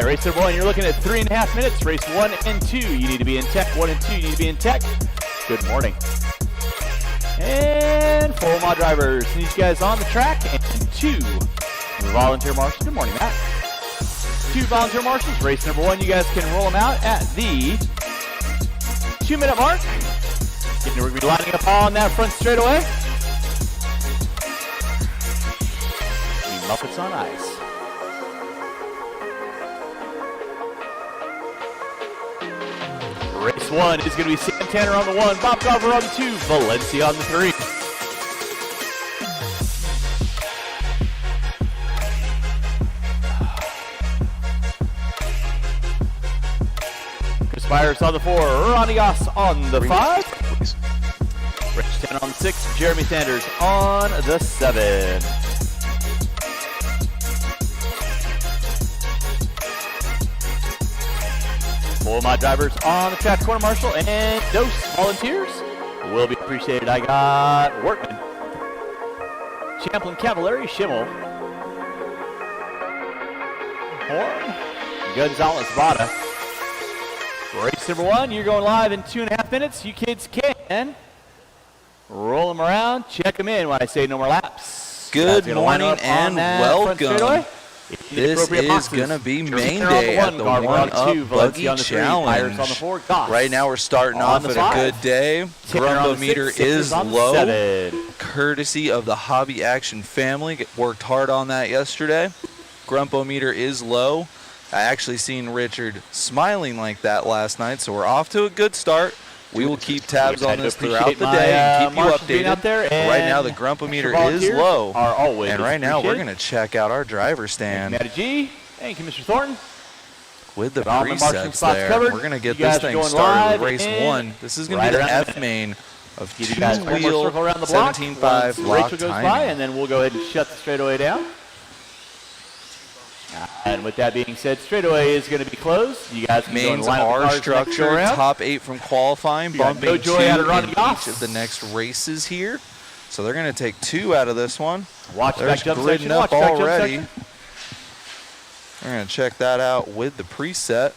Race number 1, you're looking at 3.5 minutes. Race 1 and 2, you need to be in tech. 1 and 2, you need to be in tech. Good morning. And 4 mod drivers. These guys on the track, and 2 volunteer marshals. Good morning, Matt. 2 volunteer marshals. Race number 1, you guys can roll them out at the 2-minute mark. We're going to be lining up on that front straightaway. The Muppets on ice. Race 1 is going to be Sam Tanner on the 1, Bob Garver on the 2, Valencia on the 3. Chris Myers on the 4, Ranigas on the 5. Rich 10 on the 6, Jeremy Sanders on the 7. All my drivers on the track, corner marshal, and dose volunteers will be appreciated. I got Workman, Champlin, Cavallari, Schimmel, Horn, Gonzalez, Vada. Race number 1, you're going live in 2.5 minutes. You kids can roll them around, check them in when I say no more laps. Good morning and welcome. This is going to be main day at the 1UP Buggy Challenge. Right now we're starting off at a good day. Grumbometer is low, courtesy of the Hobby Action family. Worked hard on that yesterday. Grumbometer is low. I actually seen Richard smiling like that last night, so we're off to a good start. We will keep tabs on this throughout the day and keep you updated. Right now, the Grumpometer is low. And right now, we're going to check out our driver stand. Thank you, Mr. Thornton. With the presets there, we're going to get this thing started with race 1. This is going to be the F main of 2-wheel 17.5 block timing. And then we'll go ahead and shut the straightaway down. And with that being said, straightaway is going to be closed. You guys can mains are structured, top 8 from qualifying, bumping 2 in each of the next races here. So they're going to take 2 out of this one. There's gridding up already. We're going to check that out with the preset.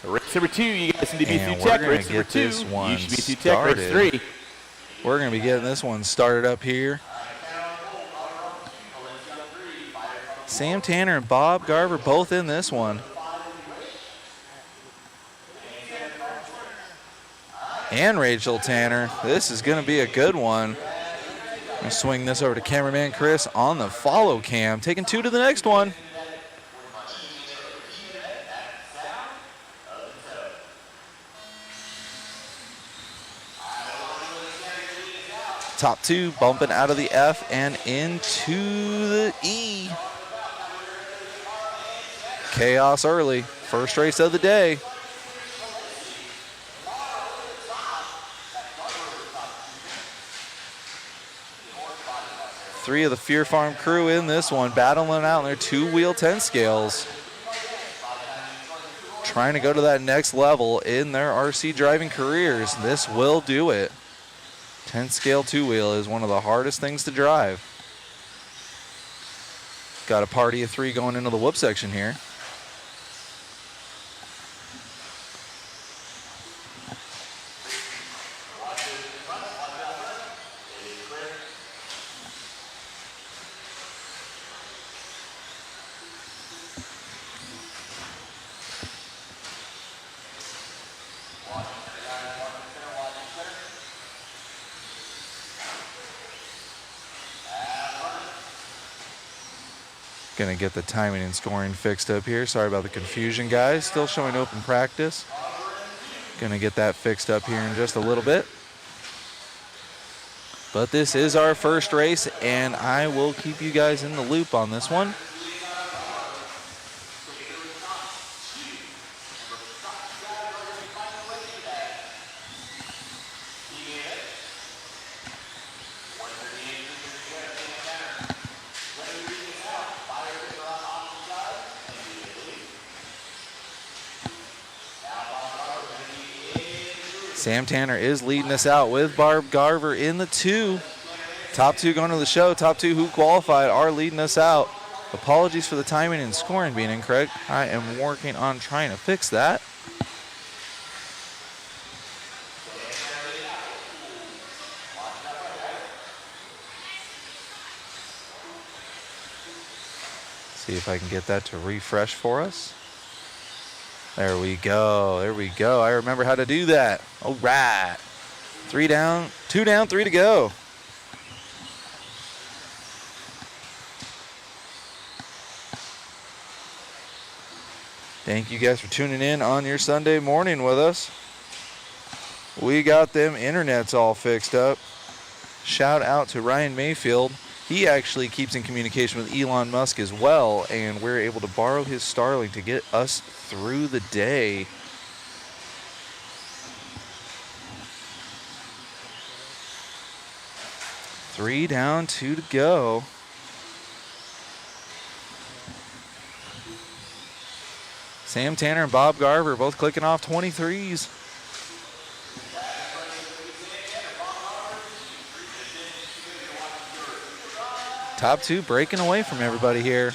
Race number 2, you guys need to be through tech. Race number 2, you should be through tech. Race 3. We're going to be getting this one started up here. Sam Tanner and Bob Garver both in this one. And Rachel Tanner. This is going to be a good one. I'm going to swing this over to cameraman Chris on the follow cam. Taking 2 to the next one. Top 2 bumping out of the F and into the E. Chaos early. First race of the day. Three of the Fear Farm crew in this one, battling out in their 2-wheel 10 scales. Trying to go to that next level in their RC driving careers. This will do it. 10 scale 2-wheel is one of the hardest things to drive. Got a party of 3 going into the whoop section here. Gonna get the timing and scoring fixed up here. Sorry about the confusion, guys. Still showing open practice. Gonna get that fixed up here in just a little bit. But this is our first race, and I will keep you guys in the loop on this one. Sam Tanner is leading us out with Barb Garver in the 2. Top two going to the show. Top two who qualified are leading us out. Apologies for the timing and scoring being incorrect. I am working on trying to fix that. See if I can get that to refresh for us. There we go. There we go. I remember how to do that. All right. 3 down, 2 down, 3 to go. Thank you guys for tuning in on your Sunday morning with us. We got them internets all fixed up. Shout out to Ryan Mayfield. He actually keeps in communication with Elon Musk as well, and we're able to borrow his Starlink to get us through the day. Three down, 2 to go. Sam Tanner and Bob Garver both clicking off 23s. Top two breaking away from everybody here.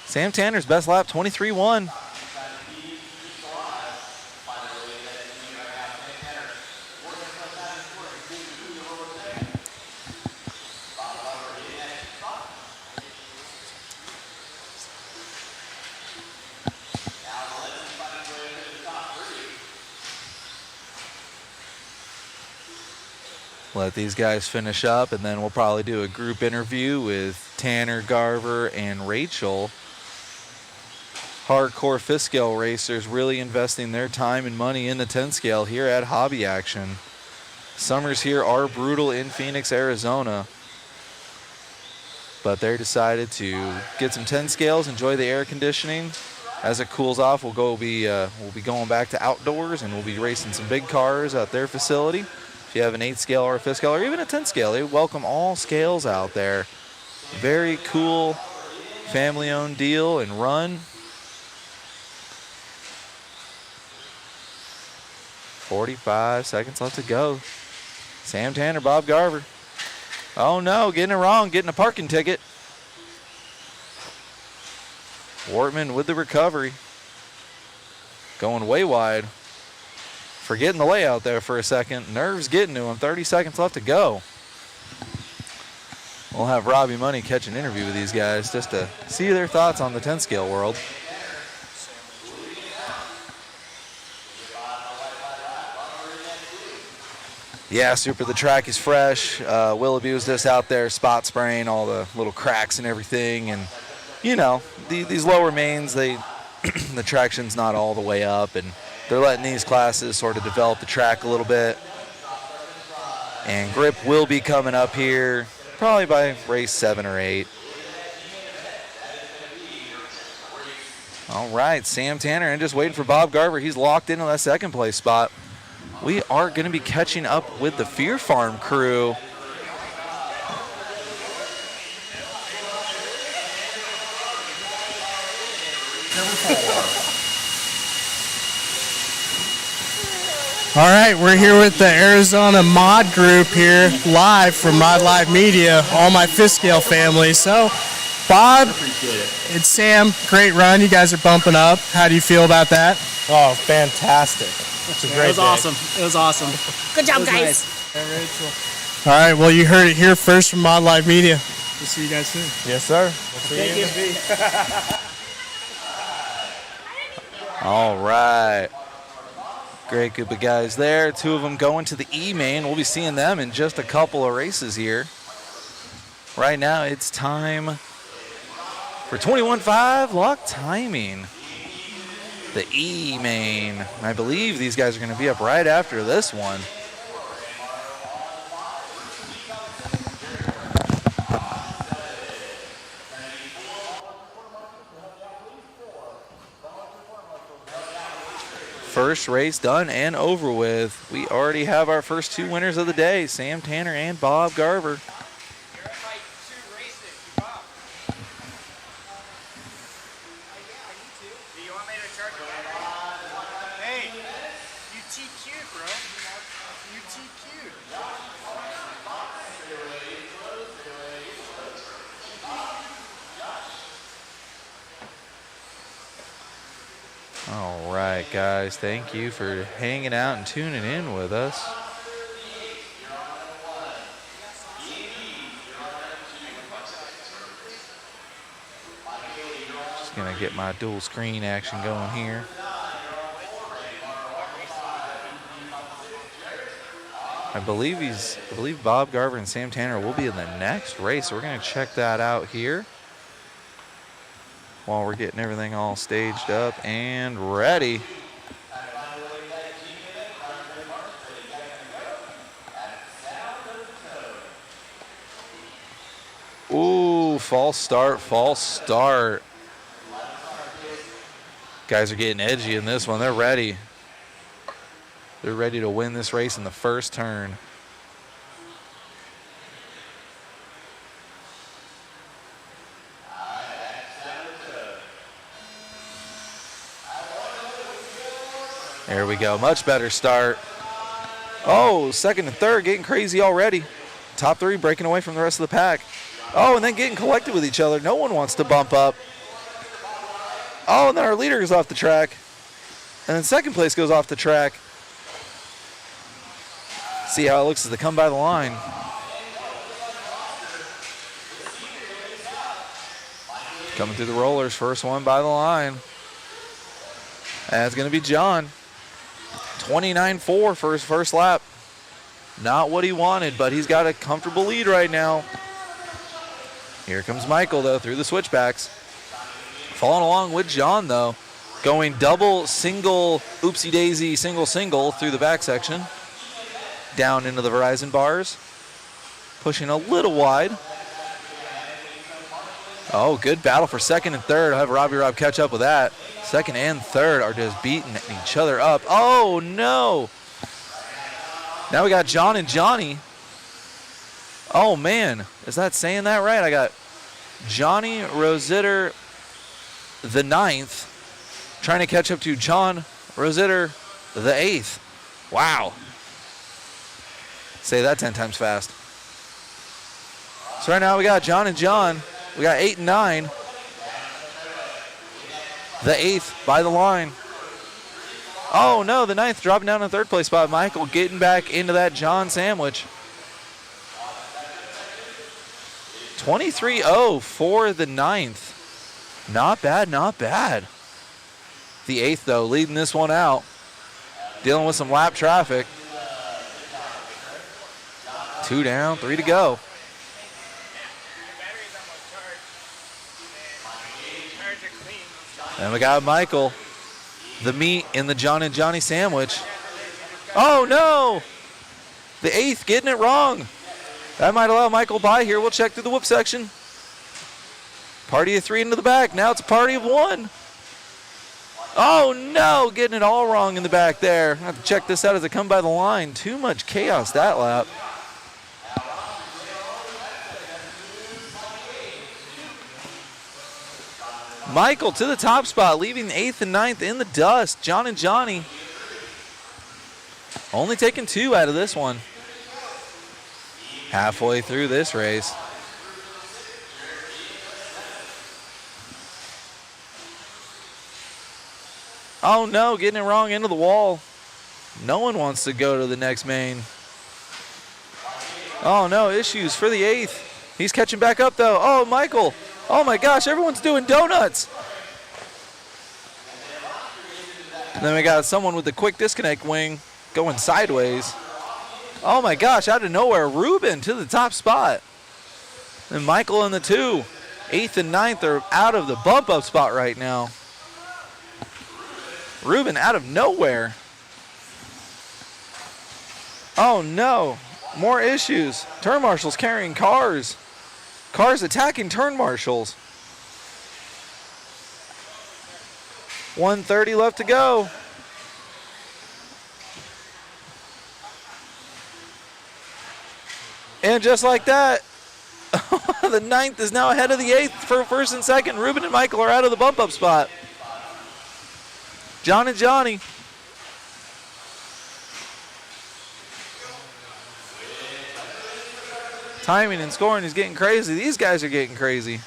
Sam Tanner's best lap, 23.1. Let these guys finish up, and then we'll probably do a group interview with Tanner, Garver, and Rachel. Hardcore fifth scale racers really investing their time and money in the 10 scale here at Hobby Action. Summers here are brutal in Phoenix, Arizona, but they decided to get some 10 scales, enjoy the air conditioning. As it cools off, we'll be going back to outdoors, and we'll be racing some big cars at their facility. If you have an 8 scale or a 5th scale or even a 10 scale, they welcome all scales out there. Very cool family-owned deal and run. 45 seconds left to go. Sam Tanner, Bob Garver. Oh no, getting it wrong, getting a parking ticket. Wortman with the recovery. Going way wide. Forgetting the layout there for a second. Nerves getting to him. 30 seconds left to go. We'll have Robbie Money catch an interview with these guys just to see their thoughts on the 10 scale world. Yeah, super. The track is fresh. Willoughby was just out there spot spraying all the little cracks and everything. And, you know, these lower mains, the traction's not all the way up. And they're letting these classes sort of develop the track a little bit. And grip will be coming up here probably by race 7 or 8. All right, Sam Tanner, and just waiting for Bob Garver. He's locked into that second place spot. We are going to be catching up with the Fear Farm crew. All right, we're here with the Arizona Mod Group here, live from Mod Live Media, all my fifth scale family. So, Bob, it's Sam, great run. You guys are bumping up. How do you feel about that? Oh, fantastic. It's a great day. It was awesome. It was awesome. Good job, guys. Nice. Hey, Rachel. All right, well, you heard it here first from Mod Live Media. We'll see you guys soon. Yes, sir. We'll see you. All right. Great group of guys there. 2 of them going to the E-Main. We'll be seeing them in just a couple of races here. Right now, it's time for 21.5 lock timing. The E-Main. I believe these guys are going to be up right after this one. First race done and over with. We already have our first 2 winners of the day, Sam Tanner and Bob Garver. All right, guys, thank you for hanging out and tuning in with us. Just gonna get my dual screen action going here. I believe Bob Garver and Sam Tanner will be in the next race. So we're gonna check that out here while we're getting everything all staged up and ready. Ooh, false start, false start. Guys are getting edgy in this one. They're ready. They're ready to win this race in the first turn. There we go. Much better start. Oh, second and third getting crazy already. Top three breaking away from the rest of the pack. Oh, and then getting collected with each other. No one wants to bump up. Oh, and then our leader is off the track. And then second place goes off the track. See how it looks as they come by the line. Coming through the rollers, first one by the line. That's going to be John. 29.4 for his first lap. Not what he wanted, but he's got a comfortable lead right now. Here comes Michael, though, through the switchbacks. Following along with John, though. Going double, single, oopsie-daisy, single through the back section. Down into the Verizon bars. Pushing a little wide. Oh, good battle for second and third. I'll have Robbie Rob catch up with that. Second and third are just beating each other up. Oh, no. Now we got John and Johnny. Oh, man. Is that saying that right? I got Johnny Rositter the 9th trying to catch up to John Rositter the 8th. Wow. Say that 10 times fast. So right now we got John and John. We got 8 and 9. The 8th by the line. Oh, no, the 9th dropping down in third place spot. Michael getting back into that John sandwich. 23-0 for the 9th. Not bad, not bad. The 8th, though, leading this one out. Dealing with some lap traffic. 2 down, 3 to go. And we got Michael, the meat in the John and Johnny sandwich. Oh, no! The 8th getting it wrong. That might allow Michael by here. We'll check through the whoop section. Party of 3 into the back. Now it's a party of 1. Oh, no! Getting it all wrong in the back there. I have to check this out as I come by the line. Too much chaos that lap. Michael to the top spot, leaving the 8th and 9th in the dust. John and Johnny only taking 2 out of this one. Halfway through this race. Oh no, getting it wrong into the wall. No one wants to go to the next main. Oh no, issues for the 8th. He's catching back up though. Oh, Michael. Oh my gosh, everyone's doing donuts. And then we got someone with the quick disconnect wing going sideways. Oh my gosh, out of nowhere, Ruben to the top spot. And Michael in the 2. 8th and 9th are out of the bump up spot right now. Ruben out of nowhere. Oh no, more issues. Turn marshals carrying cars. Cars attacking turn marshals. 1:30 left to go. And just like that, the 9th is now ahead of the 8th for first and second. Ruben and Michael are out of the bump up spot. John and Johnny. Timing and scoring is getting crazy. These guys are getting crazy.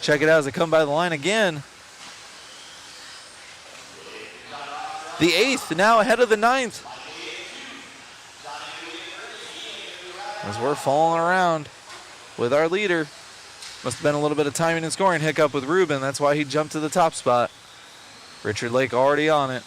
Check it out as they come by the line again. The 8th now ahead of the 9th. As we're falling around with our leader. Must have been a little bit of timing and scoring hiccup with Ruben. That's why he jumped to the top spot. Richard Lake already on it.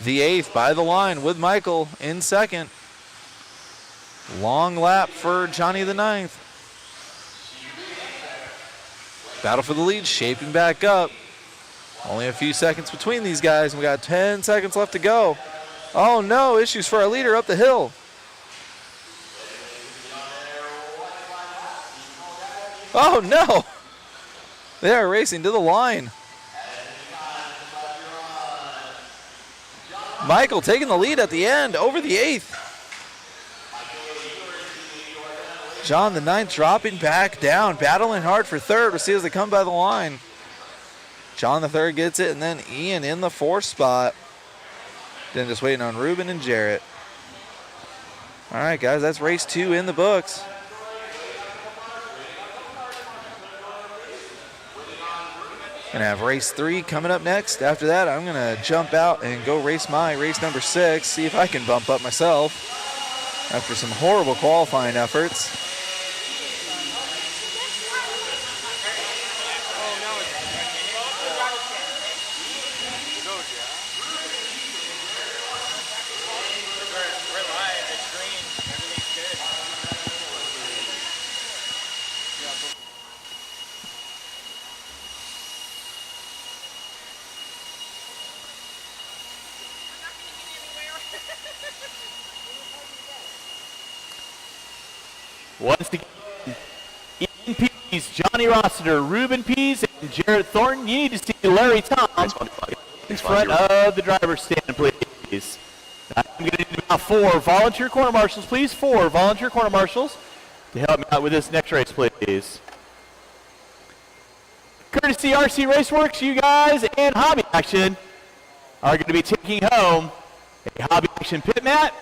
The 8th by the line with Michael in second. Long lap for Johnny the 9th. Battle for the lead shaping back up. Only a few seconds between these guys. We got 10 seconds left to go. Oh no, issues for our leader up the hill. Oh no! They are racing to the line. Michael taking the lead at the end over the 8th. John the 9th dropping back down, battling hard for third. We'll see as they come by the line. John the 3rd gets it, and then Ian in the 4th spot. Then just waiting on Ruben and Jarrett. All right, guys, that's race 2 in the books. Gonna have race 3 coming up next. After that, I'm gonna jump out and go race my race number 6, see if I can bump up myself after some horrible qualifying efforts. Once again, Ian Pease, Johnny Rossiter, Ruben Pease, and Jarrett Thornton. You need to see Larry Tom in front of the driver's stand, please. I'm going to need about 4 volunteer corner marshals, please. 4 volunteer corner marshals to help me out with this next race, please. Courtesy RC Raceworks, you guys and Hobby Action are going to be taking home a Hobby Action pit mat,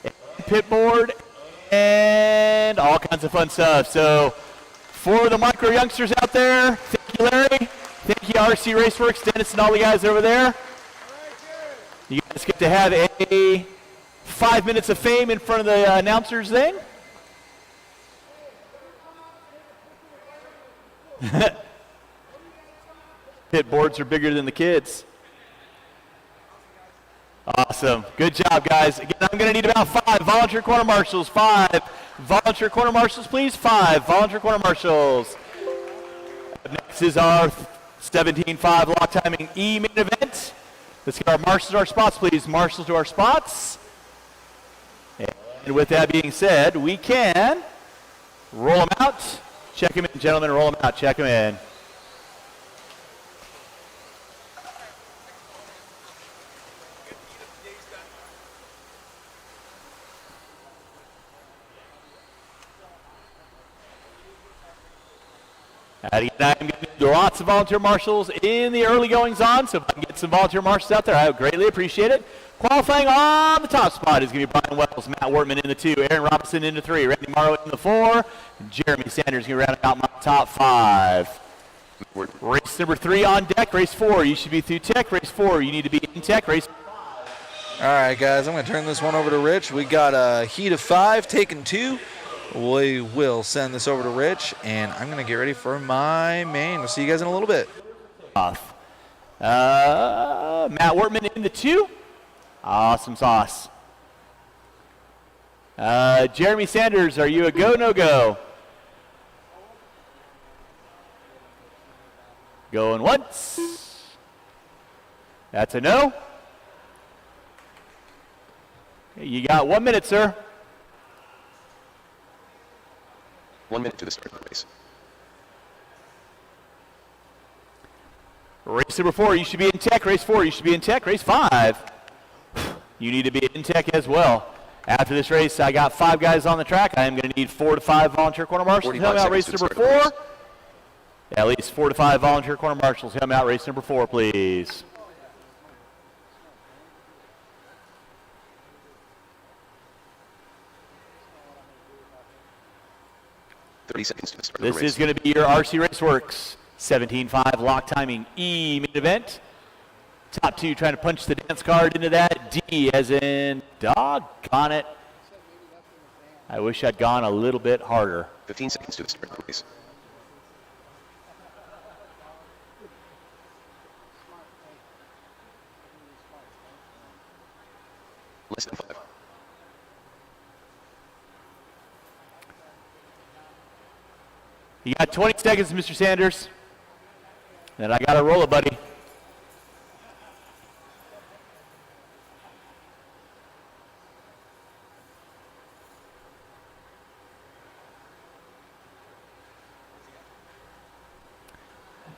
a pit board, and all kinds of fun stuff. So for the micro youngsters out there, thank you, Larry. Thank you, RC Raceworks, Dennis, and all the guys over there. You guys get to have a 5 minutes of fame in front of the announcers thing. Pit boards are bigger than the kids. Awesome. Good job, guys. Again, I'm going to need about 5 volunteer corner marshals. 5 volunteer corner marshals, please. 5 volunteer corner marshals. Next is our 17.5 lock timing E-main event. Let's get our marshals to our spots, please. Marshals to our spots. And with that being said, we can roll them out. Check them in, gentlemen. Roll them out. Check them in. I'm going to need lots of volunteer marshals in the early goings on, so if I can get some volunteer marshals out there, I would greatly appreciate it. Qualifying on the top spot is going to be Brian Wells, Matt Wortman in the 2, Aaron Robinson in the 3, Randy Morrow in the 4, Jeremy Sanders going to round out my top 5. Race number 3 on deck, race 4, you should be through tech, race 4, you need to be in tech, race. All right, guys, I'm going to turn this one over to Rich. We got a heat of 5, taking 2. We will send this over to Rich, and I'm going to get ready for my main. We'll see you guys in a little bit. Matt Wortman in the 2. Awesome sauce. Jeremy Sanders, are you a go, no-go? Going once. That's a no. You got 1 minute, sir. 1 minute to the start of the race. Race number 4, you should be in tech. Race 4, you should be in tech. Race 5, you need to be in tech as well. After this race, I got 5 guys on the track. I am going to need 4 to 5 volunteer corner marshals to help out race number 4. At least 4 to 5 volunteer corner marshals. Come out, race number 4, please. This is going to be your RC Raceworks 17.5 lock timing E main event. Top 2 trying to punch the dance card into that. D as in doggone it. I wish I'd gone a little bit harder. 15 seconds to the start of the race. Less than 5. You got 20 seconds, Mr. Sanders. And I got to roll it, buddy.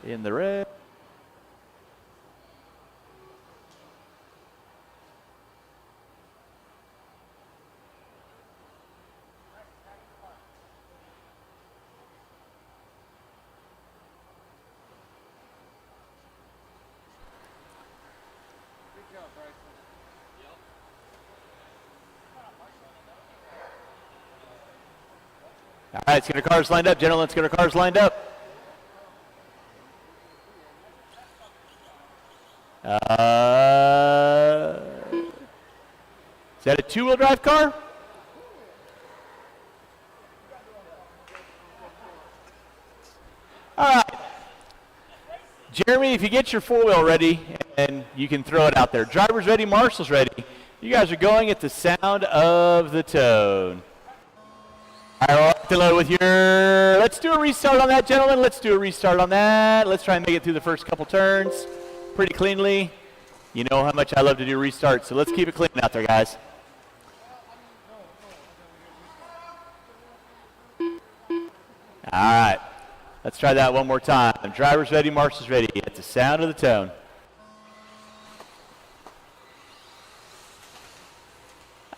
In the red. All right, let's get our cars lined up, gentlemen. Let's get our cars lined up. Is that a 2-wheel drive car? All right. Jeremy, if you get your 4-wheel ready, and you can throw it out there. Driver's ready, marshals ready. You guys are going at the sound of the tone. All right, we'll load with your, let's do a restart on that, gentlemen. Let's do a restart on that. Let's try and make it through the first couple turns pretty cleanly. You know how much I love to do restarts, so let's keep it clean out there, guys. All right, let's try that one more time. Driver's ready, marshals ready. At the sound of the tone.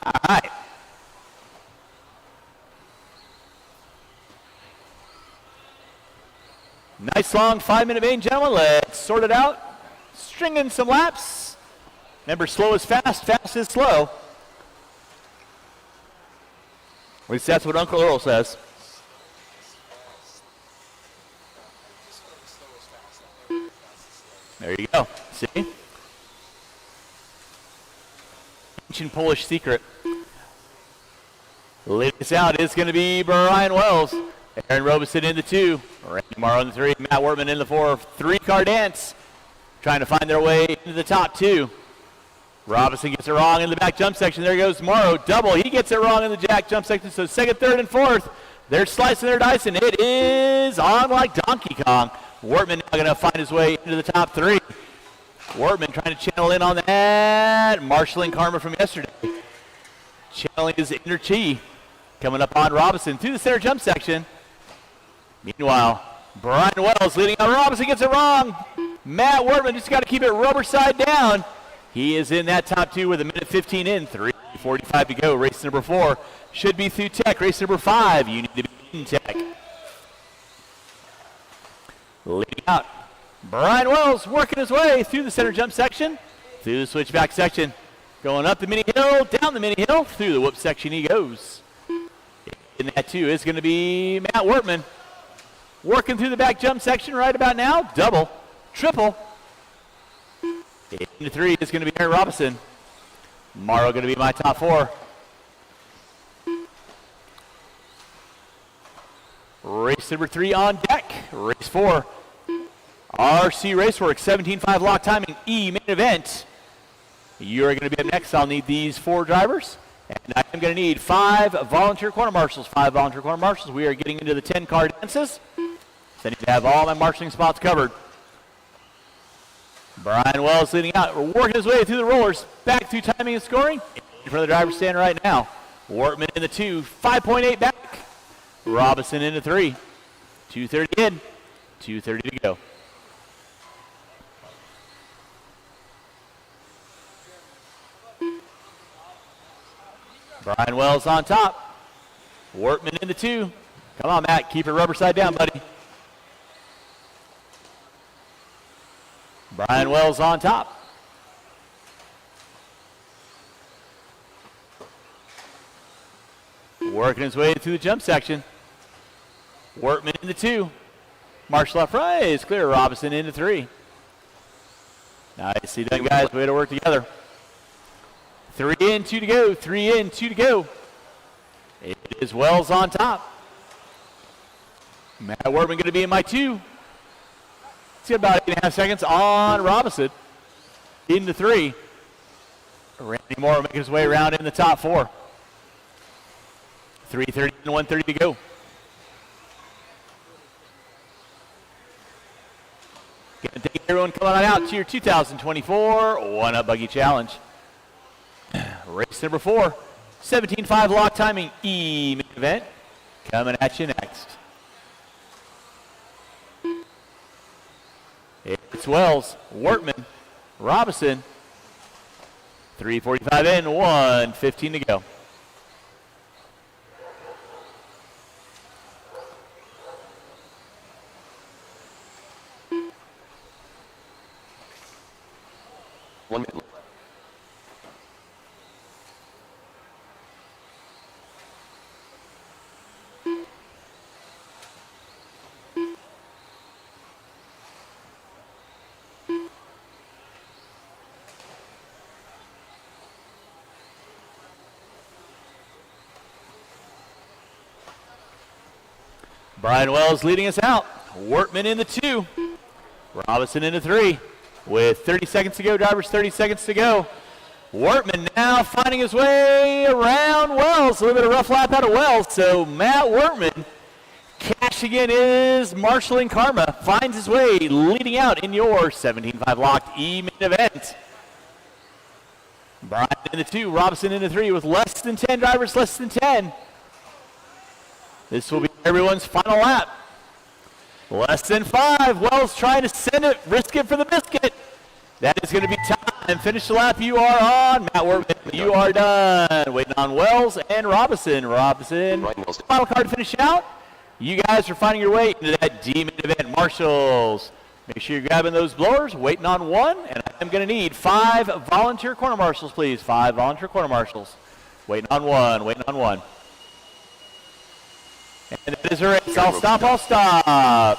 All right. Nice long 5-minute main, gentlemen. Let's sort it out. String in some laps. Remember, slow is fast, fast is slow. At least that's what Uncle Earl says. There you go. See? Ancient Polish secret. Leading this out is going to be Brian Wells. Aaron Robeson in the 2. Randy Morrow in the 3. Matt Wortman in the 4. 3-car dance. Trying to find their way into the top 2. Robinson gets it wrong in the back jump section. There goes Morrow. Double. He gets it wrong in the jack jump section. So second, third, and fourth. They're slicing their dice, and it is on like Donkey Kong. Wortman now going to find his way into the top 3. Wortman trying to channel in on that. Marshalling karma from yesterday. Channeling his inner chi. Coming up on Robinson through the center jump section. Meanwhile, Brian Wells leading on. Robinson gets it wrong. Matt Wortman just got to keep it rubber side down. He is in that top 2 with 1:15 in. 3:45 to go. Race number 4 should be through tech. Race number 5, you need to be in tech. Leading out, Brian Wells working his way through the center jump section, through the switchback section, going up the mini hill, down the mini hill, through the whoop section he goes. In that 2 is going to be Matt Wortman. Working through the back jump section right about now. Double, triple. In the 3 is going to be Aaron Robinson. Morrow going to be my top 4. Race number 3 on deck. Race 4. RC Raceworks 17.5 lock timing E main event. You are going to be up next. I'll need these 4 drivers. And I am going to need 5 volunteer corner marshals. 5 volunteer corner marshals. We are getting into the 10-car dances. So I need to have all my marshalling spots covered. Brian Wells leading out. We're working his way through the rollers. Back through timing and scoring. In front of the driver's stand right now. Wortman in the 2. 5.8 back. Robinson in the 3. 2:30 in. 2:30 to go. Brian Wells on top. Wortman in the 2. Come on, Matt. Keep it rubber side down, buddy. Brian Wells on top. Working his way through the jump section. Workman into 2. Marshall up front is clear. Robinson into 3. Nicely done, guys. Way to work together. 3 in, 2 to go. 3 in, 2 to go. It is Wells on top. Matt Workman going to be in my 2. It's got about 8.5 seconds on Robinson. Into 3. Randy Moore making his way around in the top 4. 3:30 and 1:30 to go. Gonna thank everyone coming on out to your 2024 1UP Buggy Challenge. Race number 4, 17.5 lock timing E-main event. Coming at you next. It's Wells, Workman, Robinson. 3:45 in, 1:15 to go. One minute. Brian Wells leading us out. Workman in the 2. Robinson in the 3. With 30 seconds to go, drivers, 30 seconds to go. Workman now finding his way around Wells. A little bit of rough lap out of Wells. So Matt Workman cashing in his marshalling karma. Finds his way leading out in your 17.5 locked E-main event. Brian in the 2, Robinson in the 3 with less than 10 drivers, less than 10. This will be everyone's final lap. Less than 5. Wells trying to send it, risk it for the biscuit. That is going to be time. Finish the lap. You are on. Matt Workman, you are done. Waiting on Wells and Robinson. Robinson, final card to finish out. You guys are finding your way into that D-main event. Marshals, make sure you're grabbing those blowers. Waiting on 1, and I'm going to need 5 volunteer corner marshals, please. 5 volunteer corner marshals. Waiting on 1. Waiting on 1. And that is a race. I'll stop, I'll stop.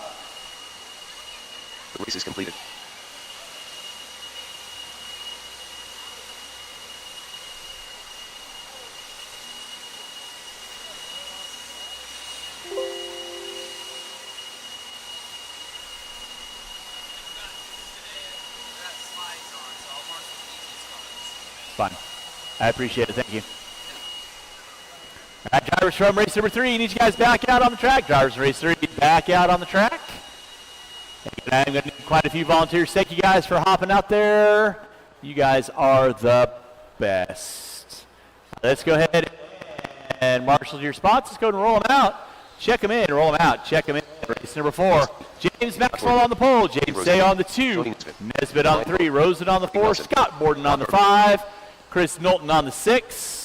The race is completed. Fine. I appreciate it. Thank you. All right, drivers from race number 3, need you guys back out on the track. Drivers from race 3, back out on the track. And I'm going to need quite a few volunteers. Thank you guys for hopping out there. You guys are the best. Let's go ahead and marshal your spots. Let's go and roll them out. Check them in, roll them out. Check them in. Race number 4, James Maxwell on the pole. James Day on the 2. Nesbitt on the 3. Rosen on the 4. Scott Borden on the 5. Chris Knowlton on the 6.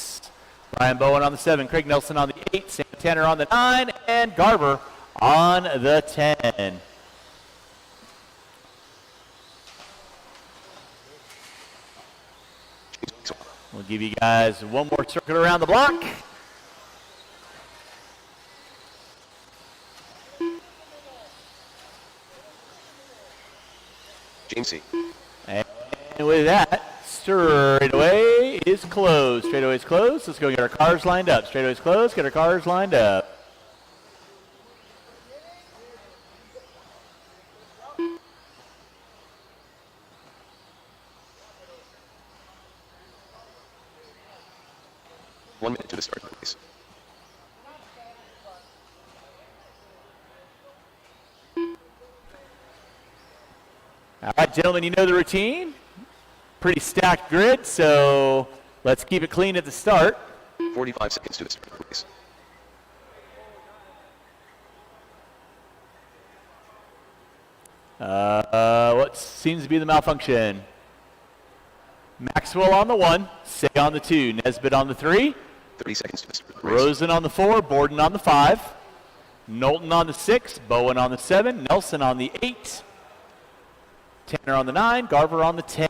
Brian Bowen on the 7, Craig Nelson on the 8, Sam Tanner on the 9, and Garver on the 10. We'll give you guys one more circuit around the block. James C. And with that, straightaway is closed. Straightaway is closed. Let's go get our cars lined up. Straightaway is closed. Get our cars lined up. One minute to the start of the race. All right, gentlemen, you know the routine. Pretty stacked grid, so let's keep it clean at the start. 45 seconds to the start of the race. What seems to be the malfunction? Maxwell on the 1, Say on the 2, Nesbitt on the 3, 30 seconds to the start of the race. Rosen on the 4, Borden on the 5, Knowlton on the 6, Bowen on the 7, Nelson on the 8, Tanner on the 9, Garver on the 10.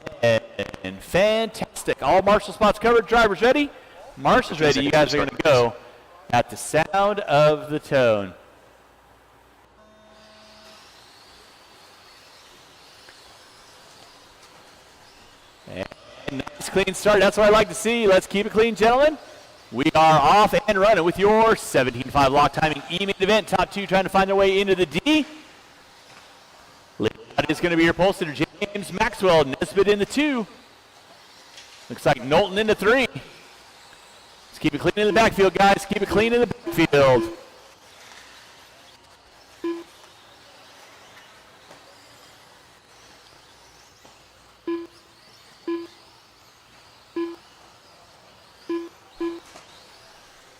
Fantastic. All Marshall spots covered. Drivers ready? Marshall's ready. You guys are going to go at the sound of the tone. And nice clean start. That's what I like to see. Let's keep it clean, gentlemen. We are off and running with your 17.5 lock timing E-main event. Top 2 trying to find their way into the D. That is going to be your pole sitter, James Maxwell. Nesbitt in the 2. Looks like Knowlton in the 3. Let's keep it clean in the backfield, guys. Keep it clean in the backfield.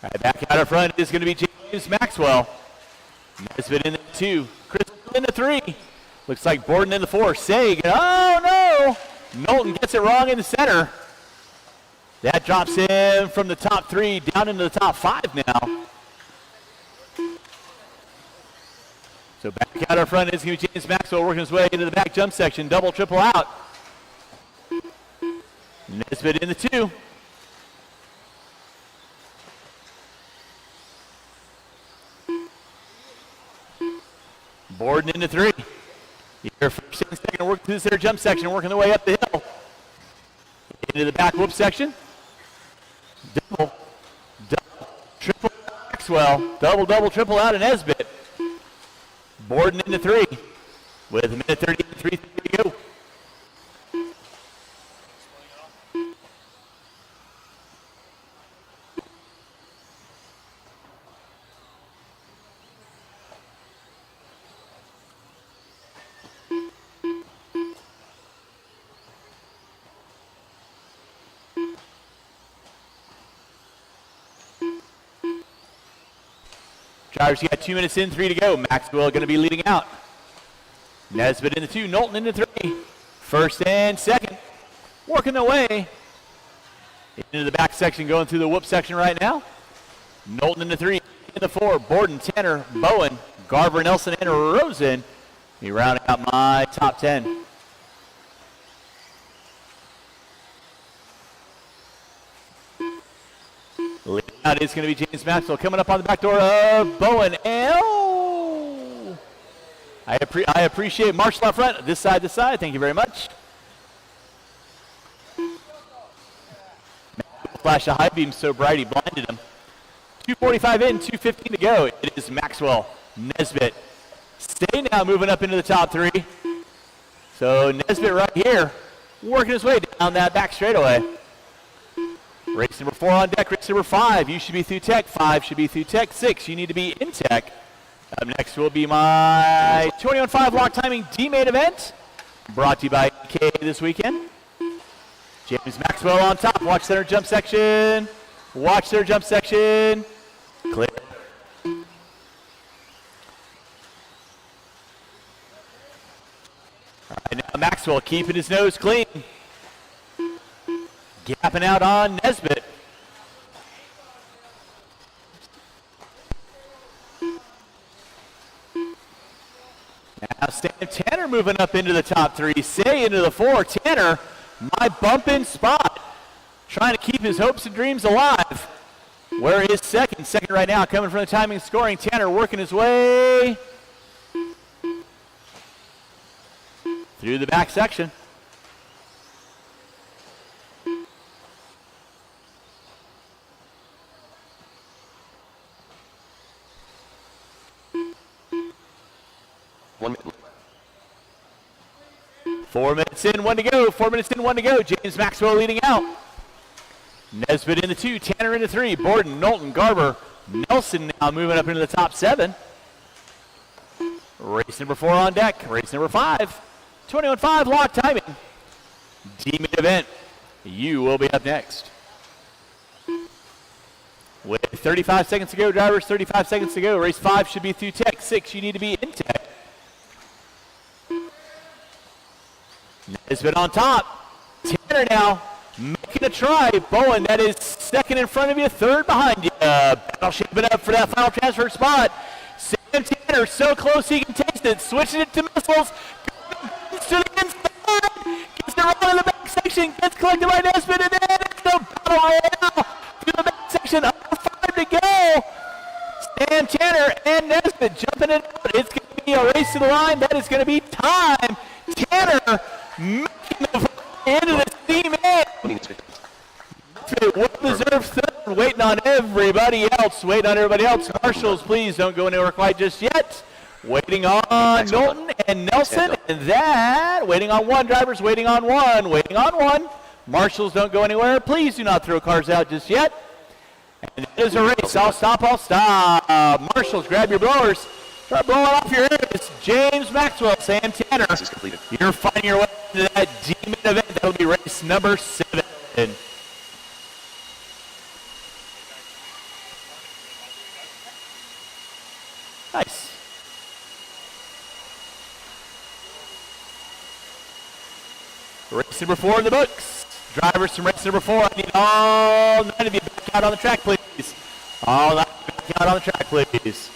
All right, back out in front is going to be James Maxwell. Nesbitt in the 2. Chris in the 3. Looks like Borden in the 4. Saig. Oh, no. Knowlton gets it wrong in the center. That drops him from the top 3 down into the top 5 now. So back out in front is going to be James Maxwell working his way into the back jump section. Double, triple out. Nesbitt in the 2. Borden into 3. Here first and second, work through the center jump section, working their way up the hill. Into the back whoop section. Double, triple Maxwell. Double, triple out in Nesbitt. Borden into 3. With a minute 33 to go. Drivers, you got 2 minutes in, 3 to go. Maxwell going to be leading out. Nesbitt in the 2, Knowlton in the 3. First and second. Working their way into the back section, going through the whoop section right now. Knowlton in the 3, in the 4. Borden, Tanner, Bowen, Garver, Nelson, and Rosen. Be rounding out my top 10. Leading out is going to be James Maxwell coming up on the back door of Bowen. Oh! I appreciate Marshall out front. This side. Thank you very much. Flash a high beam so bright he blinded him. 2:45 in, 2:15 to go. It is Maxwell, Nesbitt. Stay now moving up into the top 3. So Nesbitt right here working his way down that back straightaway. Race number 4 on deck. Race number 5. You should be through tech. 5 should be through tech. 6, you need to be in tech. Up next will be my 21.5 lock timing D-main event. Brought to you by EK this weekend. James Maxwell on top. Watch center jump section. Watch center jump section. Clear. All right, now Maxwell keeping his nose clean. Gapping out on Nesbitt. Now Sam Tanner moving up into the top 3. Say into the 4. Tanner, my bumping spot. Trying to keep his hopes and dreams alive. Where is second? Second right now coming from the timing scoring. Tanner working his way through the back section. Four minutes in, 1 to go. 4 minutes in, 1 to go. James Maxwell leading out. Nesbitt in the 2, Tanner in the 3. Borden, Knowlton, Garber, Nelson now moving up into the top 7. Race number 4 on deck. Race number 5. 21.5 lock timing. D-main event. You will be up next. With 35 seconds to go, drivers, 35 seconds to go. Race 5 should be through tech. 6, you need to be in tech. Nesbitt on top. Tanner now making a try. Bowen, that is second in front of you, third behind you. Battle shaping up for that final transfer spot. Sam Tanner so close he can taste it. Switching it to missiles. runs to the inside, gets it right in the back section, gets collected by Nesbitt, and then it's the battle royale to the back section. Under 5 to go. Stan Tanner and Nesbitt jumping it out. It's going to be a race to the line. That is going to be time. Tanner making the into the steam in. Well-deserved third, waiting on everybody else. Marshals, please don't go anywhere quite just yet. Waiting on Knowlton and Nelson, and that, waiting on one, drivers, waiting on one. Marshals, don't go anywhere. Please do not throw cars out just yet. And it is a race. I'll stop. Marshals, grab your blowers. Start blowing off your ears. James Maxwell, Sam Tanner. You're finding your way into that demon event. That'll be race number 7. Nice. Race number 4 in the books. Drivers from race number 4, I need all 9 of you back out on the track, please. All 9 of you back out on the track, please.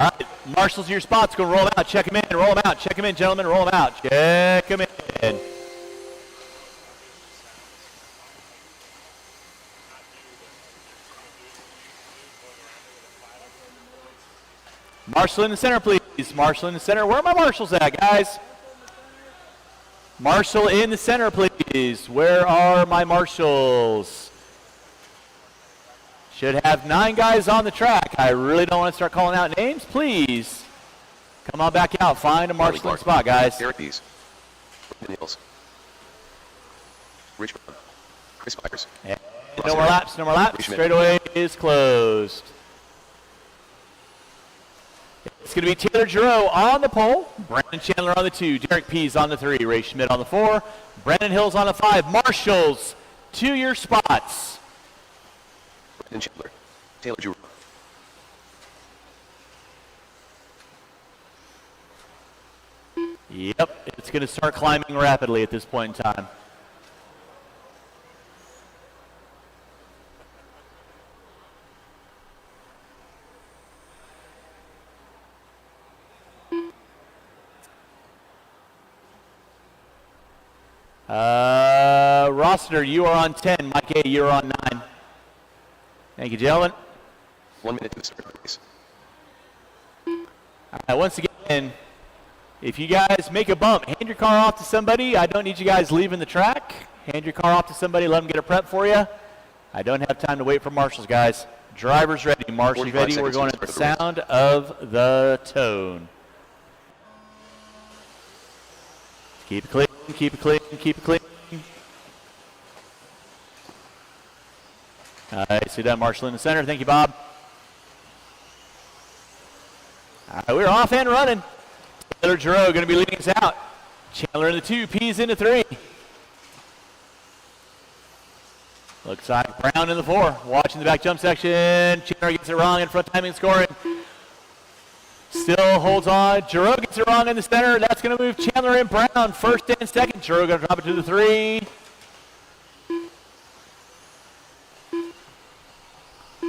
All right, Marshals to your spots. Go roll them out. Check them in. Roll them out. Check them in, gentlemen. Roll them out. Check them in. Marshal in the center, please. Marshal in the center. Where are my marshals at, guys? Marshal in the center, please. Where are my marshals? Should have 9 guys on the track. I really don't want to start calling out names. Please come on back out. Find a marshalling spot, guys. Eric Bees. Brandon Hills. Rich Brown. Chris Byers. No more laps. Straightaway is closed. It's going to be Taylor Giroux on the pole. Brandon Chandler on the 2. Derek Pease on the 3. Ray Schmidt on the 4. Brandon Hills on the 5. Marshals to your spots. Brandon Chandler. Taylor Giroux. Yep, it's going to start climbing rapidly at this point in time. Rossiter, you are on 10. Mike A, you're on 9. Thank you, gentlemen. 1 minute to the start, please. All right, once again, if you guys make a bump, hand your car off to somebody. I don't need you guys leaving the track. Hand your car off to somebody. Let them get a prep for you. I don't have time to wait for marshals, guys. Drivers ready. Marshals ready. We're going at the sound of the tone. Keep it clean. Keep it clean. Keep it clean. All right, see that Marshall in the center. Thank you, Bob. All right, we're off and running. Taylor Giroux going to be leading us out. Chandler in the 2, Pease in the 3. Looks like Brown in the 4. Watching the back jump section. Chandler gets it wrong in front timing scoring. Still holds on. Giroux gets it wrong in the center. That's going to move Chandler and Brown first and second. Giroux going to drop it to the 3.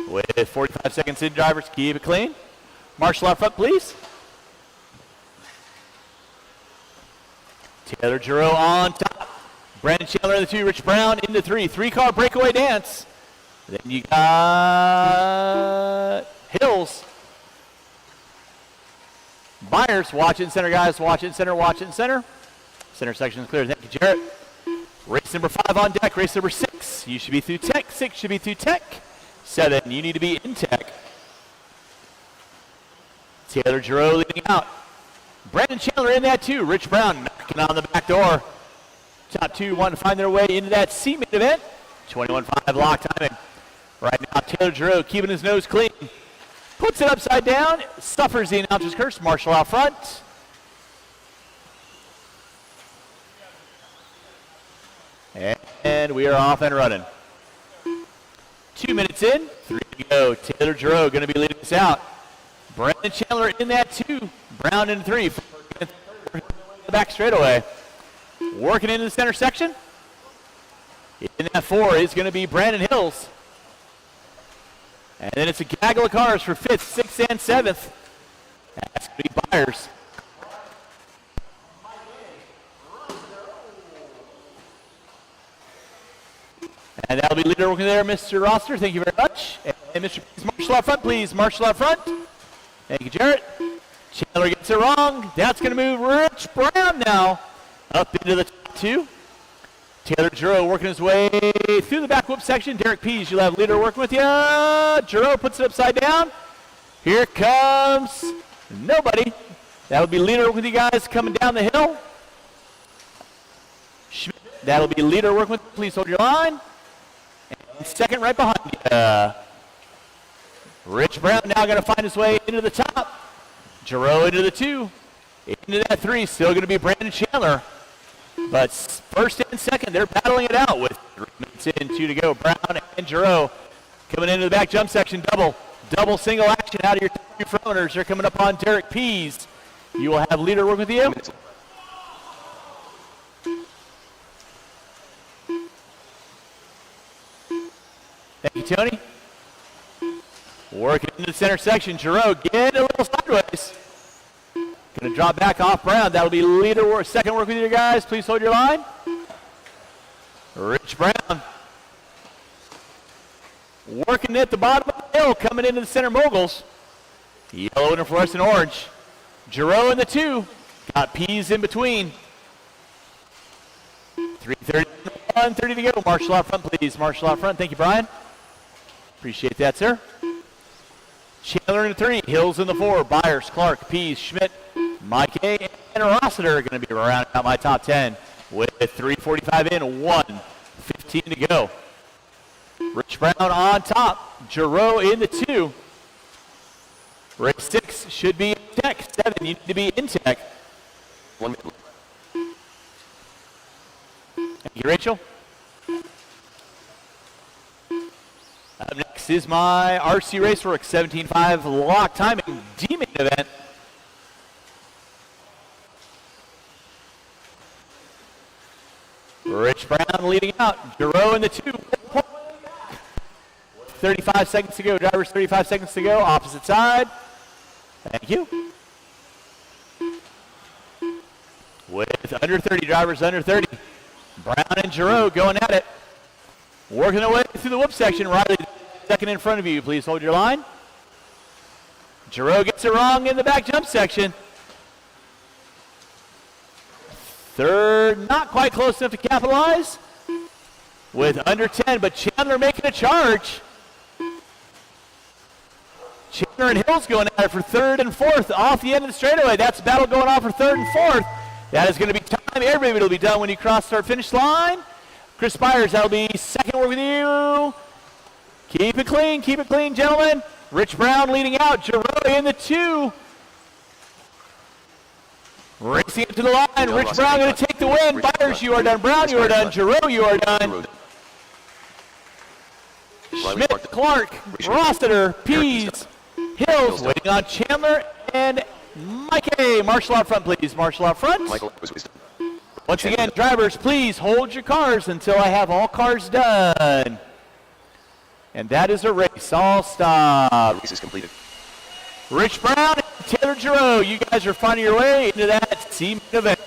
With 45 seconds in, drivers, keep it clean. Marshall out front, please. Taylor Giroux on top. Brandon Chandler in the 2, Rich Brown in the 3. 3-car breakaway dance. Then you got Hills. Byers, watch it in center, guys. Watch it in center, watch it in center. Center section is clear. Thank you, Jarrett. Race number 5 on deck. Race number 6. You should be through tech. 6 should be through tech. 7, you need to be in tech. Taylor Giroux leading out. Brandon Chandler in that 2. Rich Brown knocking on the back door. Top 2 want to find their way into that C-main event. 21.5 lock timing. Right now, Taylor Giroux keeping his nose clean. Puts it upside down. Suffers the announcer's curse. Marshall out front. And we are off and running. 2 minutes in. 3 you go. Taylor Giroux going to be leading us out. Brandon Chandler in that 2. Brown in 3. The back straightaway. Working into the center section. In that 4 is going to be Brandon Hills. And then it's a gaggle of cars for 5th, 6th, and 7th. That's going to be Byers. And that'll be leader working there, Mr. Roster. Thank you very much. And Mr. Please marshal out front, please. Marshal out front. Thank you, Jarrett. Chandler gets it wrong. That's going to move Rich Brown now up into the top 2. Taylor Giroux working his way through the back whoop section. Derek Pease, you'll have leader working with you. Giroux puts it upside down. Here comes nobody. That would be leader working with you guys coming down the hill. Schmidt, that'll be leader working with you. Please hold your line. And second right behind you. Rich Brown now going to find his way into the top. Giroux into the 2. Into that 3, still going to be Brandon Chandler. But first and second, they're battling it out with 3 minutes in, 2 to go. Brown and Giroux coming into the back jump section. Double single action out of your front runners. They're coming up on Derek Pease. You will have leader working with you. Thank you, Tony. Working into the center section. Giroux getting a little sideways. Going to drop back off Brown. That'll be leader work. Second work with you guys. Please hold your line. Rich Brown. Working at the bottom of the hill. Coming into the center moguls. Yellow and fluorescent orange. Giroux in the 2. Got Pease in between. 3:30, 1:30 to go. Marshal out front, please. Marshal out front. Thank you, Brian. Appreciate that, sir. Chandler in the 3. Hills in the 4. Byers, Clark, Pease, Schmidt, Mike A. and Rossiter are going to be rounding out my top 10 with 3:45 in, 1:15 to go. Rich Brown on top. Giroux in the 2. Race 6 should be in tech. 7, you need to be in tech. 1 minute. Thank you, Rachel. Up next is my RC Raceworks 17.5 lock timing D-main event. Rich Brown leading out. Giroux in the 2. 35 seconds to go. Drivers, 35 seconds to go. Opposite side. Thank you. With under 30, drivers under 30. Brown and Giroux going at it. Working their way through the whoop section. Riley, second in front of you. Please hold your line. Giroux gets it wrong in the back jump section. Third, not quite close enough to capitalize. With under 10, but Chandler making a charge. Chandler and Hills going at it for 3rd and 4th off the end of the straightaway. That's battle going on for 3rd and 4th. That is going to be time. Everybody will be done when you cross start finish line. Chris Byers, that'll be second work with you. Keep it clean, gentlemen. Rich Brown leading out. Giroux in the 2. Racing it to the line. Rich Brown going to take the win. Byers, you are done. Brown, you are done. Giroux, you are done. Schmidt, Clark, Rossiter, Pease, Hills, waiting on Chandler and Mike A. Marshal out front, please. Marshal out front. Once again, drivers, please hold your cars until I have all cars done. And that is a race. All stop. Race is completed. Rich Brown and Taylor Giroux, you guys are finding your way into that team event.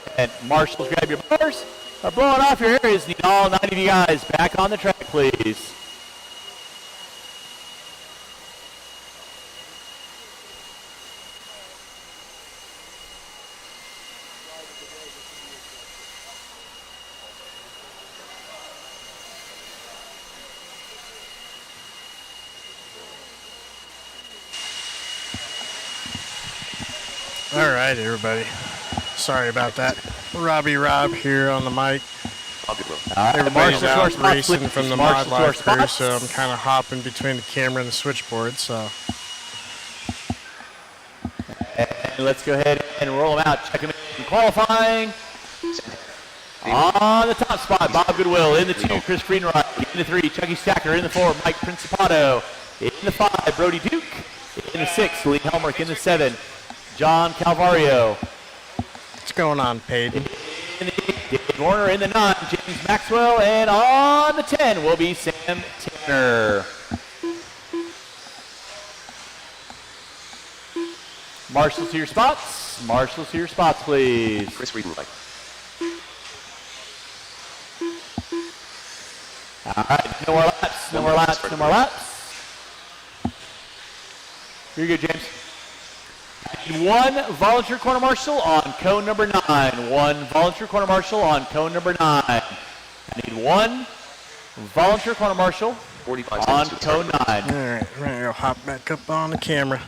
Marshals, grab your bars. Are blowing off your areas. Need all 9 of you guys back on the track, please. All right, everybody. Sorry about that. Robbie Rob here on the mic. Everybody's out racing from the Mod Life crew, so I'm kind of hopping between the camera and the switchboard. So and let's go ahead and roll them out. Check them in qualifying. On the top spot, Bob Goodwill in the 2, Chris Greenrod in the 3, Chucky Stacker in the 4, Mike Principato In the 5, Brody Duke. In the 6, Lee Helmrich. In the 7, John Calvario. What's going on, Peyton? In the 8, Dave Warner. In the 9, James Maxwell. And on the 10 will be Sam Tanner. Marshals to your spots. Marshals to your spots, please. Chris Friedenreich. All right, no more laps, no more laps, no more laps. You're good, James. I need 1 volunteer corner marshal on cone number 9. 1 volunteer corner marshal on cone number 9. I need 1 volunteer corner marshal 45 on seconds. cone 9. All right, we're going to go hop back up on the camera.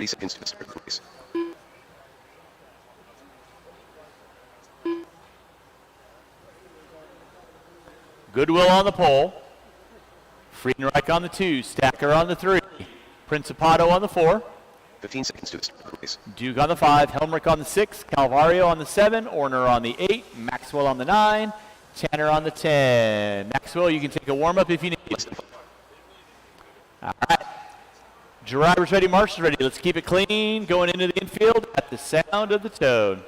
Seconds to start, please. Goodwill on the pole. Friedenreich on the 2. Stacker on the 3. Principato on the 4. 15 seconds to start, please. Duke on the 5. Helmrich on the 6. Calvario on the 7. Orner on the 8. Maxwell on the 9. Tanner on the 10. Maxwell, you can take a warm-up if you need. All right. Driver's ready, marshals ready. Let's keep it clean. Going into the infield at the sound of the tone.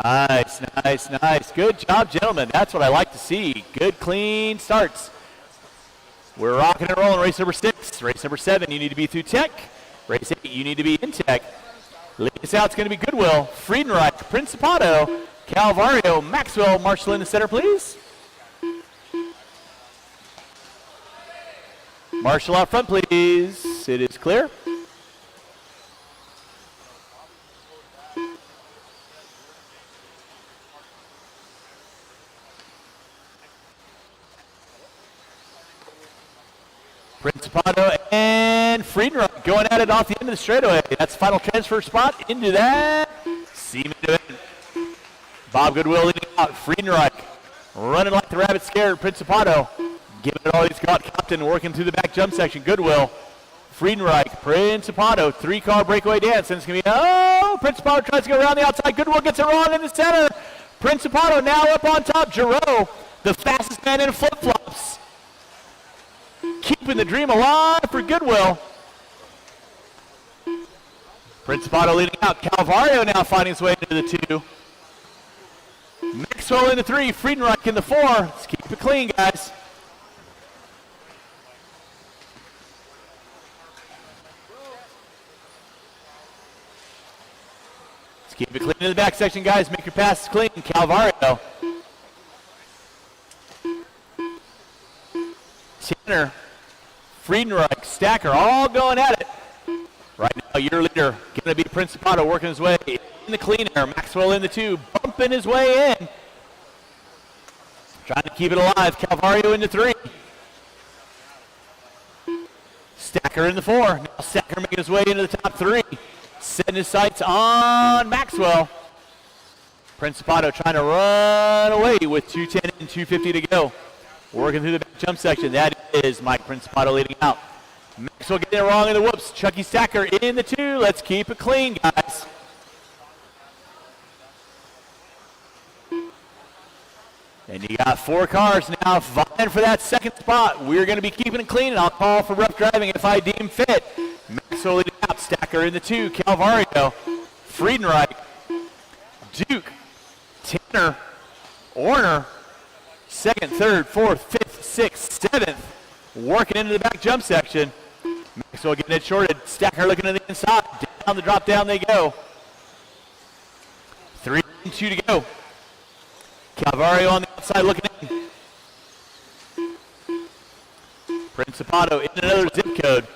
Nice, nice, nice. Good job, gentlemen. That's what I like to see. Good, clean starts. We're rocking and rolling. Race number 6. Race number 7, you need to be through tech. Race 8, you need to be in tech. Leading us out, it's going to be Goodwill, Friedenreich, Principato, Calvario, Maxwell. Marshal in the center, please. Marshal out front, please. It is clear. Principato and Friedenreich going at it off the end of the straightaway. That's the final transfer spot into that. Seam into it. Bob Goodwill leading out. Friedenreich running like the rabbit scared. Principato giving it all he's got. Compton working through the back jump section. Goodwill. Friedenreich. Principato. 3-car breakaway dance. And it's going to be, oh, Principato tries to go around the outside. Goodwill gets it wrong in the center. Principato now up on top. Giroux, the fastest man in flip-flops. Keeping the dream alive for Goodwill. Principato leading out. Calvario now finding his way into the 2. Maxwell in the 3. Friedenreich in the 4. Let's keep it clean, guys. Let's keep it clean in the back section, guys. Make your passes clean. Calvario. Tanner. Friedenreich, Stacker, all going at it. Right now, your leader going to be Principato working his way in the clean air. Maxwell in the 2, bumping his way in. Trying to keep it alive. Calvario in the 3. Stacker in the 4. Now Stacker making his way into the top 3. Setting his sights on Maxwell. Principato trying to run away with 2:10 and 2:50 to go. Working through the back jump section. That is Mike Principato leading out. Maxwell getting it wrong in the whoops. Chucky Stacker in the 2. Let's keep it clean, guys. And you got 4 cars now vying for that second spot. We're going to be keeping it clean, and I'll call for rough driving if I deem fit. Maxwell leading out. Stacker in the 2. Calvario. Friedenreich. Duke. Tanner. Orner. 2nd, 3rd, 4th, 5th, 6th, 7th. Working into the back jump section. Maxwell getting it shorted. Stacker looking to the inside. Down the drop down they go. 3 and 2 to go. Calvario on the outside looking in. Principato in another zip code.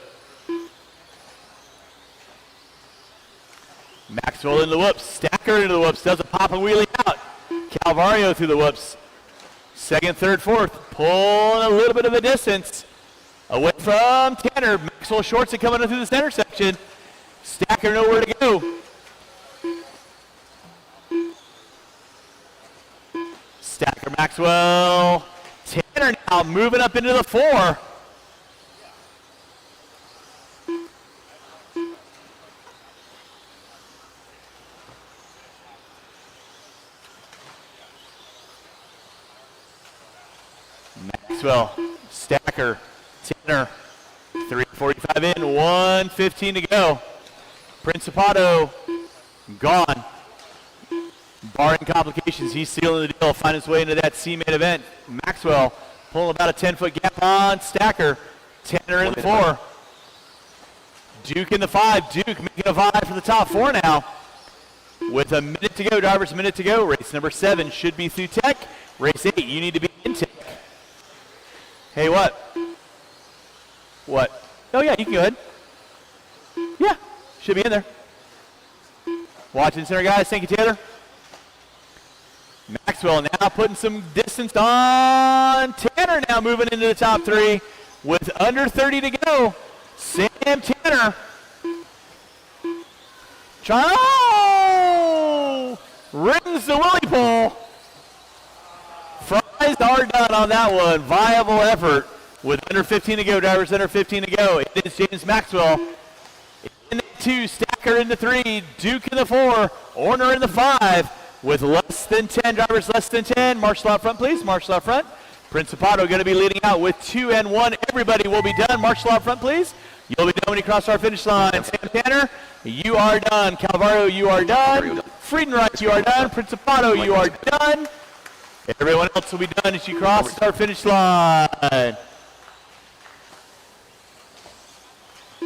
Maxwell in the whoops. Stacker into the whoops. Does a pop and wheelie out. Calvario through the whoops. 2nd, 3rd, 4th. Pulling a little bit of a distance. Away from Tanner. Maxwell shorts it coming in through the center section. Stacker nowhere to go. Stacker, Maxwell. now, moving up into the 4. Maxwell, Stacker, Tanner, 3:45 in, 1:15 to go. Principato, gone. Barring complications, he's sealing the deal, find his way into that C-main event. Maxwell pulling about a 10-foot gap on Stacker. Tanner in the 4. Duke in the 5. Duke making a vibe for the top 4 now. With a minute to go, drivers, a minute to go. Race number 7 should be through tech. Race 8, you need to be in tech. Hey, what? What? Oh, yeah, you can go ahead. Yeah, should be in there. Watching center, guys. Thank you, Taylor. Maxwell now putting some distance on Tanner, now moving into the top 3 with under 30 to go. Sam Tanner. Rings the Willie pole. Fries are done on that one. Viable effort with under 15 to go. Drivers under 15 to go. It is James Maxwell in the 2, Stacker in the 3, Duke in the 4, Orner in the 5. With less than 10 drivers, less than 10. Marshall out front, please. Marshall out front. Principato going to be leading out with 2 and 1. Everybody will be done. Marshall out front, please. You'll be done when you cross our finish line. Sam Tanner, you are done. Calvario, you are done. Friedenreich, you are done. Principato, you are done. Everyone else will be done as you cross our finish line.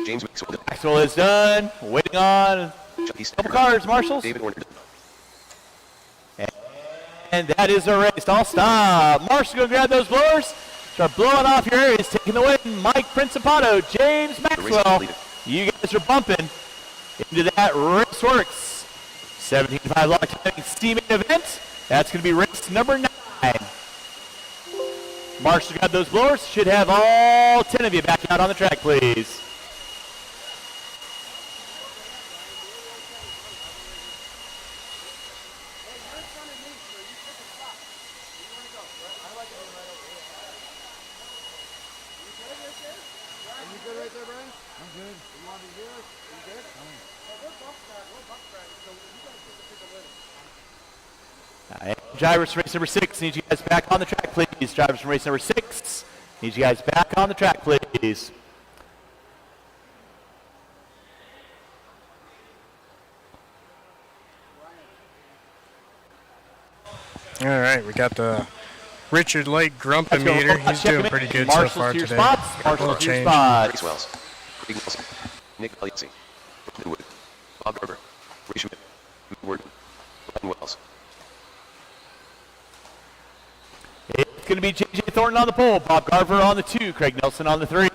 James Maxwell. Maxwell is done. Waiting on a couple cars, Marshals. David Warner. And that is a race. I'll stop. Marshall, go grab those blowers. Start blowing off your areas. Taking the win. Mike Principato, James Maxwell. You guys are bumping into that Raceworks 17.5 log timing C-main event. That's going to be race number 9. Marshall, grab those blowers. Should have all 10 of you back out on the track, please. Drivers from race number 6, need you guys back on the track, please. Drivers from race number 6, need you guys back on the track, please. All right, we got the Richard Lake Grumpometer. He's doing pretty good so far today. Marshall to your spots. Grace Wells. Greg Nelson. Nick Valiency. Brooklyn Wood. Bob Garber. Ray Schmidt. Warden. Ryan Wells. It's going to be J.J. Thornton on the pole, Bob Garver on the 2, Craig Nelson on the 3,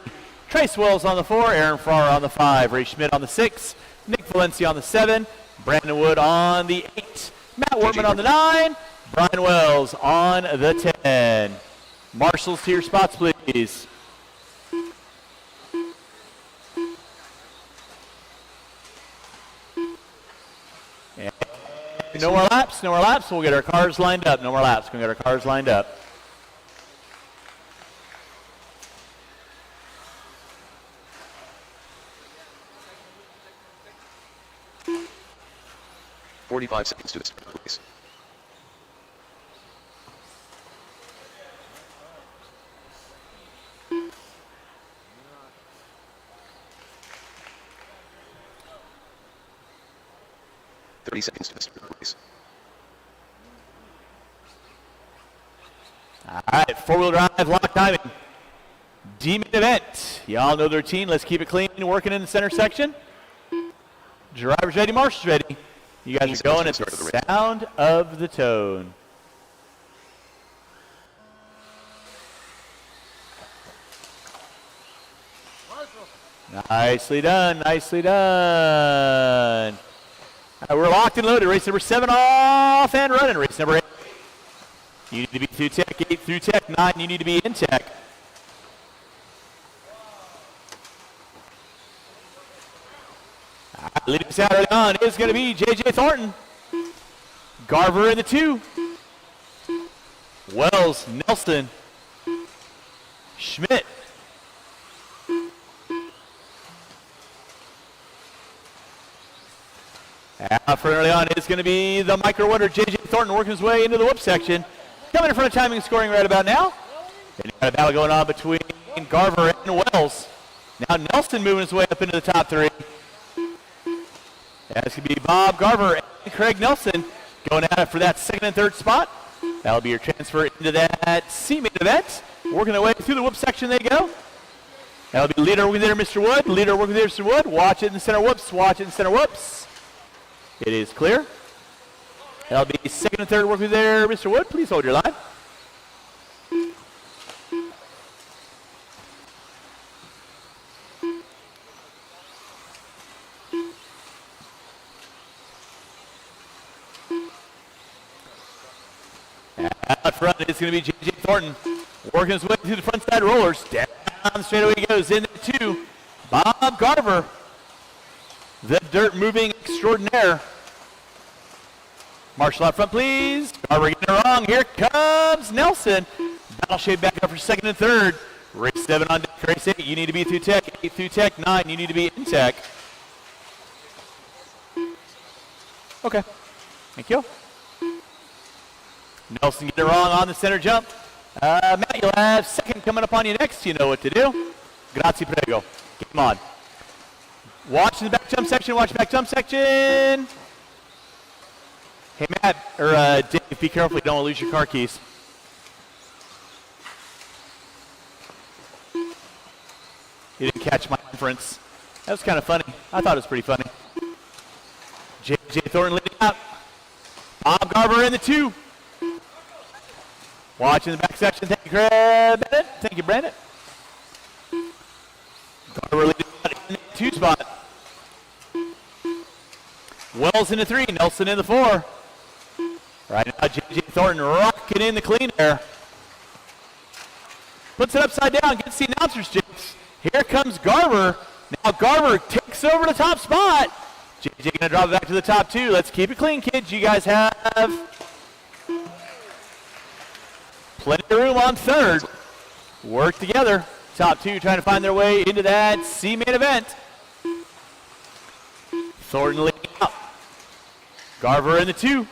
Trace Wells on the 4, Aaron Farrar on the 5, Ray Schmidt on the 6, Nick Valencia on the 7, Brandon Wood on the 8, Matt Wortman on the 9, Brian Wells on the 10. Marshals to your spots, please. And no more laps, no more laps. We'll get our cars lined up. No more laps. We'll get our cars lined up. "45 seconds to this race. "30 seconds to this race. All right, four-wheel drive, lock timing. D-main event. Y'all know the routine. Let's keep it clean, working in the center section. Drivers ready, marshals ready. You guys are going at the sound of the tone. Nicely done, nicely done. All right, we're locked and loaded. Race number 7 off and running. Race number 8. You need to be through tech. 8 through tech. 9, you need to be in tech. Leading us out early on is going to be J.J. Thornton. Garver in the 2. Wells, Nelson, Schmidt. Out front early on is going to be the micro winner, J.J. Thornton, working his way into the whoop section. Coming in front of timing and scoring right about now. And you got a battle going on between Garver and Wells. Now Nelson moving his way up into the top three. That's going to be Bob Garver and Craig Nelson going at it for that second and third spot. That'll be your transfer into that C-main event. Working their way through the whoop section they go. That'll be leader working there, Mr. Wood. Leader working there, Mr. Wood. Watch it in the center whoops. Watch it in the center whoops. It is clear. That'll be second and third working there, Mr. Wood. Please hold your line. Out front is going to be J.J. Thornton working his way through the front side rollers. Down the straightaway he goes in there to Bob Garver, the dirt moving extraordinaire. Marshall out front, please. Garver getting it wrong. Here comes Nelson. Battle shade back up for second and third. Race 7 on deck. Race 8, you need to be through tech. 8 through tech. 9, you need to be in tech. Okay. Thank you. Nelson getting it wrong on the center jump. Matt, you'll have second coming up on you next. You know what to do. Grazie, prego. Get him on. Watch the back jump section. Watch back jump section. Hey, Matt, or Dave, be careful. You don't want to lose your car keys. You didn't catch my inference. That was kind of funny. I thought it was pretty funny. J.J. Thornton leading out. Bob Garver in the 2. Watching the back section. Thank you, Bennett. Thank you, Brandon. Garver leading out in the 2 spot. Wells in the 3. Nelson in the 4. Right now, J.J. Thornton rocking in the clean air. Puts it upside down. Gets the announcer's jinx. Here comes Garver. Now Garver takes over the top spot. J.J. going to drop it back to the top 2. Let's keep it clean, kids. You guys have plenty of room on third. Work together. Top 2 trying to find their way into that C-main event. Thornton leading out. Garver in the 2.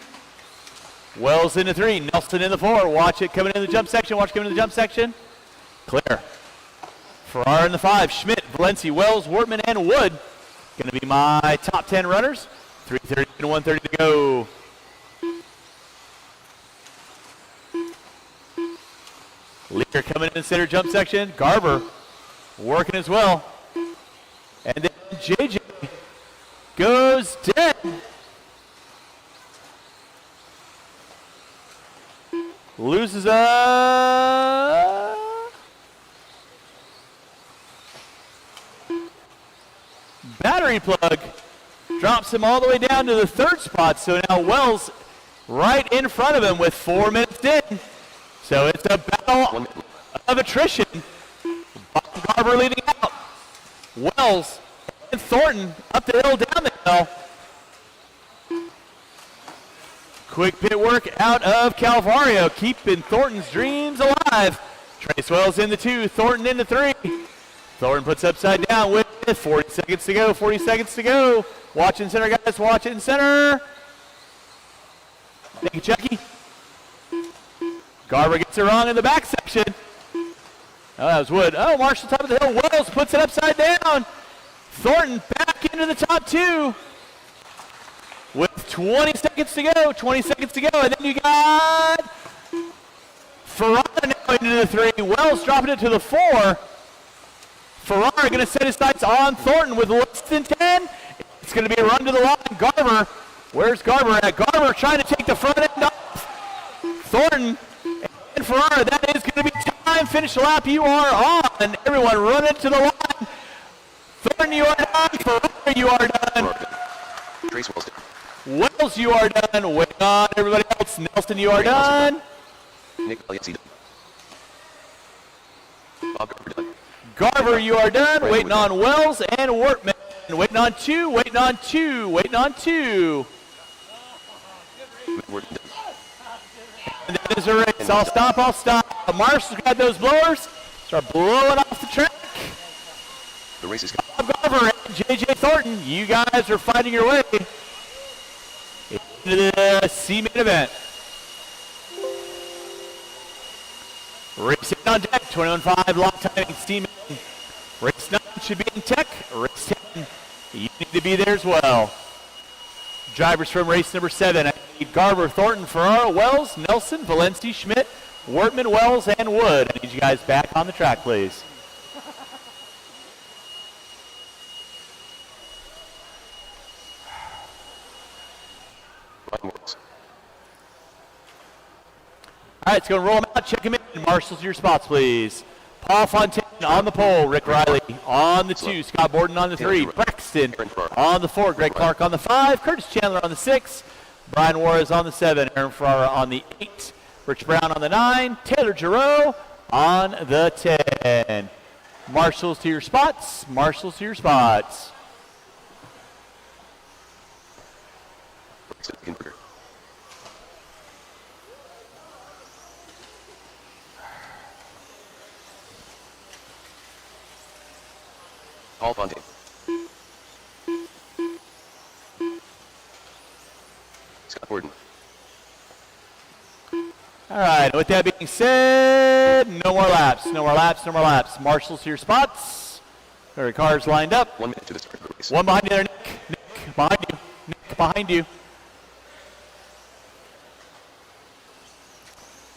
Wells in the 3. Nelson in the 4. Watch it coming in the jump section. Watch it coming in the jump section. Clear. Farrar in the 5. Schmidt, Valencia, Wells, Wortman, and Wood. Going to be my top 10 runners. 3:30 and 1:30 to go. Leader coming in the center jump section. Garver working as well. And then JJ goes dead. Loses a battery plug. Drops him all the way down to the 3rd spot. So now Wells right in front of him with 4 minutes in. So it's a battle of attrition. Bob Garver leading out. Wells and Thornton up the hill, down the hill. Quick pit work out of Calvario, keeping Thornton's dreams alive. Trace Wells in the 2, Thornton in the 3. Thornton puts upside down with 40 seconds to go, 40 seconds to go. Watch in center, guys, watch it in center. Thank you, Chucky. Garver gets it wrong in the back section. Oh, that was Wood. Oh, Marshall top of the hill. Wells puts it upside down. Thornton back into the top 2. With 20 seconds to go, 20 seconds to go, and then you got Farrar now into the 3. Wells dropping it to the 4. Farrar going to set his sights on Thornton with less than 10. It's going to be a run to the line. Garver, where's Garver at? Garver trying to take the front end off. Thornton and Farrar, that is going to be time. Finish the lap. You are on. Everyone run it to the line. Thornton, you are done. Farrar, you are done. Trace Wells. Wells, you are done. Waiting on everybody else. Nelson, you are done. Nick Valiency. Bob Garver done. Garver, you are done. Waiting on Wells and Wortman. Waiting on 2, waiting on 2, waiting on 2. And that is a race. I'll stop. Marshall's got those blowers. That's start blowing off the track. The race is Bob Garver and J.J. Thornton, you guys are fighting your way into the C-main event. Race 8 on deck, 21.5 lock timing, C-main. Race 9 should be in tech. Race 10, you need to be there as well. Drivers from race number 7, I need Garver, Thornton, Ferraro, Wells, Nelson, Valencia, Schmidt, Wortman, Wells, and Wood. I need you guys back on the track, please. All right, let's go and roll them out. Check them in. Marshals, your spots, please. Paul Fontaine on the pole. Rick Riley on the 2. Scott Borden on the 3. Braxton on the 4. Greg Clark on the 5. Curtis Chandler on the 6. Brian Juarez on the 7. Aaron Ferrara on the 8. Rich Brown on the 9. Taylor Giroux on the 10. Marshals to your spots. Marshals to your spots. Paul Fontaine. Scott Borden. All right, with that being said, no more laps, no more laps, no more laps. Marshals to your spots. There are cars lined up. 1 minute to the start of the race. One behind you there, Nick. Nick, behind you. Nick, behind you.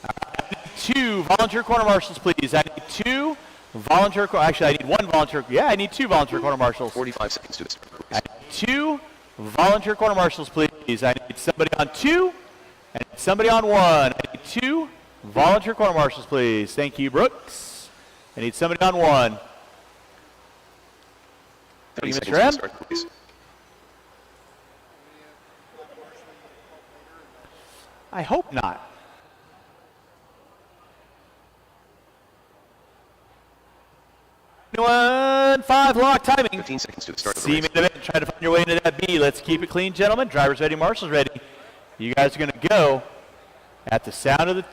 I need 2 volunteer corner marshals, please. I need 2 volunteer, actually I need 1 volunteer, I need 2 volunteer corner marshals. 45 seconds to the start of the I race. need 2 volunteer corner marshals, please. I need somebody on 2 and somebody on 1. I need 2 volunteer corner marshals, please. Thank you, Brooks. I need somebody on 1. 30 Thank you, seconds Mr. to the M. start of the race. I hope not. One, 5 lock timing. 15 seconds to the start of the race. C-main event. Try to find your way into that B. Let's keep it clean, gentlemen. Drivers ready, marshals ready. You guys are going to go at the sound of the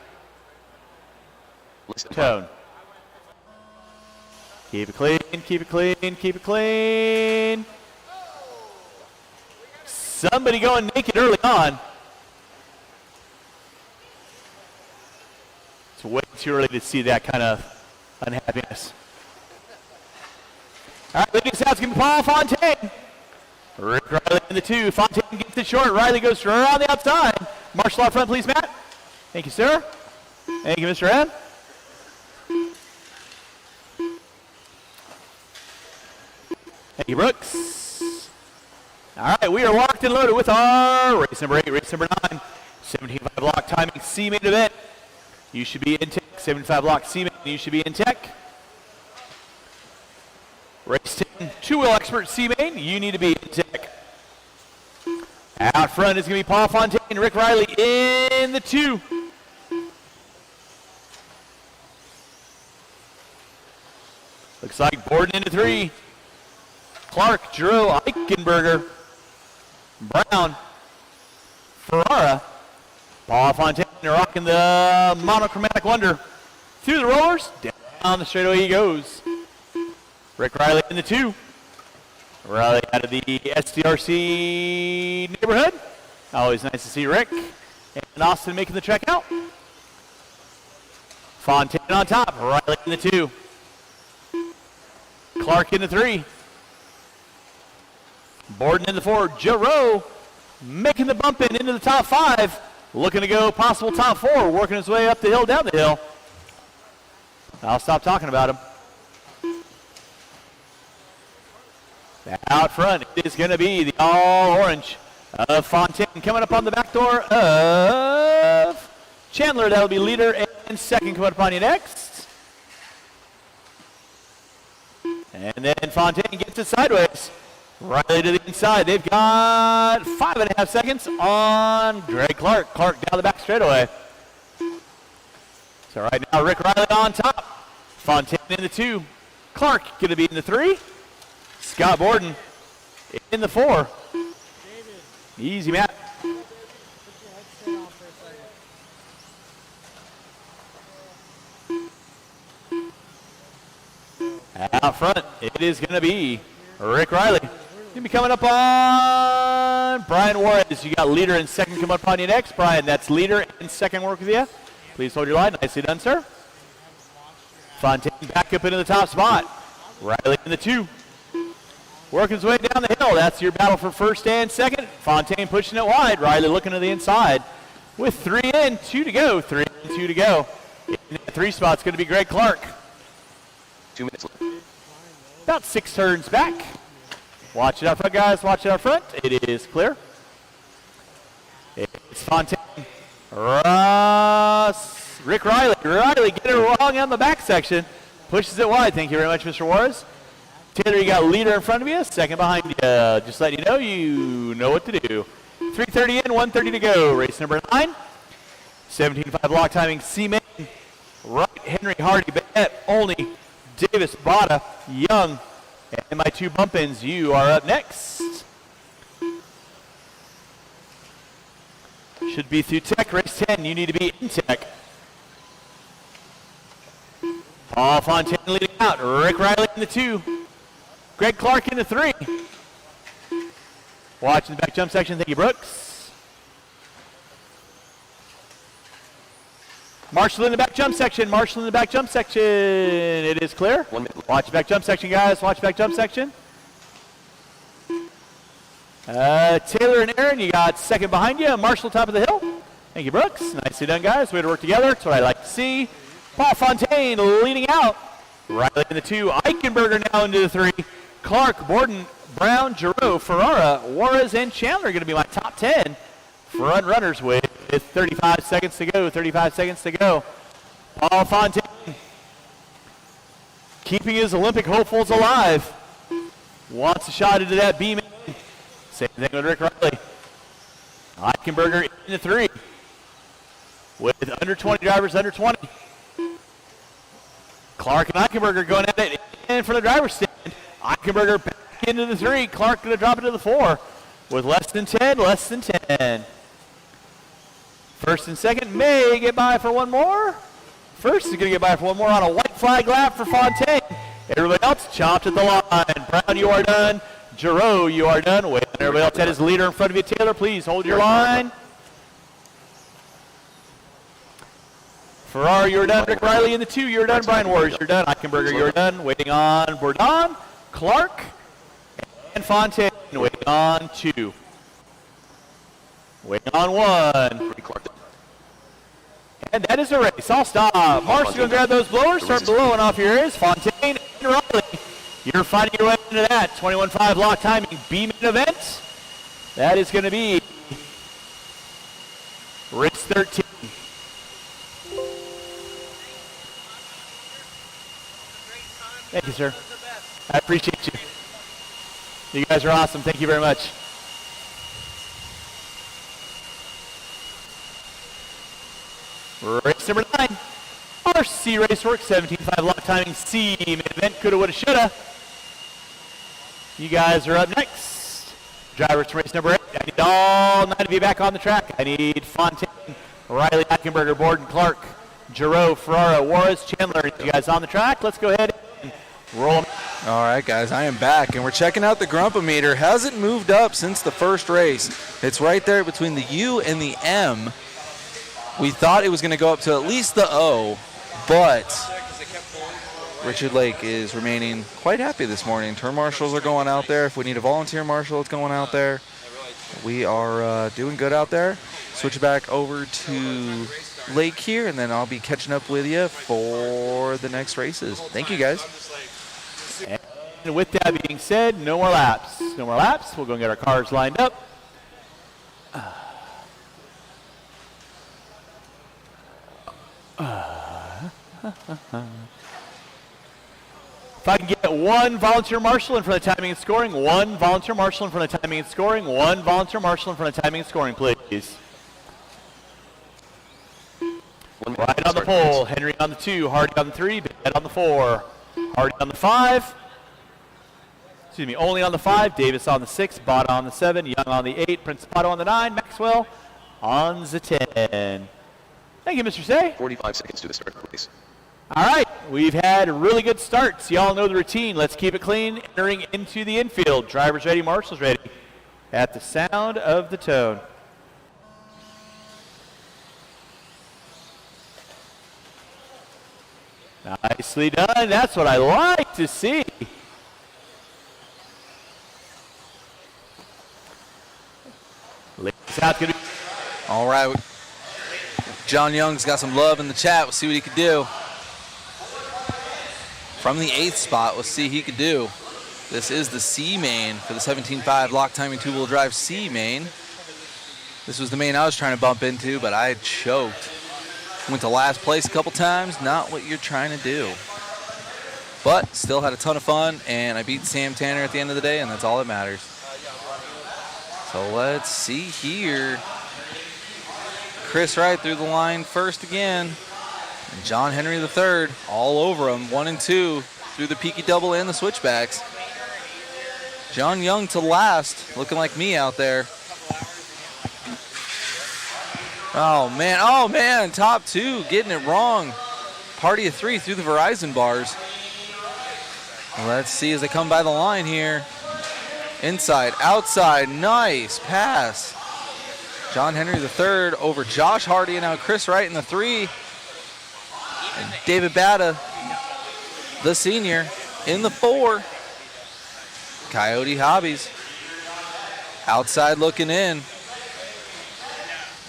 Listen. tone. Keep it clean, keep it clean, keep it clean. Somebody going naked early on. It's way too early to see that kind of unhappiness. All right, leading south is going to be Paul Fontaine. Rick Riley in the 2. Fontaine gets it short. Riley goes right on the outside. Marshal out front, please, Matt. Thank you, sir. Thank you, Mr. M. Thank you, Brooks. All right, we are locked and loaded with our race number 8, race number 9. 75 block timing C-main event. You should be in tech. 75 block C-main, you should be in tech. Race 10, 2-wheel expert C-main, you need to be in tech. Out front is going to be Paul Fontaine, Rick Riley in the 2. Looks like Borden into 3. Clark, Giroux, Eichenberger, Brown, Ferrara, Paul Fontaine rocking the monochromatic wonder. Through the rollers, down the straightaway he goes. Rick Riley in the 2. Riley out of the SDRC neighborhood. Always nice to see Rick. And Austin making the trek out. Fontaine on top, Riley in the 2. Clark in the 3. Borden in the 4. Giroux making the bump in into the top 5. Looking to go possible top 4. Working his way up the hill, down the hill. I'll stop talking about him. Out front is going to be the all-orange of Fontaine. Coming up on the back door of Chandler. That'll be leader and second coming up on you next. And then Fontaine gets it sideways. Riley to the inside. They've got 5.5 seconds on Greg Clark. Clark down the back straightaway. So right now Rick Riley on top. Fontaine in the 2. Clark going to be in the 3. Scott Borden in the 4. Easy, Matt. Out front, it is going to be Rick Riley. Going to be coming up on Brian Juarez. You got leader and second come up on you next. Brian, that's leader and second work with you. Please hold your line. Nicely done, sir. Fontaine back up into the top spot. Riley in the 2. Working his way down the hill. That's your battle for first and second. Fontaine pushing it wide. Riley looking to the inside with 3 in, 2 to go. 3 in, 2 to go. In that 3 spot's going to be Greg Clark. 2 minutes left. About 6 turns back. Watch it out front, guys. Watch it out front. It is clear. It's Fontaine. Rick Riley. Riley getting it wrong on the back section. Pushes it wide. Thank you very much, Mr. Juarez. Taylor, you got leader in front of you, second behind you. Just letting you know what to do. 3:30 in, 1:30 to go. Race number 9. 17.5 block timing. C-Main. Right, Henry, Hardy, Bennett, Olney, Davis, Bada, Young, and my 2 bump-ins. You are up next. Should be through tech. Race 10, you need to be in tech. Paul Fontaine leading out. Rick Riley in the 2. Greg Clark in the 3. Watching the back jump section. Thank you, Brooks. Marshall in the back jump section. Marshall in the back jump section. It is clear. 1 minute. Watch back jump section, guys. Watch back jump section. Taylor and Aaron, you got second behind you. Marshall top of the hill. Thank you, Brooks. Nicely done, guys. Way to work together. That's what I like to see. Paul Fontaine leading out. Riley in the 2. Eichenberger now into the 3. Clark, Borden, Brown, Giroux, Ferrara, Juarez, and Chandler are going to be my top 10 front runners with 35 seconds to go. 35 seconds to go. Paul Fontaine keeping his Olympic hopefuls alive. Wants a shot into that beam. Same thing with Rick Riley. Eichenberger in the 3. With under 20 drivers, under 20. Clark and Eichenberger going at it in for the driver's stand. Eichenberger back into the 3. Clark going to drop it to the 4 with less than 10, less than 10. First and second may get by for one more. First is going to get by for one more on a white flag lap for Fontaine. Everybody else chopped at the line. Brown, you are done. Giroux, you are done. Wait, everybody else had his leader in front of you. Taylor, please hold your line. Ferrara, you're done. Rick Riley in the 2, you're done. Brian Juarez, you're done. Eichenberger, you're done. Waiting on Bourdon, Clark, and Fontaine. Waiting on 2. Waiting on 1. And that is a race. I'll stop. Marshall, going to grab those blowers. Start blowing off your ears. Fontaine and Riley. You're fighting your way into that 21.5 lock timing B-Main event. That is going to be race 13. Thank you, sir. I appreciate you. You guys are awesome. Thank you very much. Race number 9. RC Racework, 17.5 lock timing C main event. Coulda, woulda, shoulda. You guys are up next. Drivers to race number 8. I need all 9 of you back on the track. I need Fontaine, Riley, Eichenberger, Borden, Clark, Giroux, Ferrara, Juarez, Chandler. You guys on the track? Let's go ahead and roll them. All right, guys, I am back, and we're checking out the Grumpometer. Hasn't moved up since the first race. It's right there between the U and the M. We thought it was going to go up to at least the O, but Richard Lake is remaining quite happy this morning. Turn marshals are going out there. If we need a volunteer marshal, it's going out there. We are doing good out there. Switch back over to Lake here, and then I'll be catching up with you for the next races. Thank you, guys. And with that being said, no more laps. No more laps. We'll go and get our cars lined up. If I can get one volunteer marshal in front of timing and scoring, one volunteer marshal in front of timing and scoring, one volunteer marshal in front of timing and scoring, please. Right on the pole, Henry on the 2, Hardy on the 3, Bennett on the 4, Hardy on the 5. Excuse me, only on the 5, Davis on the 6, Bada on the 7, Young on the 8, Principato on the 9, Maxwell on the 10. Thank you, Mr. Say. 45 seconds to the start, please. All right, we've had really good starts. Y'all know the routine. Let's keep it clean. Entering into the infield. Drivers ready, marshals ready. At the sound of the tone. Nicely done. That's what I like to see. All right. John Young's got some love in the chat. We'll see what he can do. From the 8th spot, we'll see what he can do. This is the C main for the 17.5 lock timing two-wheel drive C main. This was the main I was trying to bump into, but I choked. Went to last place a couple times. Not what you're trying to do. But still had a ton of fun, and I beat Sam Tanner at the end of the day, and that's all that matters. So let's see here. Chris Wright through the line first again. And John Henry III all over him, 1 and 2 through the peaky double and the switchbacks. John Young to last, looking like me out there. Oh man, top 2 getting it wrong. Party of 3 through the Verizon bars. Let's see as they come by the line here. Inside, outside, nice pass. John Henry III over Josh Hardy, and now Chris Wright in the 3. And David Batta, the senior, in the 4. Coyote Hobbies. Outside looking in.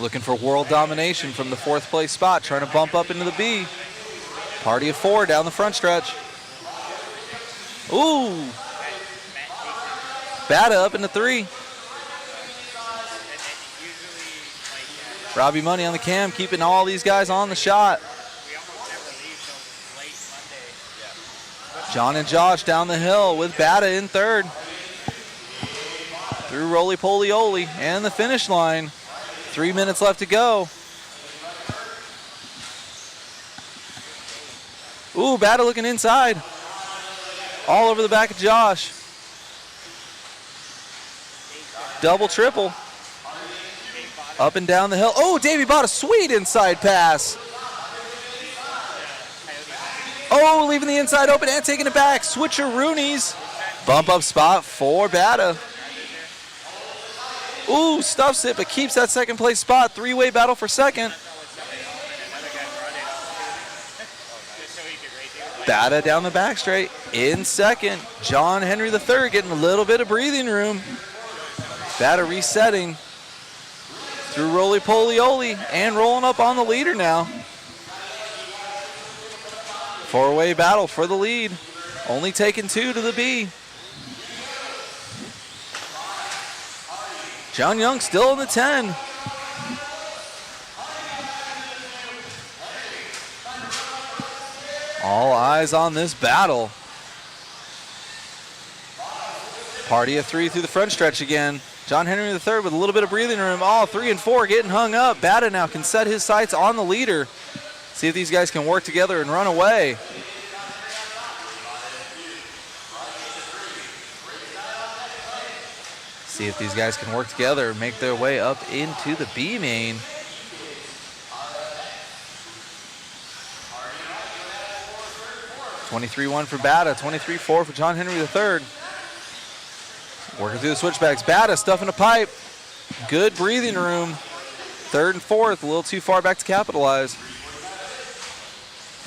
Looking for world domination from the 4th place spot, trying to bump up into the B. Party of 4 down the front stretch. Ooh. Batta up in the 3. Robbie Money on the cam, keeping all these guys on the shot. John and Josh down the hill with Batta in 3rd. Through Roly Poly Oly and the finish line. 3 minutes left to go. Ooh, Batta looking inside. All over the back of Josh. Double, triple. Up and down the hill. Oh, Davey bought a sweet inside pass. Oh, leaving the inside open and taking it back. Switcheroonies. Bump up spot for Batta. Ooh, stuffs it, but keeps that 2nd place spot. 3-way battle for 2nd. Batta down the back straight in 2nd. John Henry III getting a little bit of breathing room. Batta resetting through Roly Poly Oly and rolling up on the leader now. 4-way battle for the lead. Only taking 2 to the B. John Young still in the 10. All eyes on this battle. Party of 3 through the front stretch again. John Henry III with a little bit of breathing room. All 3 and 4 getting hung up. Batta now can set his sights on the leader. See if these guys can work together and run away. See if these guys can work together and make their way up into the B main. (23-1) for Batta, 23-4 for John Henry III. Working through the switchbacks. Batta stuffing a pipe. Good breathing room. 3rd and 4th, a little too far back to capitalize.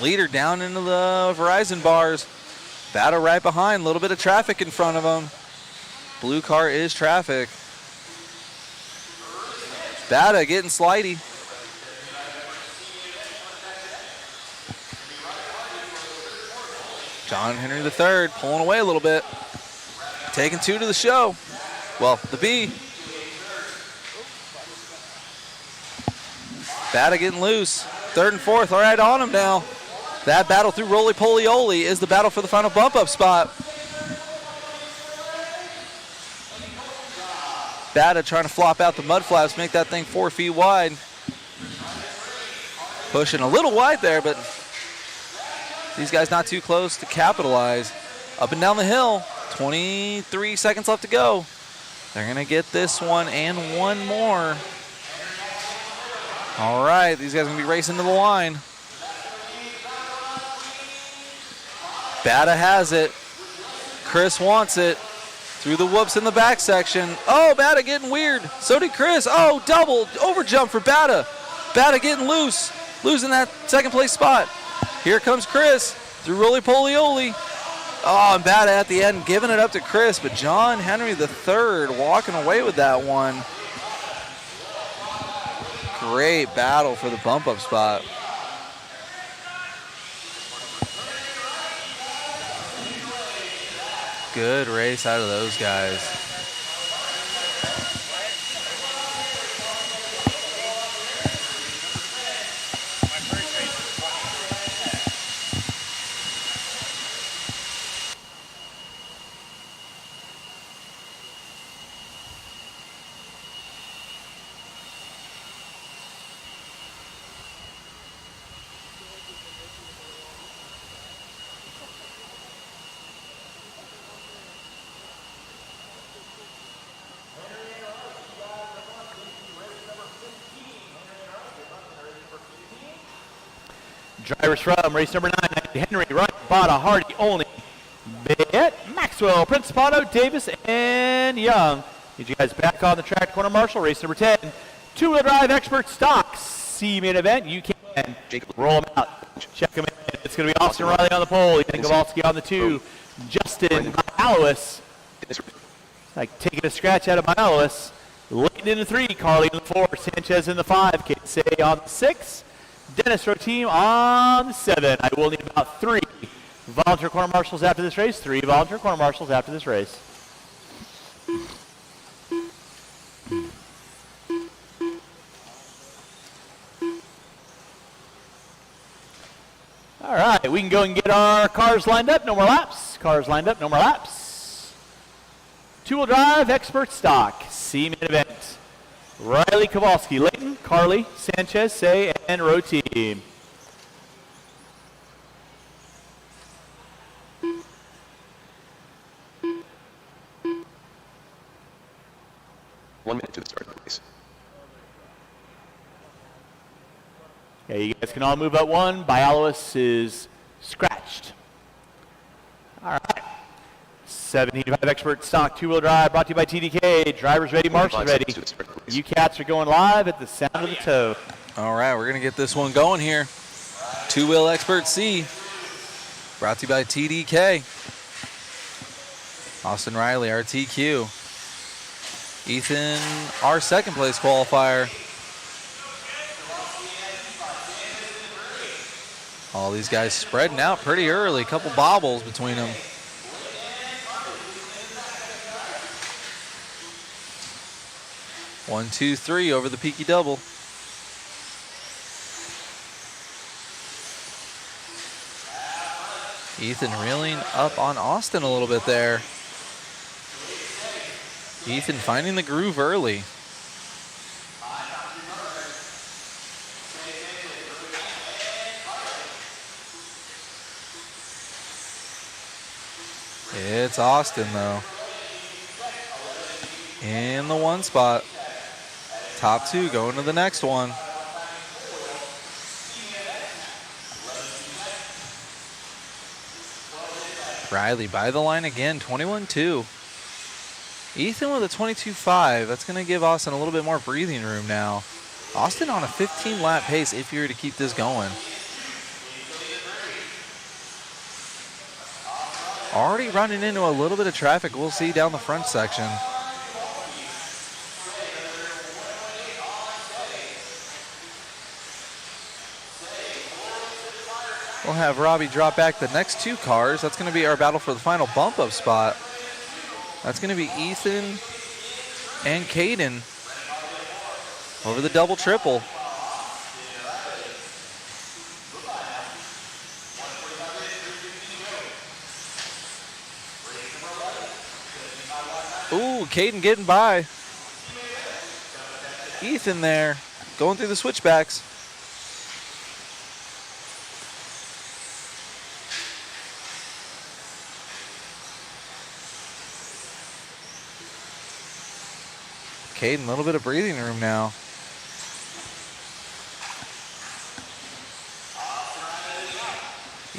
Leader down into the Verizon bars. Batta right behind, a little bit of traffic in front of him. Blue car is traffic. Batta getting slidey. John Henry III pulling away a little bit. Taking 2 to the show. Well, the B. Batta getting loose. 3rd and 4th, all right, on him now. That battle through Roly Poly Oly is the battle for the final bump up spot. Batta trying to flop out the mud flaps, make that thing 4 feet wide. Pushing a little wide there, but these guys not too close to capitalize. Up and down the hill, 23 seconds left to go. They're gonna get this one and one more. All right, these guys are gonna be racing to the line. Bata has it. Chris wants it. Through the whoops in the back section. Oh, Bata getting weird. So did Chris. Oh, double over jump for Bata. Bata getting loose. Losing that second place spot. Here comes Chris through roly-poly-oly. Oh, and Bata at the end giving it up to Chris, but John Henry III walking away with that one. Great battle for the bump-up spot. Good race out of those guys. Drivers from race number 9, Henry, Wright, Bata, Hardy, Olney, Bit, Maxwell, Principato, Davis, and Young. Get you guys back on the track, corner marshal, race number 10. Two-wheel drive expert stock, C-main event. You can roll them out, check them in. It's going to be Austin Riley on the pole, Ethan Kowalski on the 2, Justin Alois, like taking a scratch out of Alois. Leighton in the 3, Carly in the 4, Sanchez in the 5, Say on the 6. Dennis Rowe team on the 7. I will need about 3 volunteer corner marshals after this race. 3 volunteer corner marshals after this race. All right, we can go and get our cars lined up. No more laps. Cars lined up. No more laps. Two-wheel drive expert stock. C-main event. Riley, Kowalski, Leighton, Carly, Sanchez, Say, and Rowe team. One minute to the start of the race. Okay, you guys can all move up one. Bialis is scratched. All right. 75 expert stock two-wheel drive brought to you by TDK. Drivers ready, marshals ready. You cats are going live at the sound of the toe. All right, we're going to get this one going here. Two-wheel expert C, brought to you by TDK. Austin Riley, our TQ. Ethan, our second place qualifier. All these guys spreading out pretty early. Couple bobbles between them. One, two, three over the peaky double. Ethan reeling up on Austin a little bit there. Ethan finding the groove early. It's Austin though. In the one spot. Top two going to the next one. Riley by the line again, 21-2. Ethan with a 22.5. That's going to give Austin a little bit more breathing room now. Austin on a 15-lap pace if you were to keep this going. Already running into a little bit of traffic we'll see down the front section. We'll have Robbie drop back the next two cars. That's going to be our battle for the final bump-up spot. That's going to be Ethan and Caden over the double-triple. Ooh, Caden getting by. Ethan there, going through the switchbacks. Caden, a little bit of breathing room now.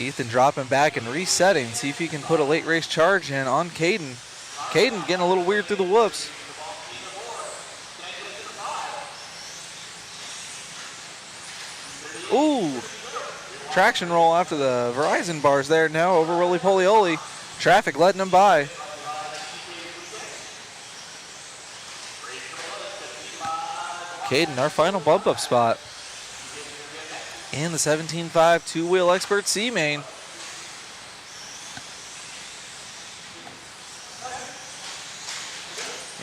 Ethan dropping back and resetting. See if he can put a late race charge in on Caden. Caden getting a little weird through the whoops. Ooh, traction roll after the Verizon bars there now over Roly Poly Oly. Traffic letting him by. Caden, our final bump up spot. In the 17.5 two-wheel expert C-Main.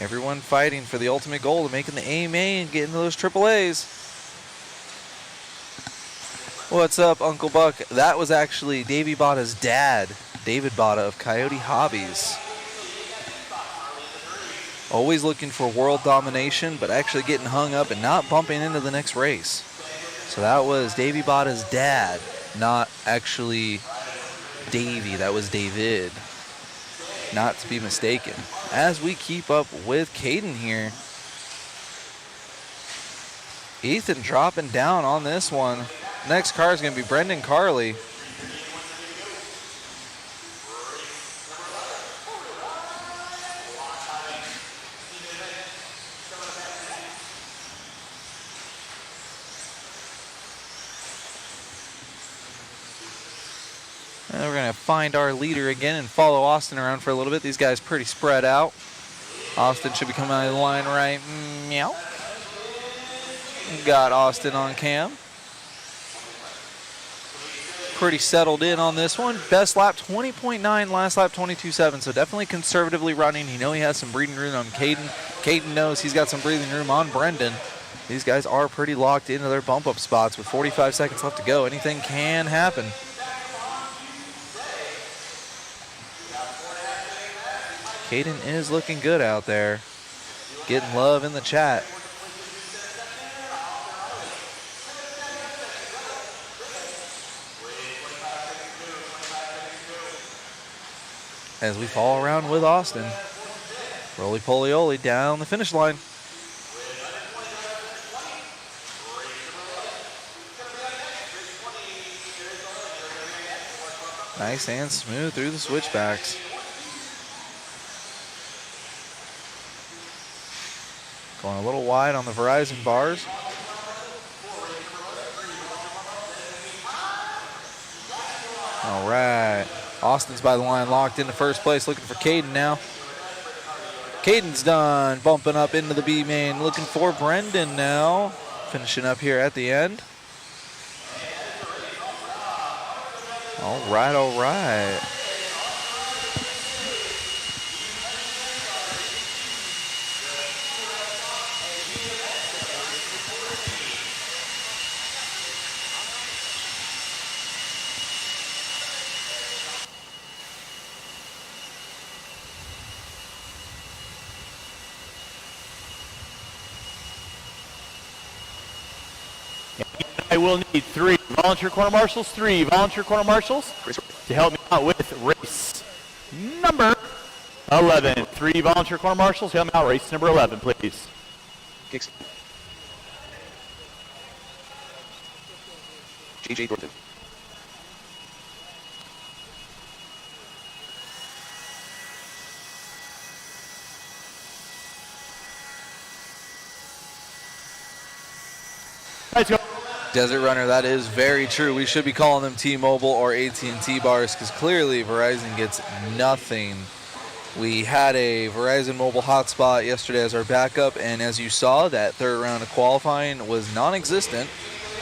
Everyone fighting for the ultimate goal of making the A-Main, getting those triple A's. What's up, Uncle Buck? That was actually Davey Botta's dad, David Botta of Coyote Hobbies. Always looking for world domination, but actually getting hung up and not bumping into the next race. So that was Davey Botta's dad, not actually Davey. That was David. Not to be mistaken. As we keep up with Caden here. Ethan dropping down on this one. Next car is going to be Brendan Carley. And we're going to find our leader again and follow Austin around for a little bit. These guys pretty spread out. Austin should be coming out of the line right. Meow. Got Austin on cam. Pretty settled in on this one. Best lap 20.9, last lap 22.7. So definitely conservatively running. You know he has some breathing room on Caden. Caden knows he's got some breathing room on Brendan. These guys are pretty locked into their bump up spots with 45 seconds left to go. Anything can happen. Caden is looking good out there. Getting love in the chat. As we fall around with Austin. Roly Poly Oly down the finish line. Nice and smooth through the switchbacks. Going a little wide on the Verizon bars. All right. Austin's by the line, locked into first place, looking for Caden now. Caden's done, bumping up into the B main, looking for Brendan now. Finishing up here at the end. All right, all right. I will need 3 volunteer corner marshals, 3 volunteer corner marshals to help me out with race number 11. 3 volunteer corner marshals to help me out race number 11, please. Kicks. J.J. Thornton. Let's go. Desert Runner, that is very true. We should be calling them T-Mobile or AT&T bars because clearly Verizon gets nothing. We had a Verizon mobile hotspot yesterday as our backup, and as you saw, that third round of qualifying was non-existent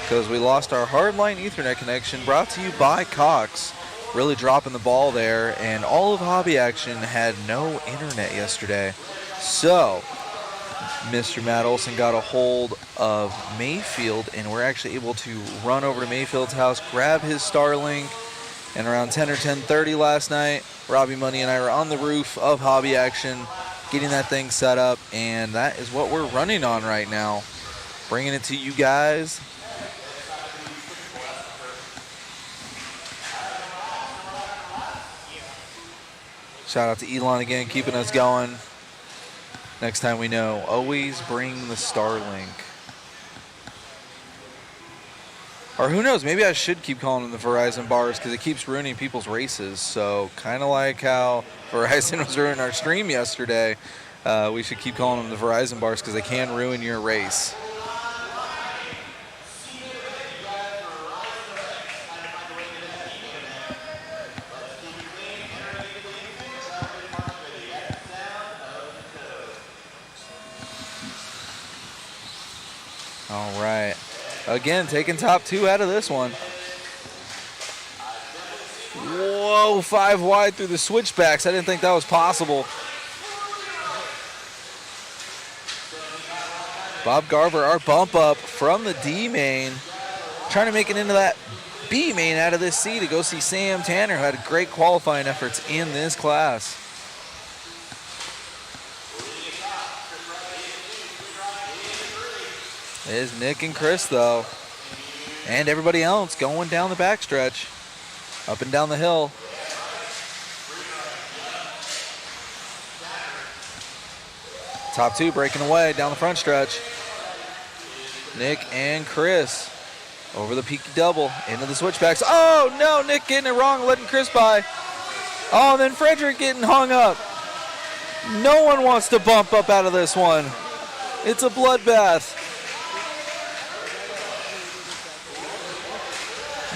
because we lost our hardline Ethernet connection, brought to you by Cox. Really dropping the ball there, and all of Hobby Action had no internet yesterday. So Mr. Matt Olson got a hold of Mayfield, and we're actually able to run over to Mayfield's house, grab his Starlink, and around 10 or 10:30 last night, Robbie Money and I were on the roof of Hobby Action, getting that thing set up, and that is what we're running on right now. Bringing it to you guys. Shout out to Elon again, keeping us going. Next time we know, always bring the Starlink. Or who knows, maybe I should keep calling them the Verizon bars because it keeps ruining people's races. So kind of like how Verizon was ruining our stream yesterday, we should keep calling them the Verizon bars because they can ruin your race. All right. Again, taking top 2 out of this one. Whoa, 5 wide through the switchbacks. I didn't think that was possible. Bob Garver, our bump up from the D main, trying to make it into that B main out of this C to go see Sam Tanner, who had great qualifying efforts in this class. Is Nick and Chris, though. And everybody else going down the backstretch. Up and down the hill. Top 2 breaking away down the front stretch. Nick and Chris over the peaky double into the switchbacks. Oh, no, Nick getting it wrong, letting Chris by. Oh, and then Frederick getting hung up. No one wants to bump up out of this one. It's a bloodbath.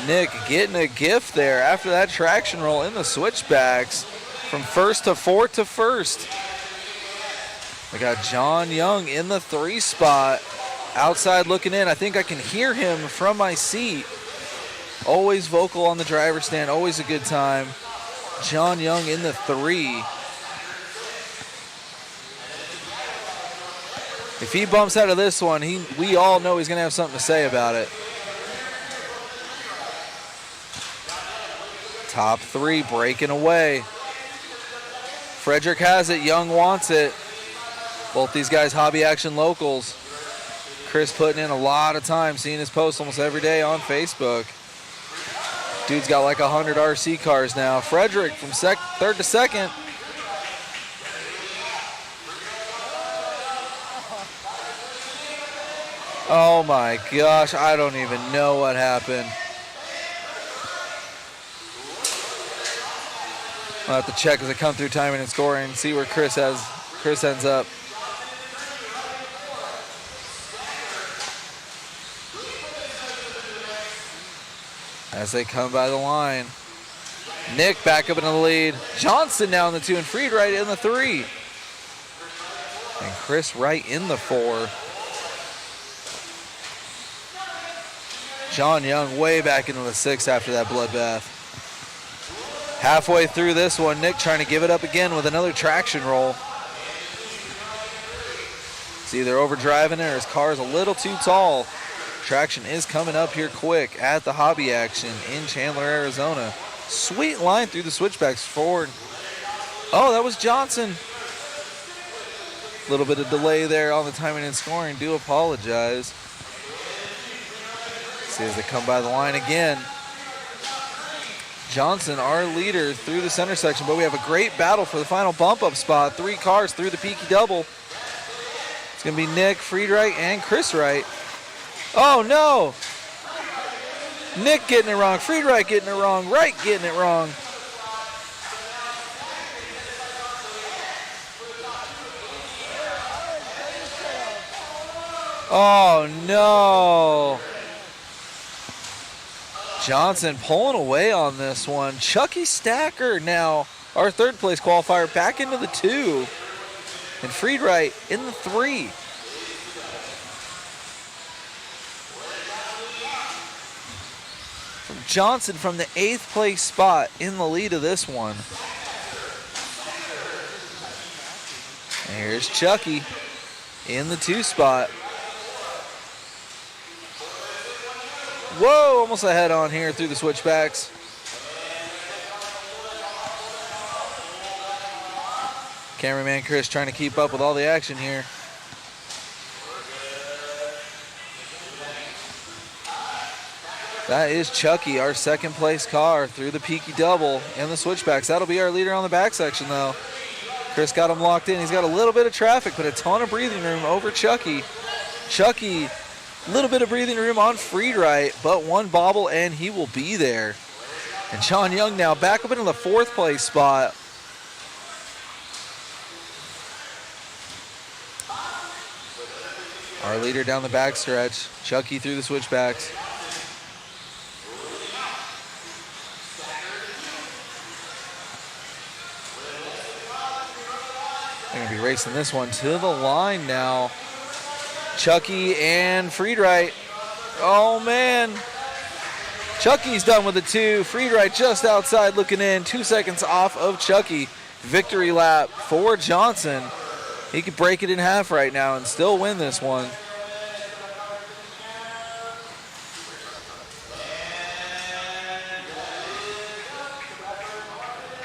Nick getting a gift there after that traction roll in the switchbacks from first to fourth to first. We got John Young in the 3 spot. Outside looking in. I think I can hear him from my seat. Always vocal on the driver's stand. Always a good time. John Young in the 3. If he bumps out of this one, we all know he's going to have something to say about it. Top 3 breaking away. Frederick has it. Young wants it. Both these guys hobby action locals. Chris putting in a lot of time, seeing his posts almost every day on Facebook. Dude's got like 100 RC cars now. Frederick from third to second. Oh my gosh, I don't even know what happened. I'll have to check as I come through timing and scoring, see where Chris ends up. As they come by the line. Nick back up in the lead. Johnson now in the 2 and Friedright in the 3. And Chris Wright in the 4. John Young way back into the 6 after that bloodbath. Halfway through this one, Nick trying to give it up again with another traction roll. It's either overdriving it or his car is a little too tall. Traction is coming up here quick at the hobby action in Chandler, Arizona. Sweet line through the switchbacks forward. Oh, that was Johnson. A little bit of delay there on the timing and scoring. Do apologize. See as they come by the line again. Johnson, our leader through the center section, but we have a great battle for the final bump up spot. 3 cars through the peaky double. It's going to be Nick, Friedright, and Chris Wright. Oh no! Nick getting it wrong, Friedright getting it wrong, Wright getting it wrong. Oh no! Johnson pulling away on this one. Chucky Stacker now, our 3rd place qualifier, back into the 2. And Friedright in the 3. Johnson from the 8th place spot in the lead of this one. And here's Chucky in the 2 spot. Whoa, almost a head on here through the switchbacks. Cameraman Chris trying to keep up with all the action here. That is Chucky, our 2nd place car through the peaky double and the switchbacks. That'll be our leader on the back section though. Chris got him locked in. He's got a little bit of traffic, but a ton of breathing room over Chucky. Chucky A little bit of breathing room on Friedrich, but one bobble and he will be there. And John Young now back up into the 4th place spot. Our leader down the backstretch, Chucky through the switchbacks. They're going to be racing this one to the line now. Chucky and Friedrich. Oh, man. Chucky's done with the 2. Friedrich just outside looking in. 2 seconds off of Chucky. Victory lap for Johnson. He could break it in half right now and still win this one.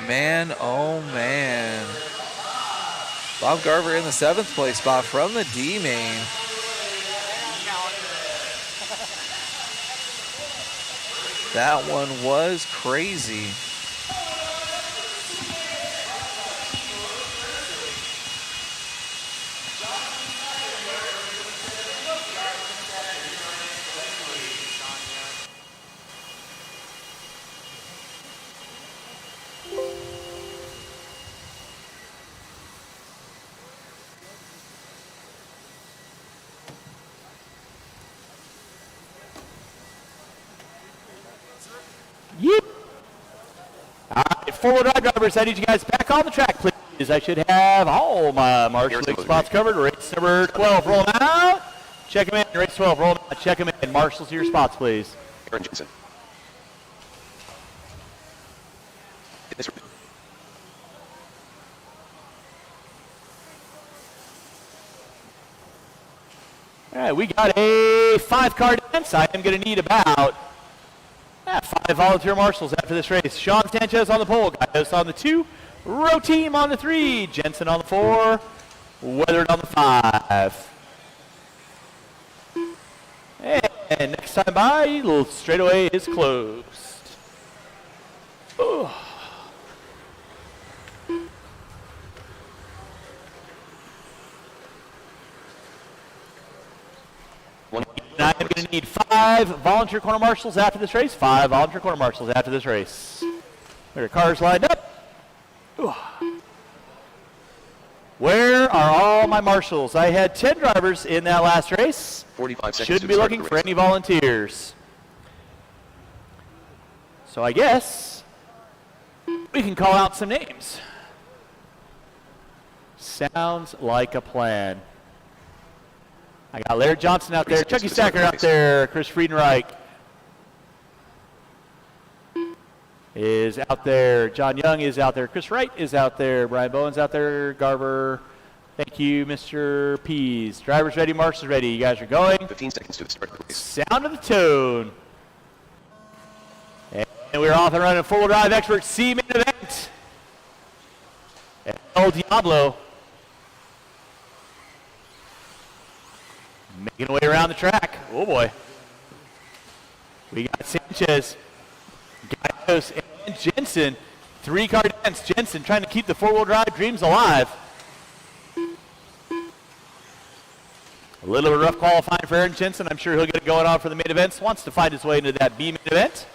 Man, oh man. Bob Garver in the 7th place spot from the D main. That one was crazy. All right, forward drive drivers, I need you guys back on the track, please. I should have all my Marshall League spots covered. Race number 12, roll them out. Check them in. Race 12, roll them out. Check them in. Marshals to your spots, please. Aaron Jensen. All right, we got a 5-car dance. I am going to need about 5 volunteer marshals after this race. Sean Sanchez on the pole, Gaios on the 2, Row Team on the 3, Jensen on the 4, Weathered on the 5. And next time by, little straightaway is closed. Ooh. And I am going to need 5 volunteer corner marshals after this race. 5 volunteer corner marshals after this race. There are cars lined up. Ooh. Where are all my marshals? I had 10 drivers in that last race. 45 seconds. Shouldn't be looking for any volunteers. So I guess we can call out some names. Sounds like a plan. I got Larry Johnson out there, Chucky Stacker out there, Chris Friedenreich is out there, John Young is out there, Chris Wright is out there, Brian Bowen's out there, Garver. Thank you, Mr. Pease. Drivers ready, marshals ready. You guys are going. 15 seconds to the start of the race. Sound of the tune. And we're off and running four-wheel drive expert C main event. El Diablo. Making way around the track. Oh boy. We got Sanchez, Gaios, and Jensen. 3-car dance. Jensen trying to keep the four-wheel drive dreams alive. A little bit of rough qualifying for Aaron Jensen. I'm sure he'll get it going on for the main events. Wants to find his way into that B main event.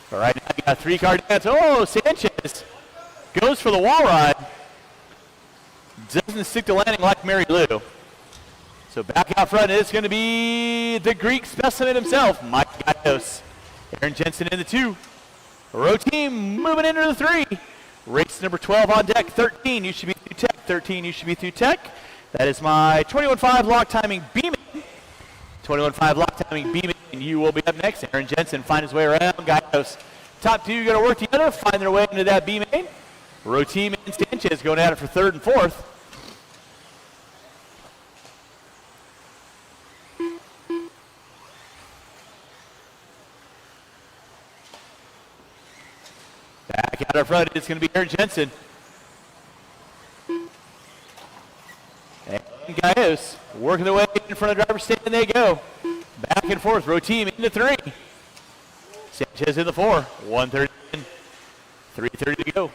But right now, we got a 3-car dance. Oh, Sanchez goes for the wall ride. Doesn't stick to landing like Mary Lou. So back out front is going to be the Greek specimen himself, Mike Gaios. Aaron Jensen in the 2. Row team moving into the 3. Race number 12 on deck. 13, you should be through tech. 13, you should be through tech. That is my 21.5 lock timing B-main. 21.5 lock timing B-main. You will be up next. Aaron Jensen find his way around. Gaios. Top 2 going to work together, find their way into that B-main. Row team and Sanchez going at it for 3rd and 4th. Back out in front, it's going to be Aaron Jensen. And Gaios working their way in front of the driver's stand, and they go. Back and forth, row team into 3. Sanchez in the 4, 130 in, 3:30 to go.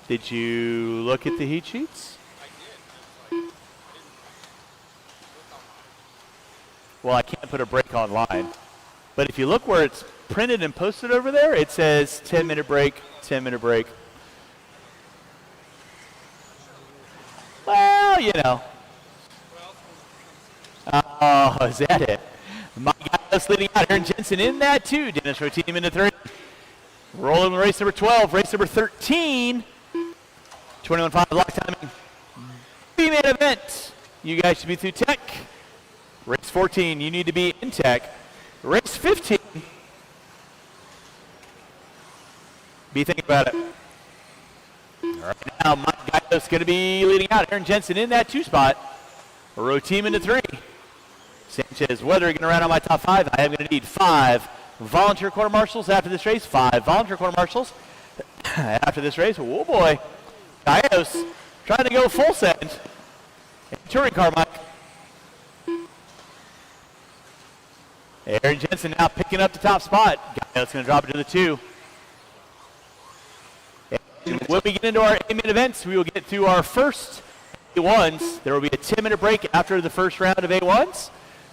Did you look at the heat sheets? Well, I can't put a break online. But if you look where it's printed and posted over there, it says 10-minute break, 10-minute break. Well, you know. Oh, is that it? My guy's leading out. Aaron Jensen in that too. Dennis Roteem into 3. Rolling with race number 12, race number 13. 21.5 block timing. B-main event. You guys should be through tech. Race 14, you need to be in tech. Race 15. Be thinking about it. Right now, Mike Gallo's going to be leading out. Aaron Jensen in that 2 spot. Roteem into 3. Sanchez, whether you're going to round out my top 5, I am going to need 5 volunteer quarter marshals after this race. 5 volunteer quarter marshals after this race. Oh boy. Gallo's trying to go full send. Touring car, Mike. Aaron Jensen now picking up the top spot. Gallo's going to drop it to the 2. And when we get into our A-main events, we will get to our first A1s. There will be a 10-minute break after the first round of A1s.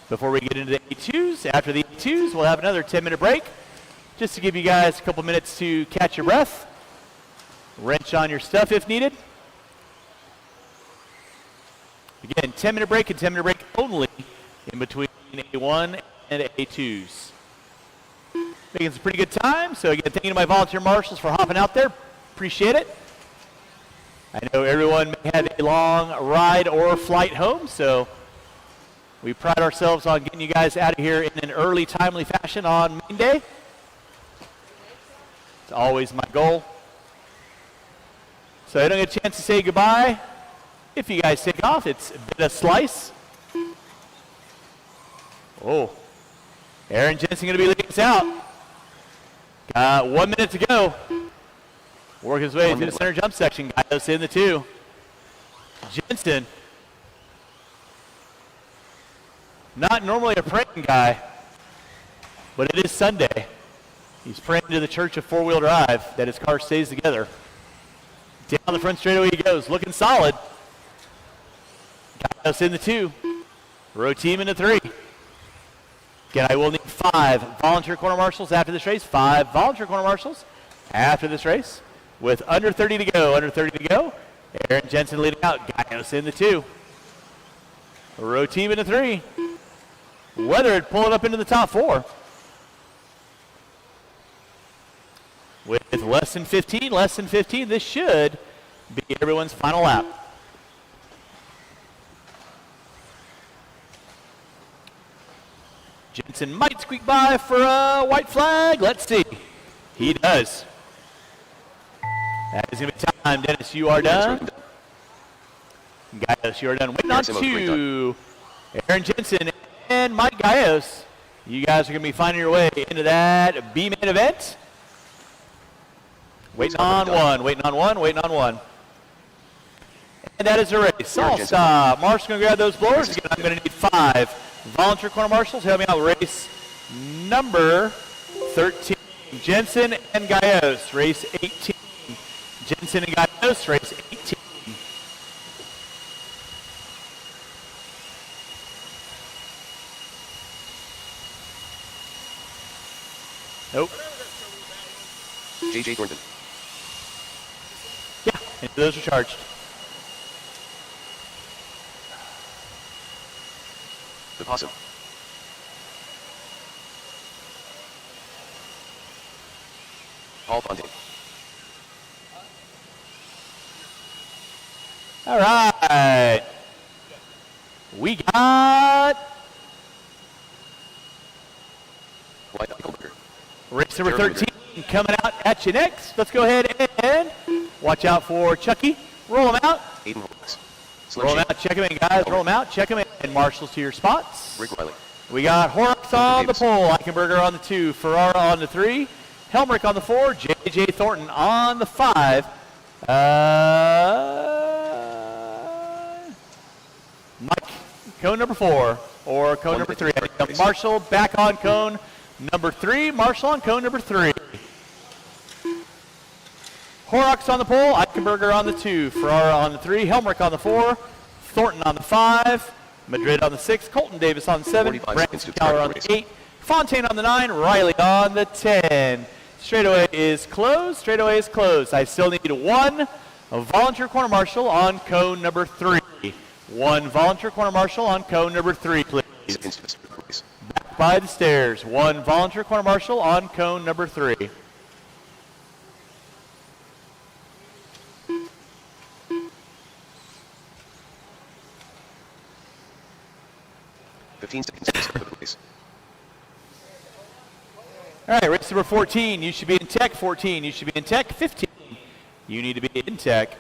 Before we get into the A2s, after the A2s, we'll have another 10-minute break just to give you guys a couple minutes to catch your breath, wrench on your stuff if needed. Again, 10-minute break and 10-minute break only in between A1 and A2s. Making some pretty good time, so again, thank you to my volunteer marshals for hopping out there. Appreciate it. I know everyone may have a long ride or flight home, so we pride ourselves on getting you guys out of here in an early, timely fashion on main day. It's always my goal. So I don't get a chance to say goodbye. If you guys take off, it's a bit of slice. Oh, Aaron Jensen going to be leading us out. Got 1 minute to go. Working his way through the center jump section. Gallo's in the 2. Jensen. Not normally a praying guy, but it is Sunday. He's praying to the Church of Four-Wheel Drive that his car stays together. Down the front straightaway he goes, looking solid. Gallo's in the 2. Roteem in the 3. Again, I will need 5 volunteer corner marshals after this race. 5 volunteer corner marshals after this race. With under 30 to go, Aaron Jensen leading out. Gallo's in the 2. Roteem in the 3. Weathered pulling up into the top 4. With less than 15, this should be everyone's final lap. Jensen might squeak by for a white flag. Let's see. He does. That is going to be time. Dennis, you are done. Gallos, you are done. Waiting on 2. Aaron Jensen and Mike Gallos. You guys are going to be finding your way into that B-main event. Waiting on 1. And that is the race. All stop. Marshall's going to grab those blowers. Again, I'm going to need 5 volunteer corner marshals. Help me out with race number 13. Jensen and Gallos, race 18. Jensen and Gallos, race 18. Nope. J.J. Thornton. Yeah, and those are charged. The possum. Paul Fontaine. All right. We got White Eichelberger. race number 13 coming out at you next. Let's go ahead and watch out for Chucky. Roll him out. Aiden Horrocks. Roll him out. Check him in, guys. Roll him out. Check him in. And marshals to your spots. Rick Riley. We got Horrocks on the pole. Eichenberger on the 2. Ferrara on the 3. Helmrich on the 4. J.J. Thornton on the 5. Mike, cone number 4 or cone number 3. Marshall back on cone number 3. Marshall on cone number 3. Horrocks on the pole, Eichenberger on the 2, Ferrara on the 3, Helmrich on the 4, Thornton on the 5, Madrid on the 6, Colton Davis on the 7, Branson Cowler on the 8, Fontaine on the 9, Riley on the 10. Straightaway is closed. Straightaway is closed. I still need one volunteer corner marshal on cone number 3. One volunteer corner marshal on cone number 3, please. Back by the stairs. One volunteer corner marshal on cone number 3. Please. All right, race number 14. You should be in tech. 14. You should be in tech. 15. You need to be in tech.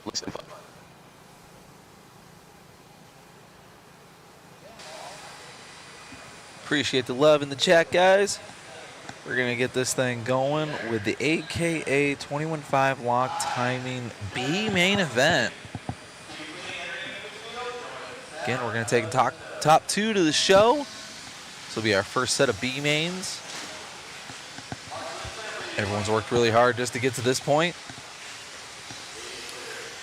Less than 5. Appreciate the love in the chat, guys. We're going to get this thing going with the AKA 21.5 lock timing B main event. Again, we're going to take top 2 to the show. This will be our first set of B mains. Everyone's worked really hard just to get to this point.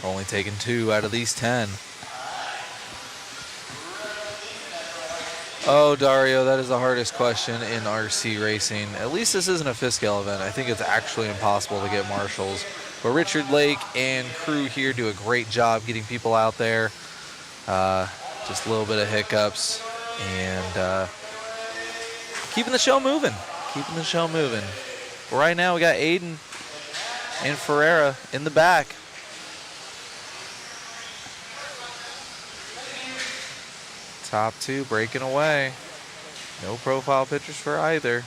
Only taken 2 out of these 10. Oh, Dario, that is the hardest question in RC racing. At least this isn't a fifth scale event. I think it's actually impossible to get marshals. But Richard Lake and crew here do a great job getting people out there. Just a little bit of hiccups and keeping the show moving. Keeping the show moving. Right now we got Aiden and Ferreira in the back. Top 2 breaking away. No profile pictures for either.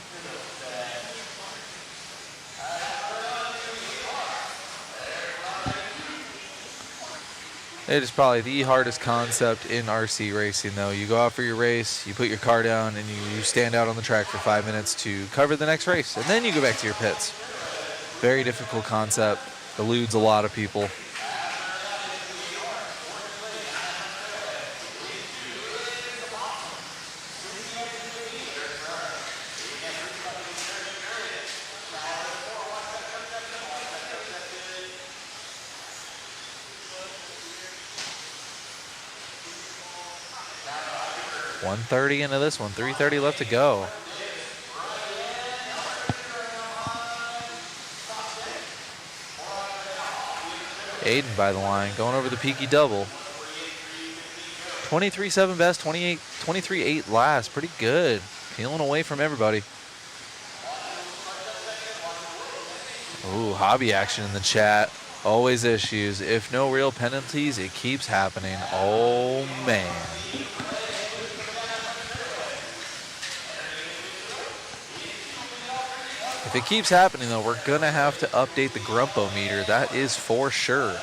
It is probably the hardest concept in RC racing, though. You go out for your race, you put your car down, and you stand out on the track for 5 minutes to cover the next race, and then you go back to your pits. Very difficult concept. Eludes a lot of people. .130 into this one, 3:30 left to go. Aiden by the line, going over the peaky double. 23.7 best, 23.8 last, pretty good. Peeling away from everybody. Ooh, hobby action in the chat. Always issues. If no real penalties, it keeps happening. Oh, man. If it keeps happening, though, we're going to have to update the Grumpo meter. That is for sure.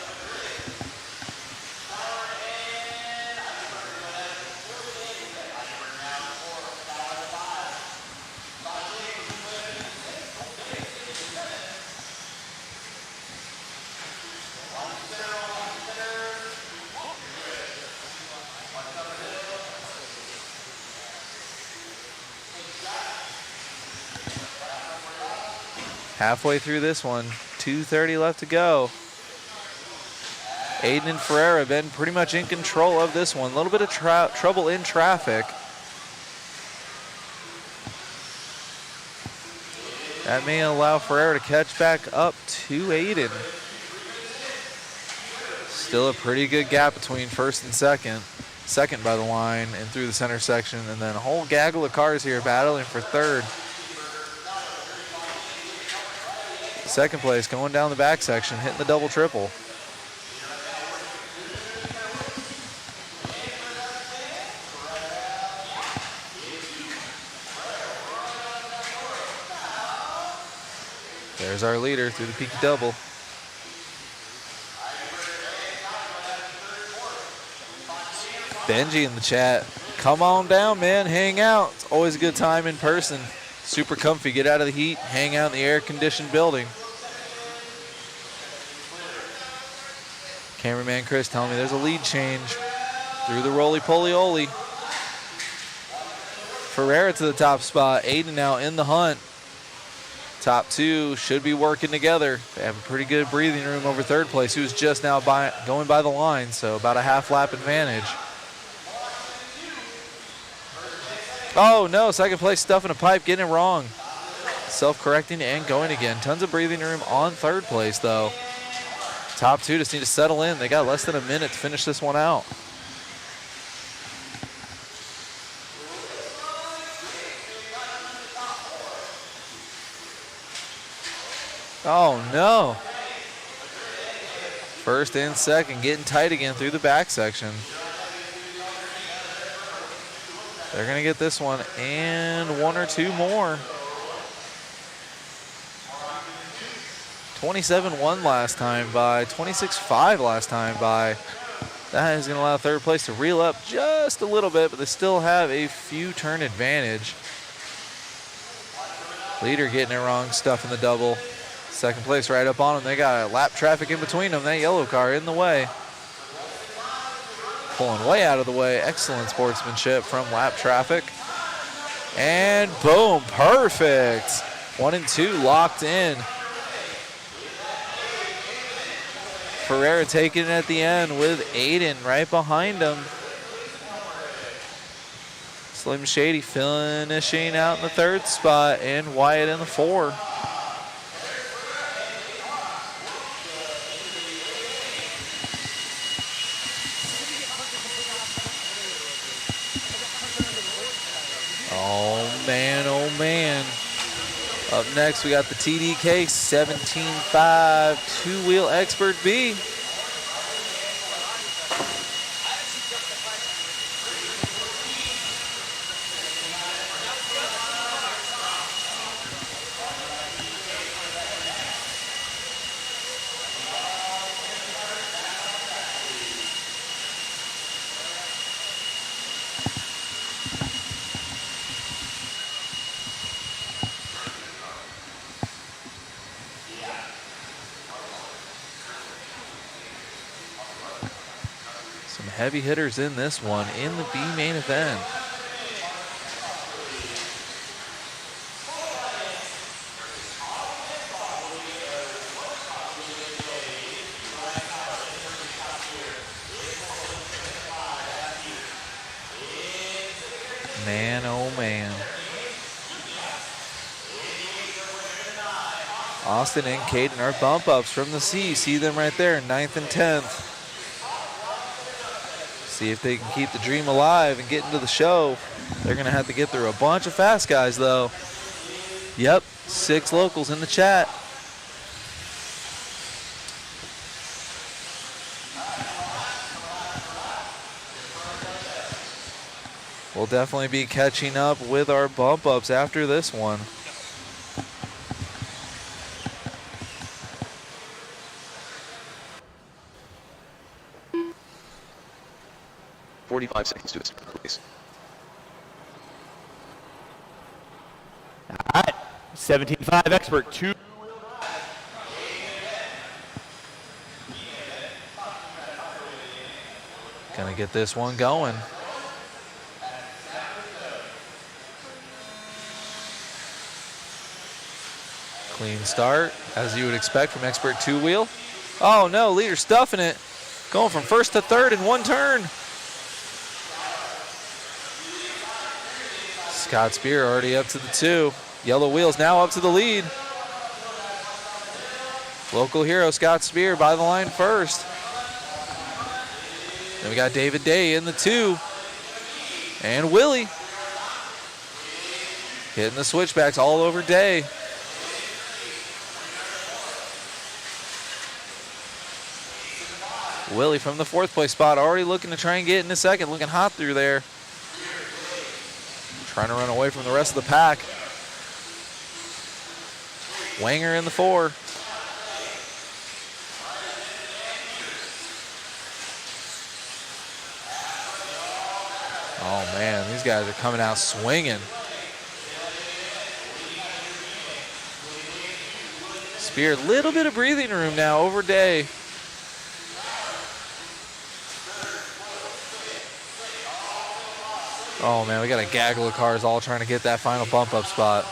Halfway through this one, 2:30 left to go. Aiden and Ferreira have been pretty much in control of this one. A little bit of trouble in traffic. That may allow Ferreira to catch back up to Aiden. Still a pretty good gap between first and second. Second by the line and through the center section, and then a whole gaggle of cars here battling for third. Second place going down the back section, hitting the double triple. There's our leader through the peaky double. Benji in the chat. Come on down, man. Hang out. It's always a good time in person. Super comfy. Get out of the heat. Hang out in the air-conditioned building. Cameraman Chris telling me there's a lead change through the roly-poly-oly. Ferreira to the top spot. Aiden now in the hunt. Top two should be working together. They have a pretty good breathing room over third place, who's just now going by the line, so about a half lap advantage. Oh no, second place stuffing a pipe, getting it wrong. Self-correcting and going again. Tons of breathing room on third place though. Top two just need to settle in. They got less than a minute to finish this one out. Oh no. First and second getting tight again through the back section. They're going to get this one and one or two more. 27-1 last time by, 26-5 last time by. That is going to allow third place to reel up just a little bit, but they still have a few turn advantage. Leader getting it wrong, stuffing the double. Second place right up on them. They got lap traffic in between them. That yellow car in the way. Pulling way out of the way. Excellent sportsmanship from lap traffic. And boom, perfect. 1 and 2 locked in. Ferreira taking it at the end with Aiden right behind him. Slim Shady finishing out in the third spot and Wyatt in the 4. Oh man. Up next, we got the TDK 17.5 two-wheel Expert B. Heavy hitters in this one in the B main event. Man, oh man. Austin and Caden are bump ups from the C. See them right there, 9th and 10th. See if they can keep the dream alive and get into the show. They're going to have to get through a bunch of fast guys, though. Yep, 6 locals in the chat. We'll definitely be catching up with our bump ups after this one. 45 seconds to this, please. All right, 17.5 Expert 2. Gonna get this one going. Clean start, as you would expect from Expert two-wheel. Oh no, leader stuffing it. Going from first to third in one turn. Scott Spear already up to the 2. Yellow wheels now up to the lead. Local hero Scott Spear by the line first. Then we got David Day in the 2. And Willie. Hitting the switchbacks all over Day. Willie from the 4th place spot already looking to try and get in the second. Looking hot through there. Trying to run away from the rest of the pack. Wanger in the 4. Oh man, these guys are coming out swinging. Spear, a little bit of breathing room now over Day. Oh man, we got a gaggle of cars all trying to get that final bump up spot.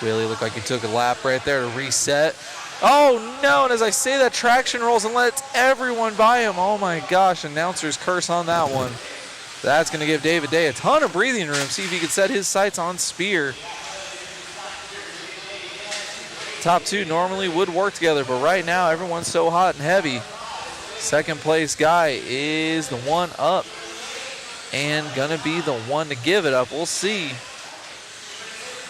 Willie looked like he took a lap right there to reset. Oh, no, and as I say that, traction rolls and lets everyone by him. Oh, my gosh, announcer's curse on that one. That's going to give David Day a ton of breathing room. See if he can set his sights on Spear. Top two normally would work together, but right now everyone's so hot and heavy. Second place guy is the one up and going to be the one to give it up. We'll see.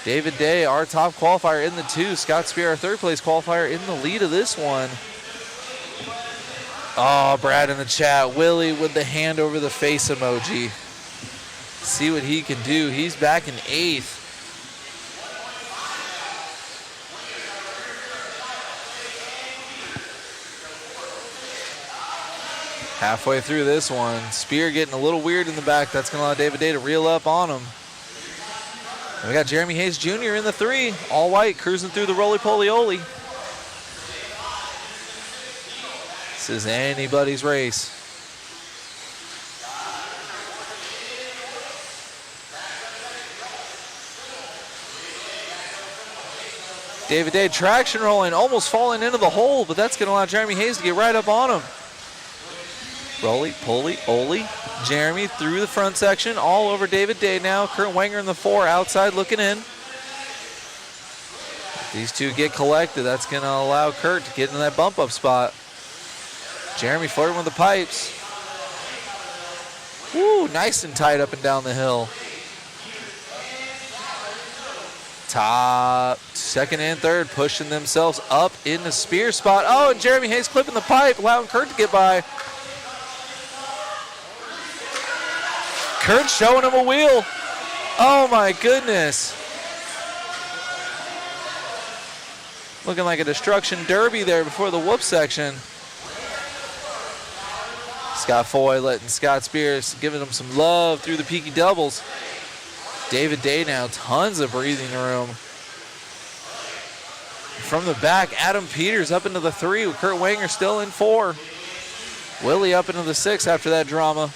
David Day, our top qualifier in the 2. Scott Spear, our third place qualifier, in the lead of this one. Oh, Brad in the chat. Willie with the hand over the face emoji. See what he can do. He's back in 8th. Halfway through this one, Spear getting a little weird in the back. That's going to allow David Day to reel up on him. And we got Jeremy Hayes Jr. in the 3, all white, cruising through the roly-poly-oly. This is anybody's race. David Day traction rolling, almost falling into the hole, but that's going to allow Jeremy Hayes to get right up on him. Roly, poly, oly. Jeremy through the front section, all over David Day now. Kurt Wenger in the 4, outside looking in. If these two get collected, that's going to allow Kurt to get in that bump up spot. Jeremy flirting with the pipes. Woo, nice and tight up and down the hill. Top, second and third, pushing themselves up in the Spear spot. Oh, and Jeremy Hayes clipping the pipe, allowing Kurt to get by. Kurt showing him a wheel. Oh my goodness. Looking like a destruction derby there before the whoop section. Scott Foy letting Scott Spears giving him some love through the peaky doubles. David Day now, tons of breathing room. From the back, Adam Peters up into the 3 with Kurt Wenger still in 4. Willie up into the 6 after that drama.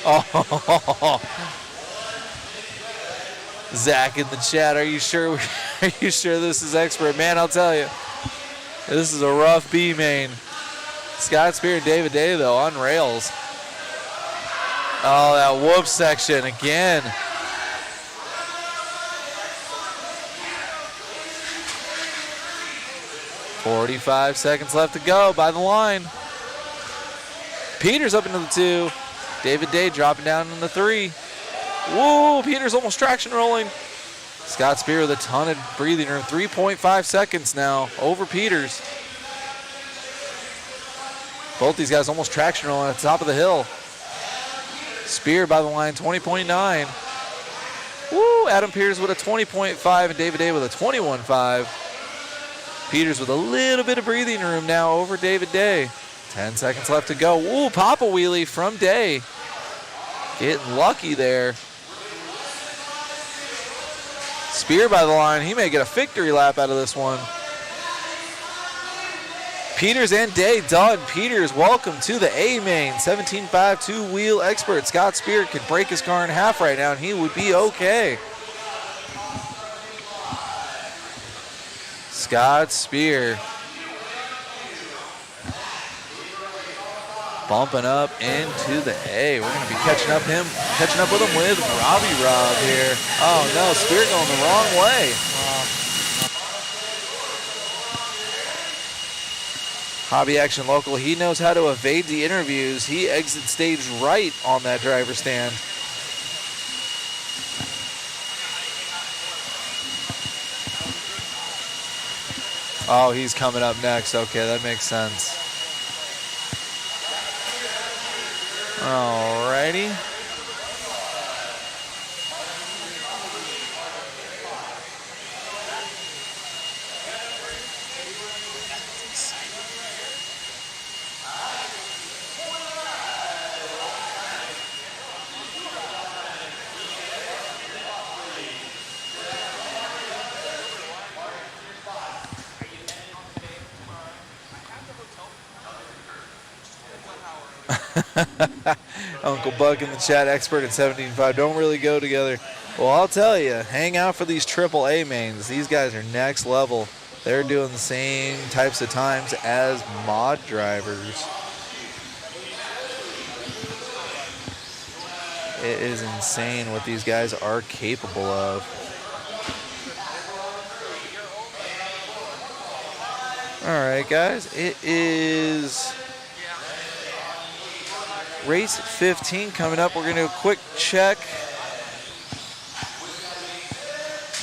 Oh, Zach in the chat, are you sure this is expert? Man, I'll tell you, this is a rough B main. Scott Spear and David Day, though, on rails. Oh, that whoop section again. .45 seconds left to go by the line. Peters up into the 2. David Day dropping down in the 3. Whoa, Peters almost traction rolling. Scott Spear with a ton of breathing room. 3.5 seconds now over Peters. Both these guys almost traction rolling at the top of the hill. Spear by the line, 20.9. Woo, Adam Peters with a 20.5 and David Day with a 21.5. Peters with a little bit of breathing room now over David Day. 10 seconds left to go. Woo, pop a wheelie from Day. Getting lucky there. Spear by the line. He may get a victory lap out of this one. Peters and Day done. Peters, welcome to the A main. 17.5 two-wheel expert. Scott Spear could break his car in half right now, and he would be okay. Scott Spear bumping up into the A. We're going to be catching up with him with Robbie Rob here. Oh no, Spear going the wrong way. Hobby Action Local, he knows how to evade the interviews. He exits stage right on that driver's stand. Oh, he's coming up next. Okay, that makes sense. Alrighty. Uncle Buck in the chat, expert at 17.5. Don't really go together. Well, I'll tell you, hang out for these AAA mains. These guys are next level. They're doing the same types of times as mod drivers. It is insane what these guys are capable of. All right, guys, it is race 15 coming up. We're going to do a quick check.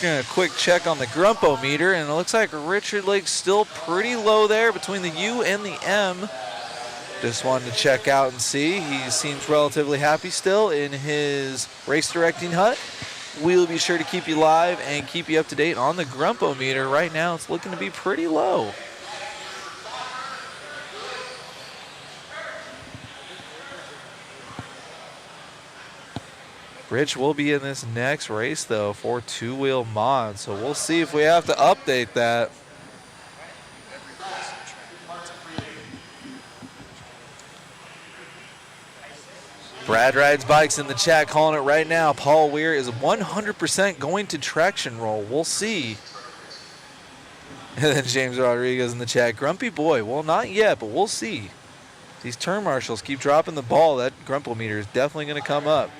Going to quick check on the Grumpo-meter, and it looks like Richard Lake's still pretty low there between the U and the M. Just wanted to check out and see. He seems relatively happy still in his race directing hut. We'll be sure to keep you live and keep you up to date on the Grumpo-meter. Right now, it's looking to be pretty low. Rich will be in this next race, though, for two-wheel mod, so we'll see if we have to update that. Brad Rides Bikes in the chat calling it right now. Paul Weir is 100% going to traction roll. We'll see. And then James Rodriguez in the chat. Grumpy boy. Well, not yet, but we'll see. These turn marshals keep dropping the ball. That Grumpo-meter is definitely going to come up.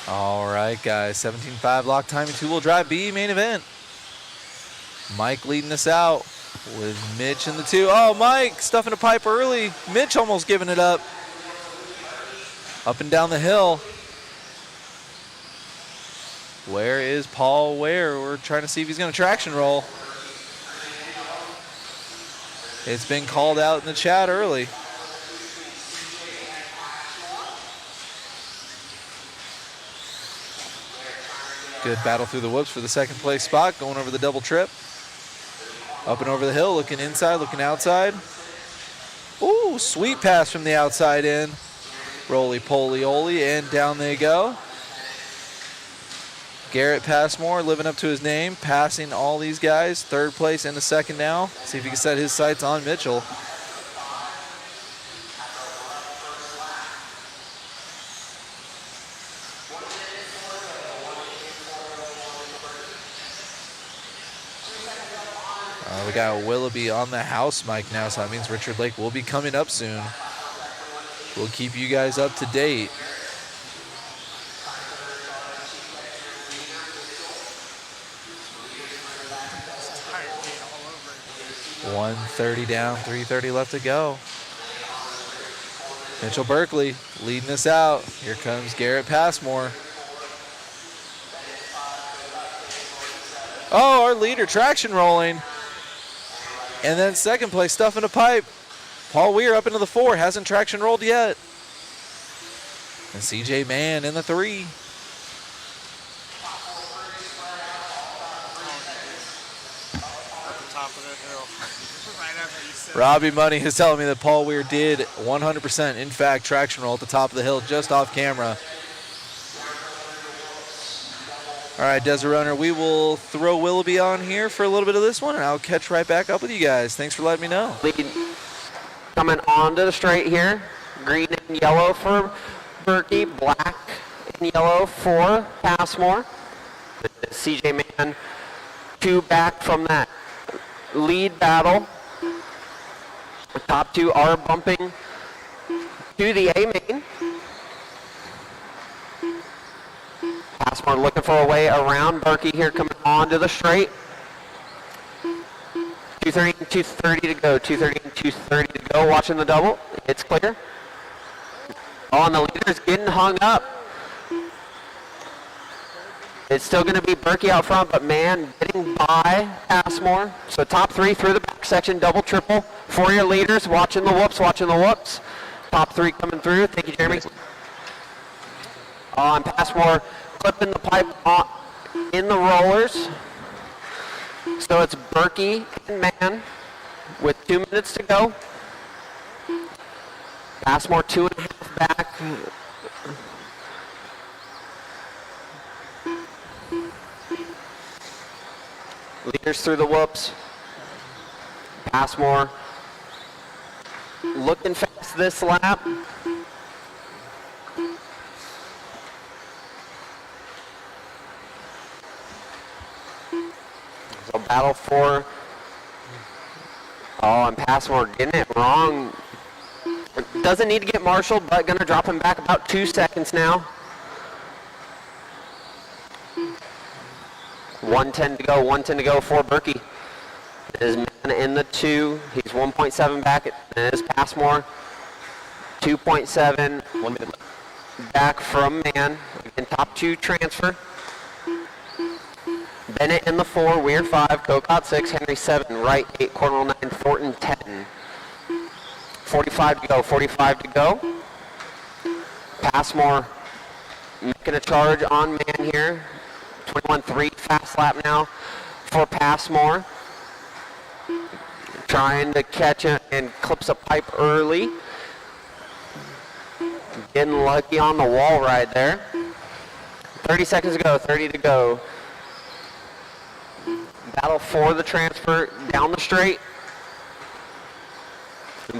All right, guys, 17.5 lock time and two-wheel drive B main event. Mike leading us out with Mitch in the two. Oh, Mike stuffing a pipe early. Mitch almost giving it up. Up and down the hill. Where is Paul Ware? We're trying to see if he's going to traction roll. It's been called out in the chat early. Good battle through the whoops for the second place spot. Going over the double trip. Up and over the hill, looking inside, looking outside. Ooh, sweet pass from the outside in. Roly-poly-oly, and down they go. Garrett Passmore living up to his name, passing all these guys. Third place and a second now. See if he can set his sights on Mitchell. We got Willoughby on the house mic now, so that means Richard Lake will be coming up soon. We'll keep you guys up to date. $130 down, $330 left to go. Mitchell Berkeley leading us out. Here comes Garrett Passmore. Oh, our leader traction rolling. And then second place, stuffing a pipe. Paul Weir up into the 4, hasn't traction rolled yet. And CJ Mann in the 3. Robbie Money is telling me that Paul Weir did 100%, in fact, traction roll at the top of the hill just off camera. All right, Desert Runner, we will throw Willoughby on here for a little bit of this one, and I'll catch right back up with you guys. Thanks for letting me know. Lead coming onto the straight here. Green and yellow for Berkey, black and yellow for Passmore. CJ Mann, 2 back from that lead battle. The top 2 are bumping to the A main. Passmore looking for a way around. Berkey here coming onto the straight. 230 and 230 to go. 230 and 230 to go. Watching the double. It's clear. Oh, and the leader's getting hung up. It's still going to be Berkey out front, but Mann getting by Passmore. So top 3 through the back section, double, triple for your leaders. Watching the whoops, watching the whoops. Top 3 coming through. Thank you, Jeremy. And Passmore clipping the pipe in the rollers. So it's Berkey and Mann with 2 minutes to go. Passmore 2.5 back. Leaders through the whoops. Passmore looking fast this lap. So battle for, and Passmore getting it wrong. Doesn't need to get marshaled, but gonna drop him back about 2 seconds now. 1:10 to go, 1:10 to go for Berkey. His man in the 2, he's 1.7 back, and his Passmore 2.7 1 minute left. back from man. Again, top 2 transfer. Bennett in the 4, Weir 5, Cocott 6, Henry 7, Wright 8, Cornwall 9, Thornton 10. 45 to go, 45 to go. Passmore making a charge on man here. 21.3 fast lap now for Passmore. Trying to catch it and clips a pipe early. Getting lucky on the wall ride there. 30 seconds to go, 30 to go. Battle for the transfer down the straight.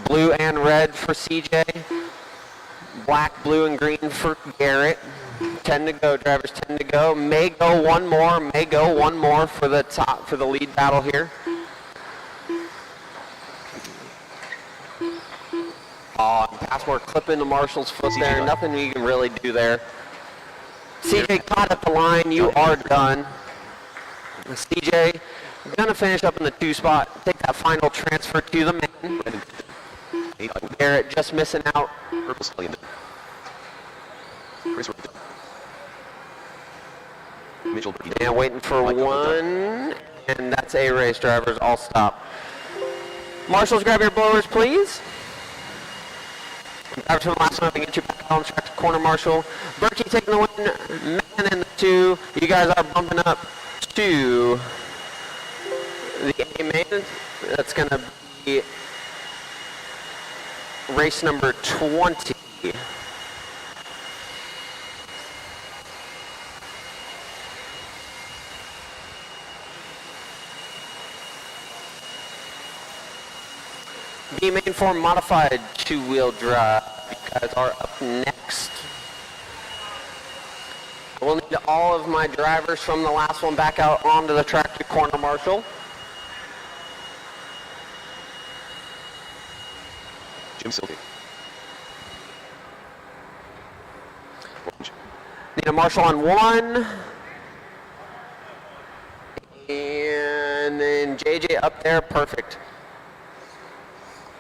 Blue and red for CJ. Black, blue, and green for Garrett. 10 to go, drivers, 10 to go. May go one more for the top, for the lead battle here. Passmore clipping the marshal's foot there. Nothing we can really do there. CJ caught at the line. You are done. CJ gonna finish up in the 2 spot. Take that final transfer to the man. Garrett just missing out. And waiting for one. And that's A race, drivers. All stop. Marshals, grab your blowers, please. Driver to the last one, get you back on track to corner marshal. Berkey taking the win, man in the 2. You guys are bumping up to the A main. That's going to be race number 20. B main form modified 2-wheel drive. You guys are up next. We'll need all of my drivers from the last one back out onto the track to corner marshal. Jim Sylvie. Need a marshal on 1. And then JJ up there, perfect.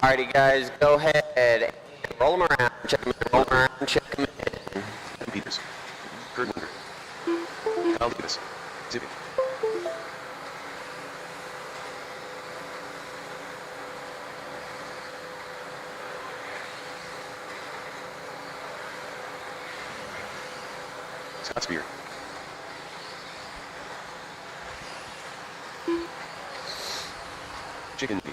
Alrighty guys, go ahead and roll them around, check them in, roll them around, check them in. Adam Peters. Kurt Winder. Kyle Davis. Zippy. Scott Spear. Chicken Bee.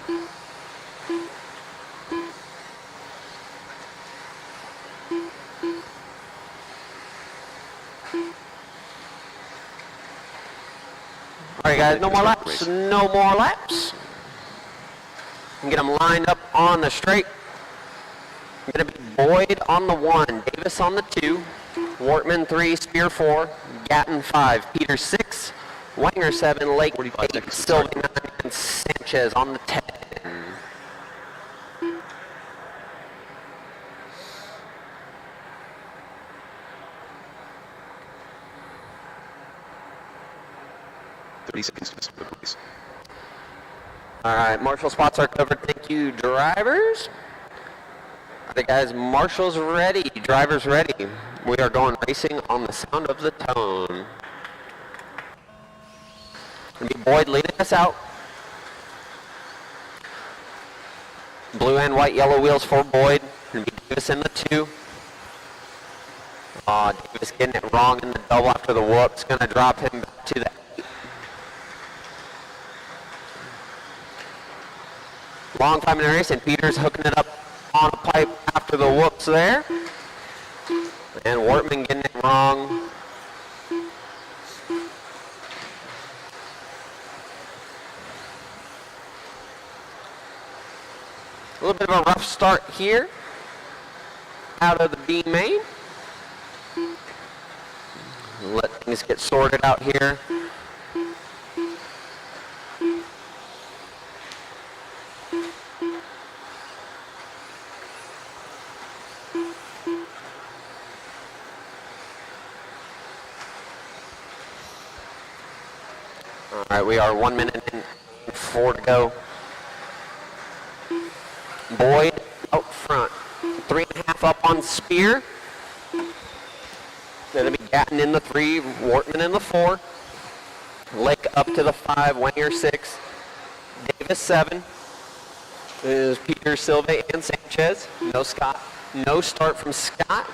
Alright guys, no more laps, no more laps. And get them lined up on the straight. Gonna be Boyd on the 1, Davis on the 2, Wortman 3, Spear 4, Gatton 5, Peters 6, Wanger 7, Lake 8, Sylvie 9, and Sanchez on the 10. Alright, marshal spots are covered. Thank you, drivers. Alright guys, marshals ready, drivers ready. We are going racing on the sound of the tone. Gonna be Boyd leading us out. Blue and white, yellow wheels for Boyd. Gonna be Davis in the 2. Davis getting it wrong in the double after the whoop's gonna drop him back to the 8. Long time in the race, and Peters hooking it up on a pipe after the whoops there. And Wortman getting it wrong. A little bit of a rough start here out of the B main. Let things get sorted out here. All right, we are 1 minute and 4 to go. Boyd out front, 3.5 up on Spear. Going to be Gatton in the 3, Wortman in the 4. Lake up to the 5, Wanger 6. Davis 7. Is Peter, Silva, and Sanchez. No Scott. No start from Scott.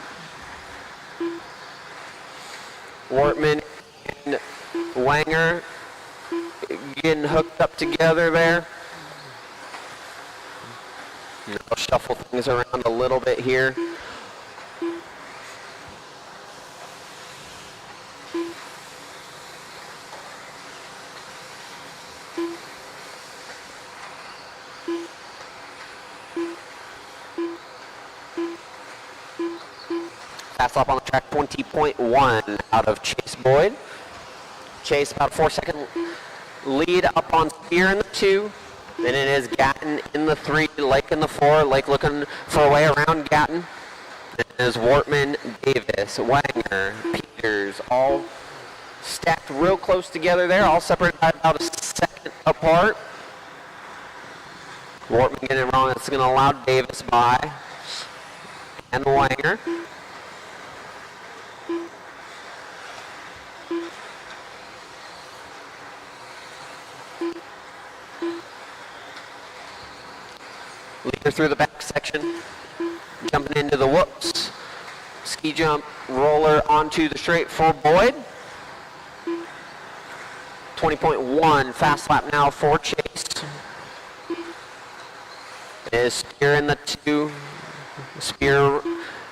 Wortman and Wanger getting hooked up together there. I'll shuffle things around a little bit here. Fast lap on the track, 20.1 out of Chase Boyd. Chase about a 4-second lead up on Spear in the 2. Then it is Gatton in the 3, Lake in the 4. Lake looking for a way around Gatton. Then it is Wortman, Davis, Wanger, Peters, all stacked real close together there, all separated by about a second apart. Wortman getting it wrong, that's going to allow Davis by. And Wanger. Leader through the back section, jumping into the whoops. Ski jump roller onto the straight for Boyd. 20.1 fast lap now for Chase. It is Spear in the 2. Spear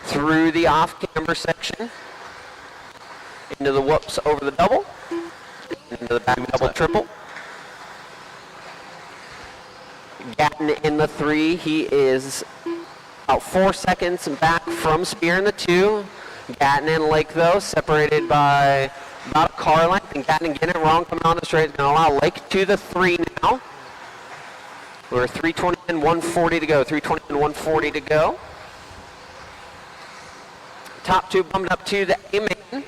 through the off-camber section. Into the whoops over the double. Into the back double triple. Gatton in the 3, he is about 4 seconds back from Spear in the 2. Gatton and Lake, though, separated by about a car length, and Gatton getting it wrong, coming on the straight, is going to allow Lake to the 3 now. We're 3:20 and 1:40 to go, 3:20 and 1:40 to go. Top 2 bumped up to the A main.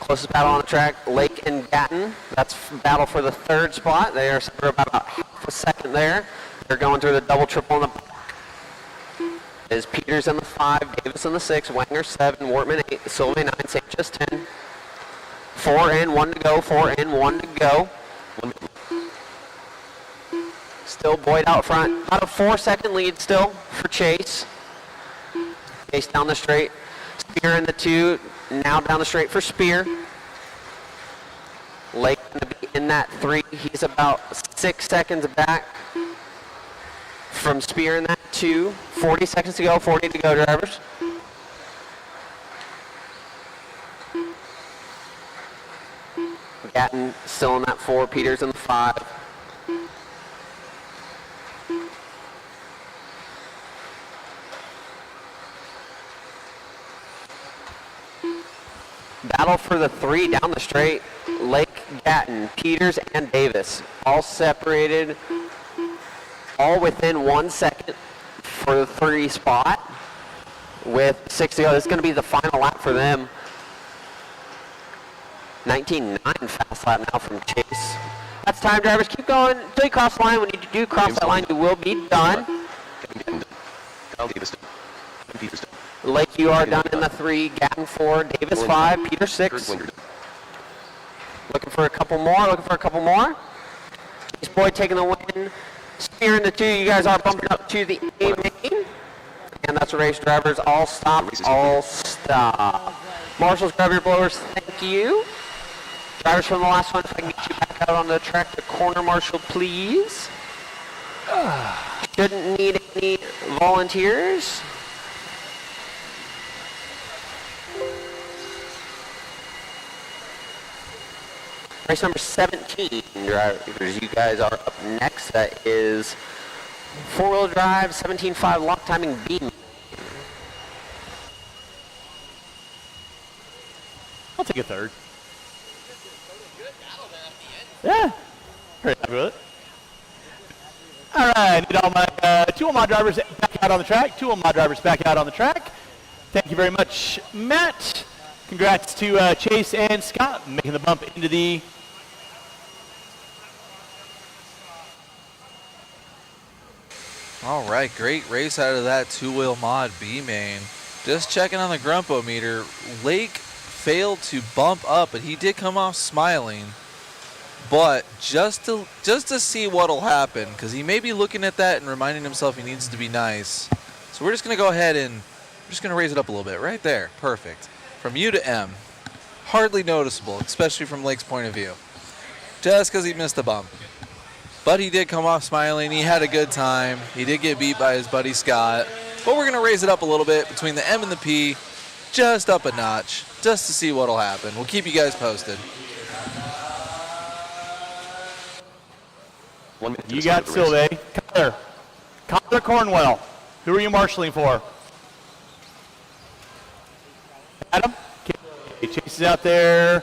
Closest battle on the track, Lake and Gatton. That's battle for the 3rd spot. They are separated by about half a second there. They're going through the double triple in the back. Is Peters in the 5, Davis in the 6, Wanger 7, Wortman 8, Silva 9, Sanchez 10. 4 and 1 to go, 4 and 1 to go. Still Boyd out front. About a 4-second lead still for Chase. Chase down the straight. Spear in the 2, now down the straight for Spear. Lake going to be in that 3. He's about 6 seconds back from Spear in that 2. 40 seconds to go, 40 to go, drivers. Gatton still in that 4, Peters in the 5. Battle for the 3 down the straight. Lake, Gatton, Peters, and Davis. All separated, all within 1 second for the 3 spot. With 6 to go, this is going to be the final lap for them. 19.9 fast lap now from Chase. That's time, drivers. Keep going until you cross the line. When you do cross that line, you will be done. Lake, you are done in the 3. Gatton 4, Davis 5, Peter 6. Looking for a couple more, Chase Boyd taking the win. Spear in the 2, you guys are bumping up to the A main. And that's the race, drivers. All stop, all stop. Marshals, grab your blowers. Thank you. Drivers from the last one, if I can get you back out on the track to corner marshal, please. Shouldn't need any volunteers. Race number 17 drivers, you guys are up next. That is four-wheel drive, 17.5 lock timing B. I'll take a third. Yeah, pretty happy with it. All right, need all my two of my drivers back out on the track. Two of my drivers back out on the track. Thank you very much, Matt. Congrats to Chase and Scott making the bump into the. All right, great race out of that two-wheel mod B main. Just checking on the Grumpo-meter. Lake failed to bump up, but he did come off smiling. But just to see what'll happen, because he may be looking at that and reminding himself he needs to be nice. So we're just going to go ahead and we're just going to raise it up a little bit. Right there. Perfect. From U to M. Hardly noticeable, especially from Lake's point of view. Just because he missed a bump. But he did come off smiling. He had a good time. He did get beat by his buddy Scott. But we're going to raise it up a little bit between the M and the P. Just up a notch. Just to see what'll happen. We'll keep you guys posted. You got Silve. Connor Cornwell. Who are you marshalling for? Adam? Okay, Chase is out there.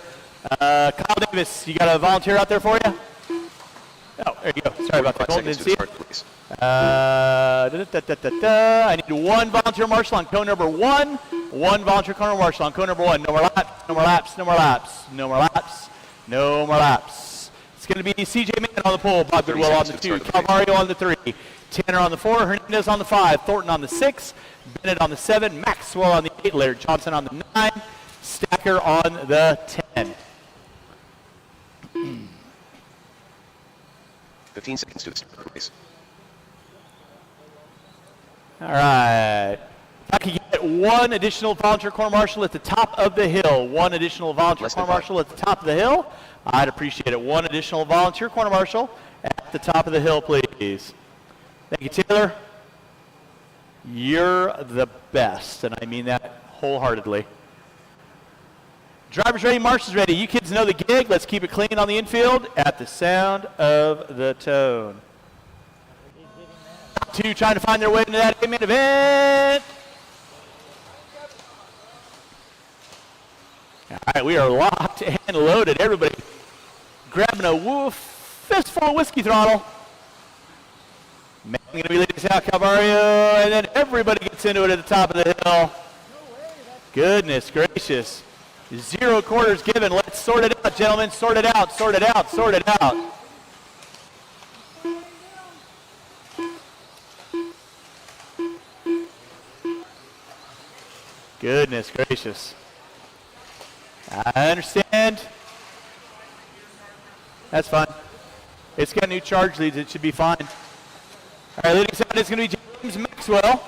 Kyle Davis, you got a volunteer out there for you? Oh, there you go. Sorry about that. Colton didn't see it. I need one volunteer marshal on cone number 1. One volunteer corner marshal on cone number 1. No more laps, no more laps, no more laps, no more laps, no more laps. It's going to be CJ Mann on the pole, Bob Goodwill on the 2, Calvario on the 3, Tanner on the 4, Hernandez on the 5, Thornton on the 6, Bennett on the 7, Maxwell on the 8, Laird Johnson on the 9, Stacker on the 10. 15 seconds to the start of the race. All right. If I could get one additional volunteer corner marshal at the top of the hill, one additional volunteer corner marshal at the top of the hill, I'd appreciate it. One additional volunteer corner marshal at the top of the hill, please. Thank you, Taylor. You're the best, and I mean that wholeheartedly. Drivers ready, marshals ready. You kids know the gig. Let's keep it clean on the infield at the sound of the tone. 2 trying to find their way into that main event. All right, we are locked and loaded. Everybody grabbing a fistful of whiskey throttle. Man going to be leading us out, Calvario, and then everybody gets into it at the top of the hill. Goodness gracious. 0 quarters given. Let's sort it out, gentlemen. Sort it out, sort it out, sort it out. Goodness gracious. I understand. That's fine. It's got new charge leads. It should be fine. All right, leading us out is going to be James Maxwell.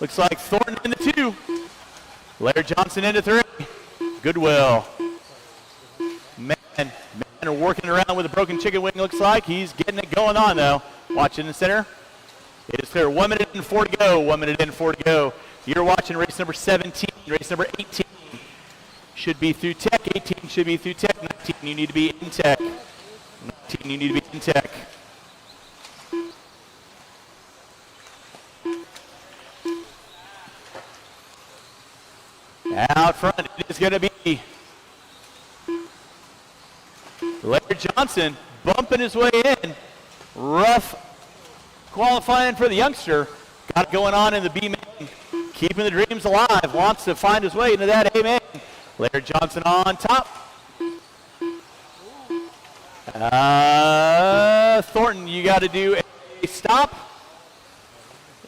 Looks like Thornton in the 2. Laird Johnson into 3. Goodwill. Man are working around with a broken chicken wing, looks like. He's getting it going on, though. Watch in the center. It is clear. 1 minute and 4 to go. 1 minute and 4 to go. You're watching race number 17. Race number 18 should be through tech. 18 should be through tech. 19, you need to be in tech. 19, you need to be in tech. Out front, it is going to be Laird Johnson bumping his way in. Rough qualifying for the youngster. Got it going on in the B main. Keeping the dreams alive. Wants to find his way into that A main. Laird Johnson on top. Thornton, you got to do a stop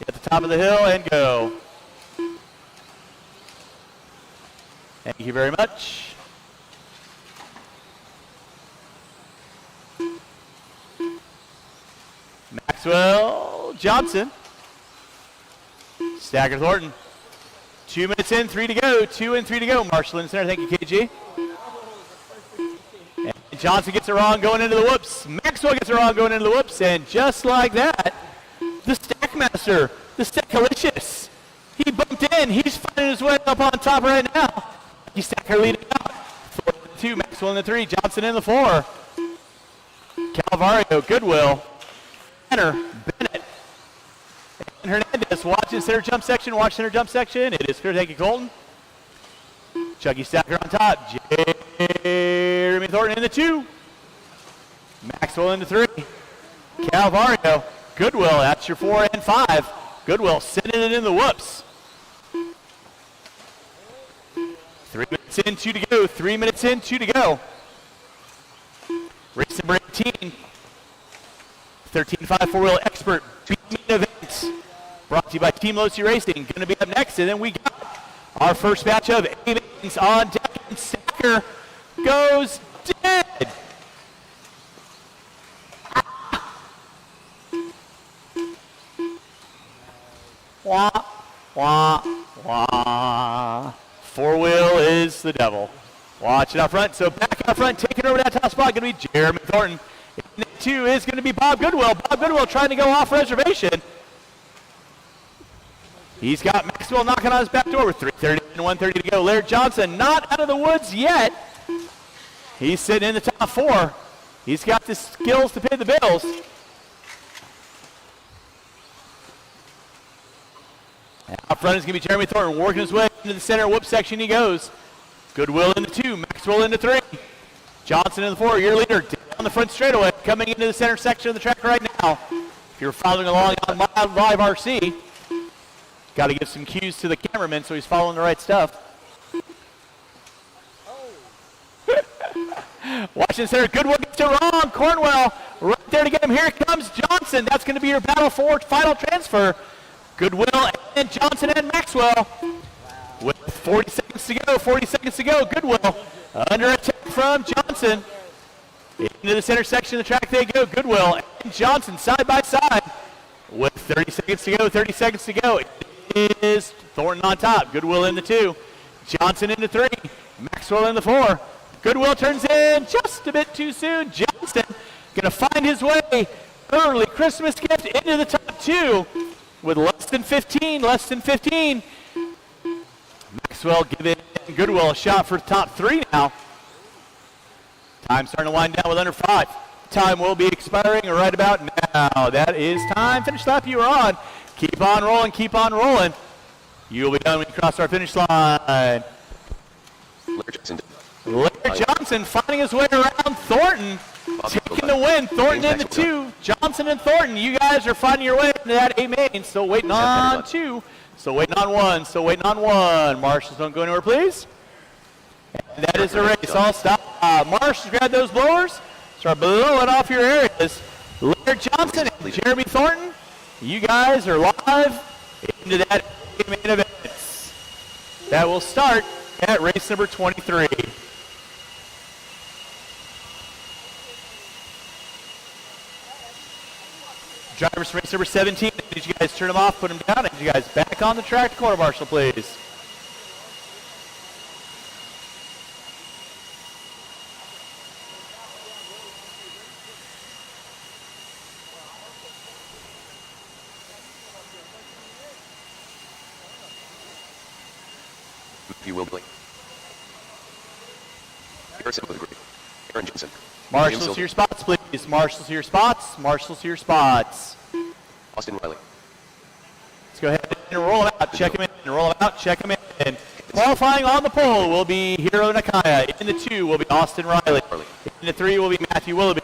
at the top of the hill and go. Thank you very much. Maxwell Johnson. Stacker Thornton. 2 minutes in, 3 to go. 2 and 3 to go. Marshall in the center. Thank you, KG. And Johnson gets it wrong going into the whoops. Maxwell gets it wrong going into the whoops. And just like that, the Stacker Stackmaster, the Stackalicious. He bumped in. He's finding his way up on top right now. Lucky Stacker leading out. Thornton in the 2, Maxwell in the 3, Johnson in the 4. Calvario, Goodwill, Tanner, Bennett, and Hernandez watching center jump section. Watch center jump section. It is clear. Thank you, Colton. Chucky Stacker on top. Jeremy Thornton in the 2. Maxwell in the 3. Calvario, Goodwill. That's your 4 and 5. Goodwill sending it in the whoops. 3 minutes in, 2 to go. 3 minutes in, 2 to go. Race number 18. 13.5 4-wheel expert beat events. Brought to you by Team Losi Racing. Going to be up next, and then we got our first batch of A-Mains on deck, and Stacker goes dead. Wah, wah, wah. 4-wheel is the devil. Watch it out front. So back out front, taking over that top spot, going to be Jeremy Thornton. In the 2 is going to be Bob Goodwill. Bob Goodwill trying to go off reservation. He's got Maxwell knocking on his back door with 3:30 and 1:30 to go. Laird Johnson not out of the woods yet. He's sitting in the top 4. He's got the skills to pay the bills. And out front is going to be Jeremy Thornton working his way into the center whoop section. He goes. Goodwill in the 2, Maxwell in the 3. Johnson in the 4, your leader down the front straightaway, coming into the center section of the track right now. If you're following along on Live RC, got to give some cues to the cameraman so he's following the right stuff. Watching the center, Goodwill gets it wrong. Cornwell right there to get him. Here comes Johnson. That's going to be your battle for final transfer. Goodwill and Johnson and Maxwell. With 40 seconds to go, 40 seconds to go. Goodwill under attack from Johnson. Into the center section of the track they go. Goodwill and Johnson side by side. With 30 seconds to go, 30 seconds to go. It is Thornton on top. Goodwill in the 2. Johnson in the 3. Maxwell in the 4. Goodwill turns in just a bit too soon. Johnson going to find his way. Early Christmas gift into the top 2. With less than 15. Maxwell giving Goodwill a shot for top 3 now. Time starting to wind down with under 5. Time will be expiring right about now. That is time. Finish lap you are on. Keep on rolling, keep on rolling. You will be done when you cross our finish line. Laird Johnson finding his way around Thornton. Taking the win. Thornton in the 2. Johnson and Thornton, you guys are finding your way into that A-main. Still waiting on 2. Still waiting on 1. Still waiting on 1. Marshals, don't go anywhere, please. And that is the race. All stop. Marshals, grab those blowers. Start blowing off your areas. Laird Johnson and Jeremy Thornton, you guys are live into that main event. That will start at race number 23. Drivers for race number 17, I need you guys turn them off, put them down. I need you guys back on the track. Quarter marshal, please. You will blink. Harrison with the grid. Aaron Jensen. Marshals to your spots, please. Marshals to your spots. Marshals to your spots. Austin Riley. Let's go ahead and roll them out. Check them in. Roll them out. Check them in. Qualifying on the pole will be Hiro Nakaya. In the 2 will be Austin Riley. In the 3 will be Matthew Willoughby.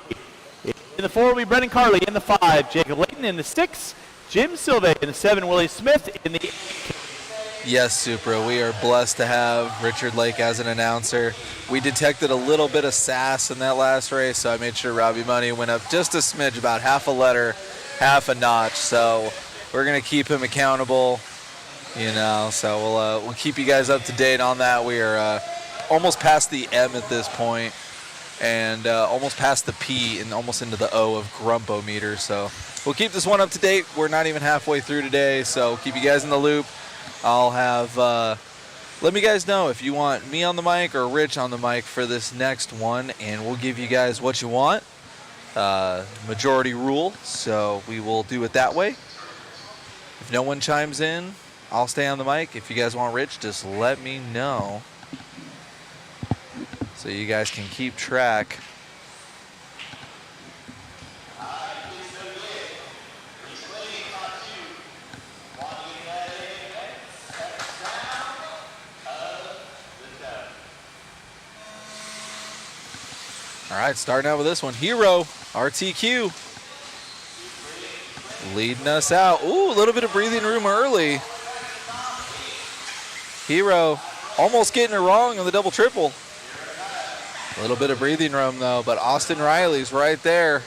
In the 4 will be Brendan Carley. In the 5, Jacob Layton. In the 6, Jim Silve. In the 7, Willie Smith. In the 8, Yes, Supra, we are blessed to have Richard Lake as an announcer. We detected a little bit of sass in that last race, so I made sure Robbie Money went up just a smidge, about half a letter, half a notch. So we're going to keep him accountable, so we'll keep you guys up to date on that. We are almost past the M at this point, and almost past the P and almost into the O of Grumpometer. So we'll keep this one up to date. We're not even halfway through today, so keep you guys in the loop. I'll have, let me guys know if you want me on the mic or Rich on the mic for this next one, and we'll give you guys what you want. Majority rule, so we will do it that way. If no one chimes in, I'll stay on the mic. If you guys want Rich, just let me know so you guys can keep track. All right, starting out with this one. Hero, RTQ. Leading us out. Ooh, a little bit of breathing room early. Hero almost getting it wrong on the double triple. A little bit of breathing room though, but Austin Riley's right there.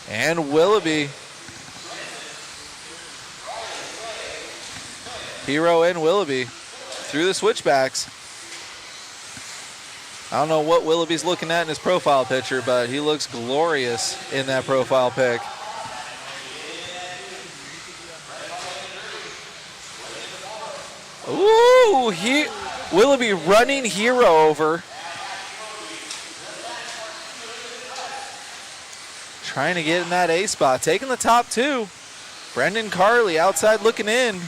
And Willoughby. Hero and Willoughby through the switchbacks. I don't know what Willoughby's looking at in his profile picture, but he looks glorious in that profile pic. Ooh, Willoughby running Hero over. Trying to get in that A spot, taking the top two. Brendan Carley outside looking in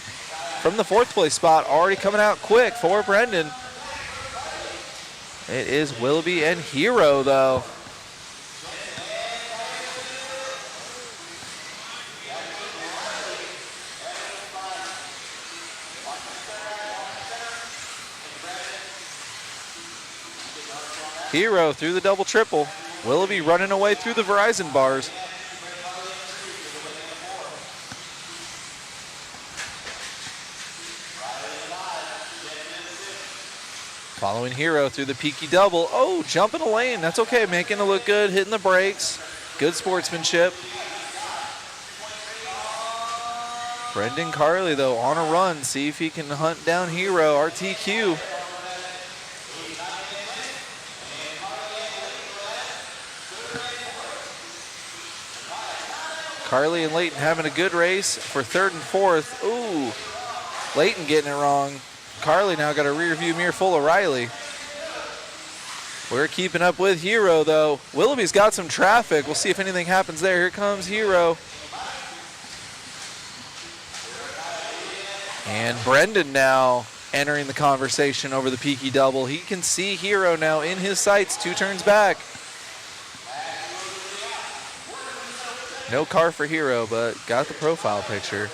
from the 4th place spot, already coming out quick for Brendan. It is Willoughby and Hero though. Hero through the double triple. Willoughby running away through the Verizon bars. Following Hero through the peaky double. Oh, jumping a lane. That's okay. Making it look good. Hitting the brakes. Good sportsmanship. Brendan Carley, though, on a run. See if he can hunt down Hero. RTQ. Carley and Layton having a good race for 3rd and 4th. Ooh, Layton getting it wrong. Carley now got a rear view mirror full of Riley. We're keeping up with Hero though. Willoughby's got some traffic. We'll see if anything happens there. Here comes Hero. And Brendan now entering the conversation over the peaky double. He can see Hero now in his sights, 2 turns back. No car for Hero, but got the profile picture.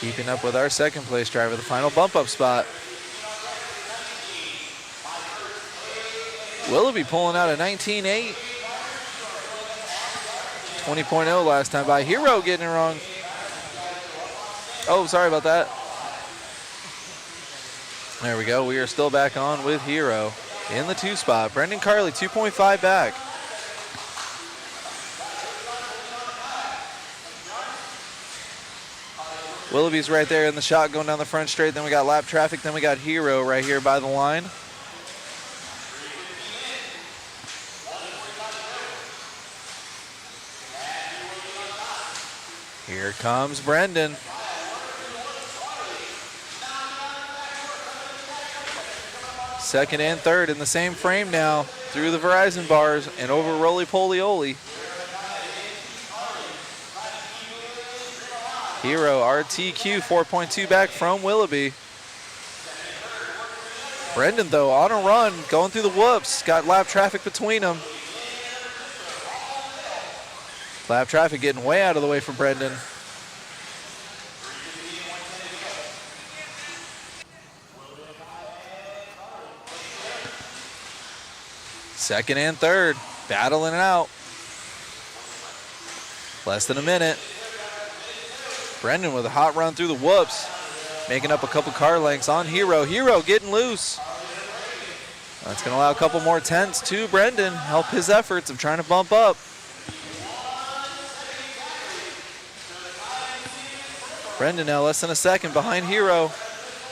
Keeping up with our 2nd place driver, the final bump up spot. Willoughby pulling out a 19.8. 20.0 last time by. Hero getting it wrong. Oh, sorry about that. There we go. We are still back on with Hero in the 2 spot. Brendan Carley, 2.5 back. Willoughby's right there in the shot going down the front straight. Then we got lap traffic. Then we got Hero right here by the line. Here comes Brendan. Second and third in the same frame now through the Verizon bars and over roly-poly-oly. Hero RTQ 4.2 back from Willoughby. Brendan though on a run going through the whoops. Got lap traffic between them. Lap traffic getting way out of the way for Brendan. Second and third, battling it out. Less than a minute. Brendan with a hot run through the whoops, making up a couple car lengths on Hero. Hero getting loose. That's going to allow a couple more tenths to Brendan, help his efforts of trying to bump up. Brendan now less than a second behind Hero.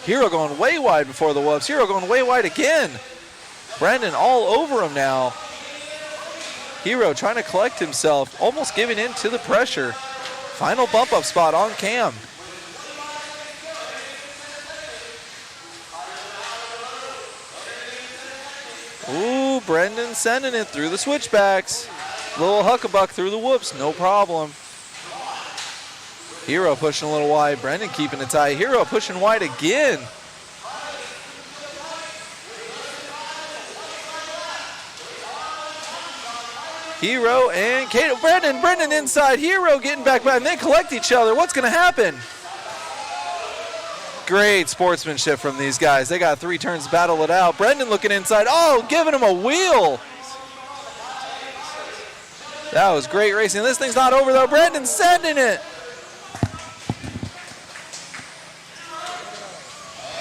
Hero going way wide before the whoops. Hero going way wide again. Brendan all over him now. Hero trying to collect himself, almost giving in to the pressure. Final bump up spot on cam. Ooh, Brendan sending it through the switchbacks. Little huckabuck through the whoops, no problem. Hero pushing a little wide. Brendan keeping it tight. Hero pushing wide again. Hero and Kato. Brendan inside. Hero getting back by, and they collect each other. What's going to happen? Great sportsmanship from these guys. They got 3 turns to battle it out. Brendan looking inside. Oh, giving him a wheel. That was great racing. This thing's not over, though. Brendan sending it.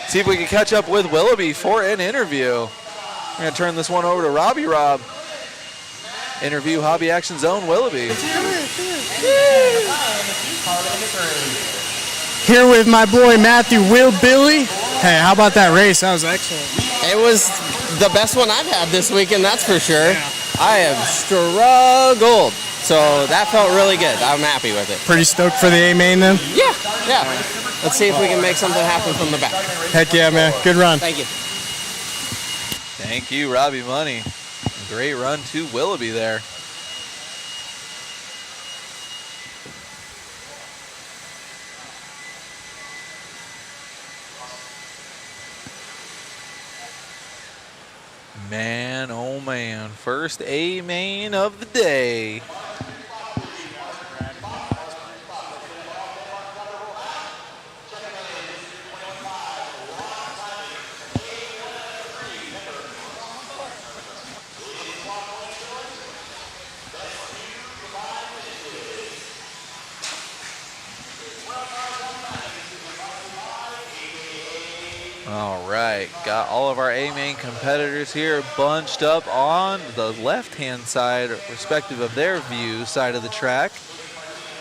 See if we can catch up with Willoughby for an interview. I'm going to turn this one over to Robbie Rob. Interview Hobby Action Zone Willoughby. Here with my boy Matthew Will Billy. Hey, how about that race? That was excellent. It was the best one I've had this weekend, that's for sure. Yeah. I have struggled, so that felt really good. I'm happy with it. Pretty stoked for the A main then? Yeah. Let's see if we can make something happen from the back. Heck yeah, man. Good run. Thank you. Thank you, Robbie Money. Great run to Willoughby there. Man, oh man, first A main of the day. All right, got all of our A-main competitors here bunched up on the left-hand side, respective of their view, side of the track.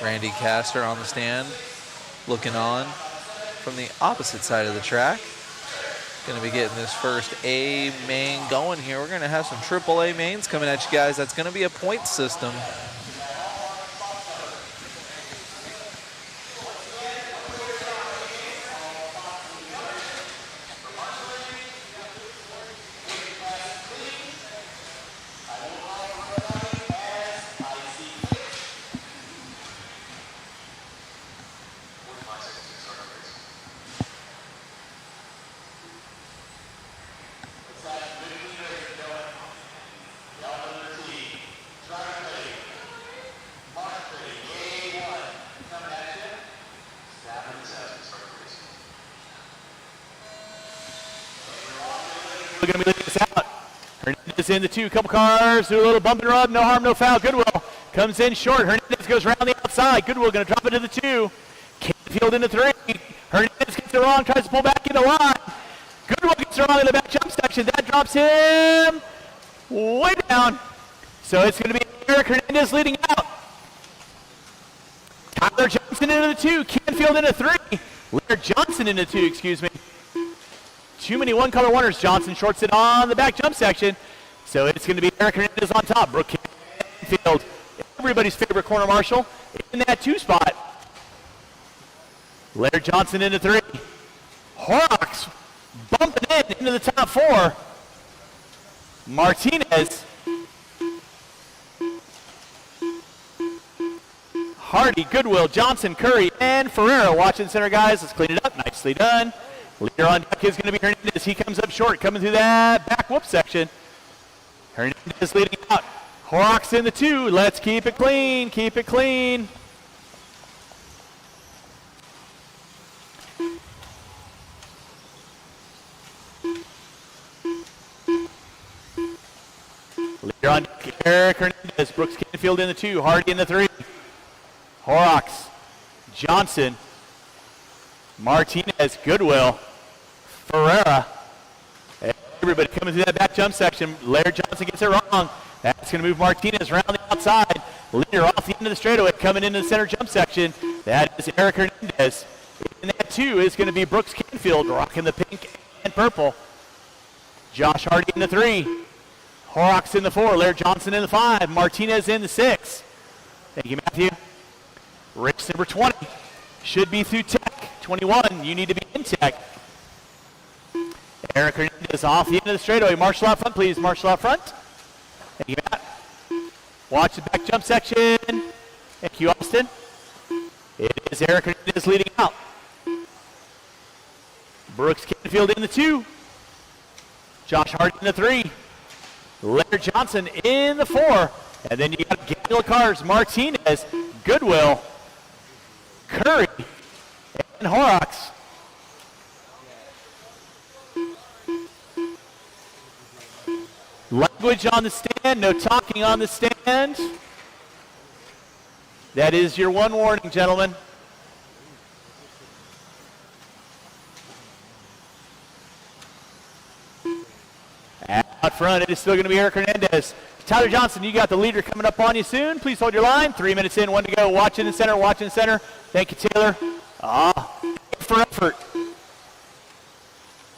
Randy Castor on the stand, looking on from the opposite side of the track. Going to be getting this first A-main going here. We're going to have some triple A-mains coming at you guys. That's going to be a point system. We're going to be leading this out. Hernandez in the 2, couple cars, do a little bump and rub, no harm, no foul. Goodwill comes in short. Hernandez goes around the outside. Goodwill going to drop it to the 2. Canfield into 3. Hernandez gets it wrong, tries to pull back in the line. Goodwill gets it wrong in the back jump section. That drops him way down. So it's going to be Eric Hernandez leading out. Tyler Johnson into the 2. Canfield into 3. Leonard Johnson into 2, excuse me. Too many one-color wonders. Johnson shorts it on the back jump section. So it's going to be Eric Hernandez on top. Brooke Canfield, everybody's favorite corner marshal, in that 2 spot. Leonard Johnson into 3. Horrocks bumping into the top 4. Martinez. Hardy, Goodwill, Johnson, Curry, and Ferreira watching center, guys. Let's clean it up. Nicely done. Leader on deck is going to be Hernandez. He comes up short, coming through that back whoop section. Hernandez leading out. Horrocks in the 2. Let's keep it clean. Keep it clean. Leader on deck, Eric Hernandez. Brooks Canfield in the 2. Hardy in the 3. Horrocks. Johnson. Martinez. Goodwill. Ferreira. Everybody coming through that back jump section. Laird Johnson gets it wrong. That's going to move Martinez around the outside. Leader off the end of the straightaway coming into the center jump section. That is Eric Hernandez. And that 2 is going to be Brooks Canfield rocking the pink and purple. Josh Hardy in the 3. Horrocks in the 4. Laird Johnson in the 5. Martinez in the 6. Thank you, Matthew. Race number 20 should be through tech. 21, you need to be in tech. Eric Hernandez off the end of the straightaway. Marshall out front, please. Marshall out front. Thank you, Matt. Watch the back jump section. Thank you, Austin. It is Eric Hernandez leading out. Brooks Canfield in the 2. Josh Hardy in the 3. Leonard Johnson in the 4. And then you got Gaggle of cars, Martinez, Goodwill, Curry, and Horrocks. Language on the stand, no talking on the stand. That is your one warning, gentlemen. Out front, it is still going to be Eric Hernandez. Tyler Johnson, you got the leader coming up on you soon. Please hold your line. 3 minutes in, 1 to go. Watch in the center, watch in the center. Thank you, Taylor. For effort.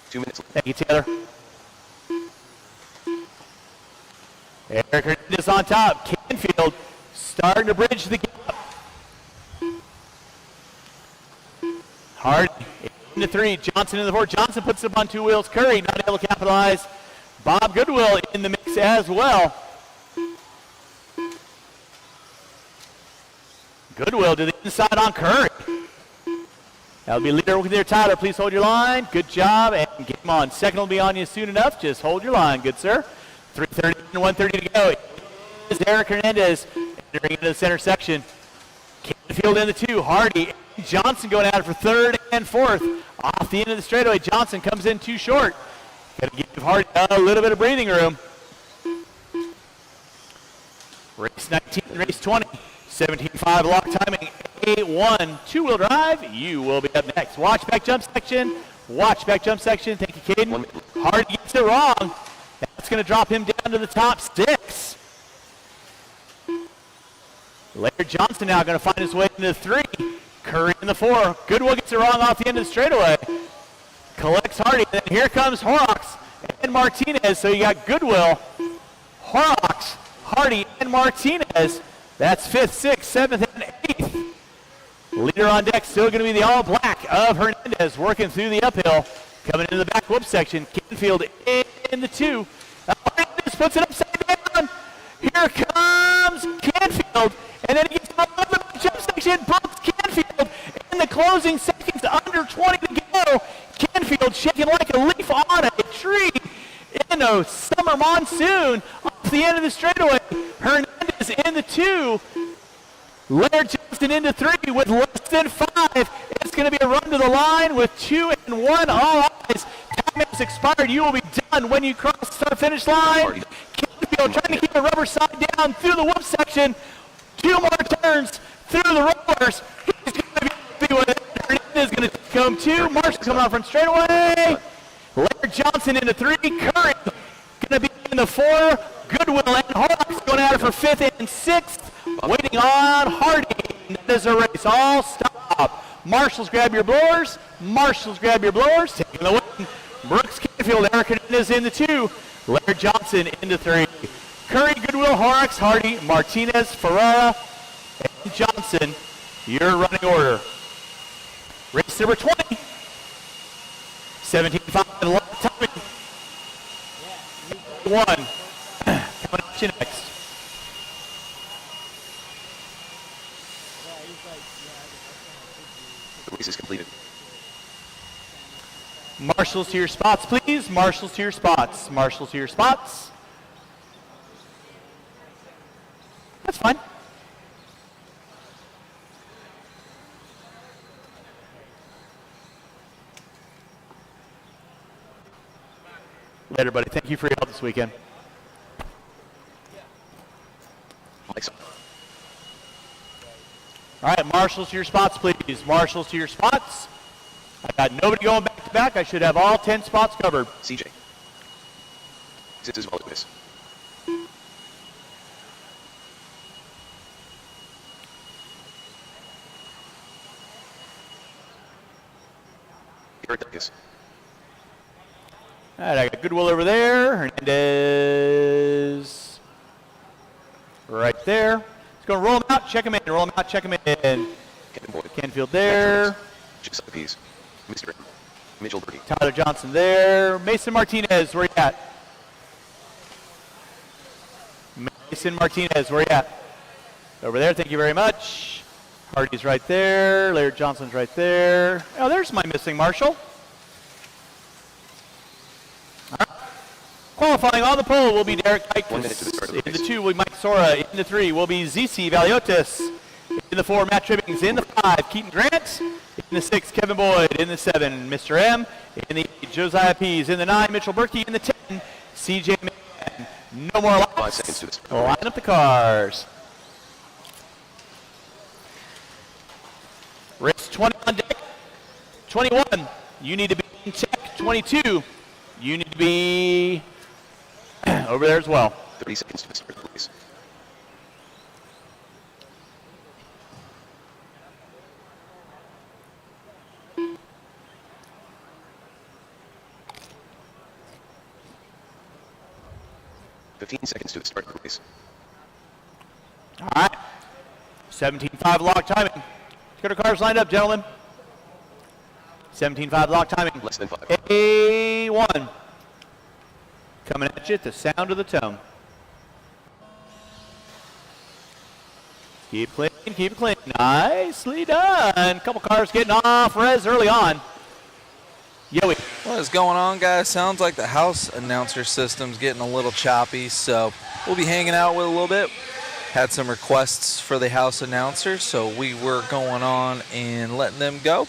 2 minutes. Thank you, Taylor. Eric Hernandez on top. Canfield starting to bridge the gap. Hardy in the 3. Johnson in the 4. Johnson puts it up on 2 wheels. Curry not able to capitalize. Bob Goodwill in the mix as well. Goodwill to the inside on Curry. That'll be leader with there, Tyler. Please hold your line. Good job, and game on. Second will be on you soon enough. Just hold your line, good sir. 3:30 and 1:30 to go. Is Eric Hernandez entering into the center section. Canfield in the 2. Hardy and Johnson going at it for 3rd and 4th. Off the end of the straightaway, Johnson comes in too short. Got to give Hardy a little bit of breathing room. Race 19, race 20. 17.5 lock timing, 8-1, 2-wheel drive. You will be up next. Watch back jump section. Watch back jump section. Thank you, Caden. Hardy gets it wrong. That's going to drop him down to the top 6. Leonard Johnson now going to find his way into the 3. Curry in the 4. Goodwill gets it wrong off the end of the straightaway. Collects Hardy. And then here comes Horrocks and Martinez. So you got Goodwill, Horrocks, Hardy, and Martinez. That's 5th, 6th, 7th, and 8th. Leader on deck still going to be the all-black of Hernandez working through the uphill. Coming into the back whoop section. Canfield in the 2. Hernandez puts it upside down. Here comes Canfield. And then he gets on the jump section. Brooks Canfield in the closing seconds. Under 20 to go. Canfield shaking like a leaf on a tree in a summer monsoon. Off the end of the straightaway. Hernandez in the 2. Leonard Johnson into 3 with less than 5. It's going to be a run to the line with 2 and 1. All eyes. Time has expired. You will be done when you cross the start-finish line. Canfield trying to keep the rubber side down through the whoop section. 2 more turns through the rollers. He's going to be with it. Hernandez going to come 2. Marshall coming out front straightaway. Leonard Johnson into 3. Curry going to be in the 4. Goodwill and Horrocks going at it for 5th and 6th. Waiting on Hardy. That is a race. All stop. Marshals, grab your blowers. Marshals, grab your blowers. Taking the win. Brooks Canfield, Eric Hernandez in the 2. Leonard Johnson in the 3. Curry, Goodwill, Horrocks, Hardy, Martinez, Ferrara, and Johnson. Your running order. Race number 20. 17.5 lap timing. 1. Coming at you next. The race is completed. Marshals to your spots, please. Marshals to your spots. Marshals to your spots. That's fine. Later, buddy. Thank you for your help this weekend. All right, marshals to your spots, please. Marshals to your spots. I got nobody going back to back. I should have all 10 spots covered. CJ. This is Voluminous. Eric Douglas. All right, I got Goodwill over there. Hernandez right there. Let's go roll them out, check them in, roll them out, check them in. Kevin Boyd. Canfield there. Josiah Pease. Mr. Mitchell Berkey. Tyler Johnson there. Mason Martinez, where you at? Mason Martinez, where you at? Over there, thank you very much. Hardy's right there. Laird Johnson's right there. Oh, there's my missing Marshall. Qualifying on the pole will be Derek Dykes. 1 minute to the start of the In the race. 2 will be Mike Sora. In the 3 will be ZC Valiotis. In the 4, Matt Tribbings. In the 5, Keaton Grant. In the 6, Kevin Boyd. In the 7, Mr. M. In the 8, Josiah Pease. In the 9, Mitchell Berkey. In the 10, CJ Mann. No more laps. 5 seconds to the start. Line up the cars. Race 20 on deck. 21, you need to be in check. 22, you need to be over there as well. 30 seconds to the start of the race. Seconds to the start of the race. All right. 17.5 lock timing. Get our cars lined up, gentlemen. 17.5 lock timing. Less than 5. A1. Coming at you at the sound of the tone. Keep clean, keep it clean. Nicely done. Couple cars getting off res early on. Yoey. What is going on, guys? Sounds like the house announcer system's getting a little choppy, so we'll be hanging out with a little bit. Had some requests for the house announcer, so we were going on and letting them go.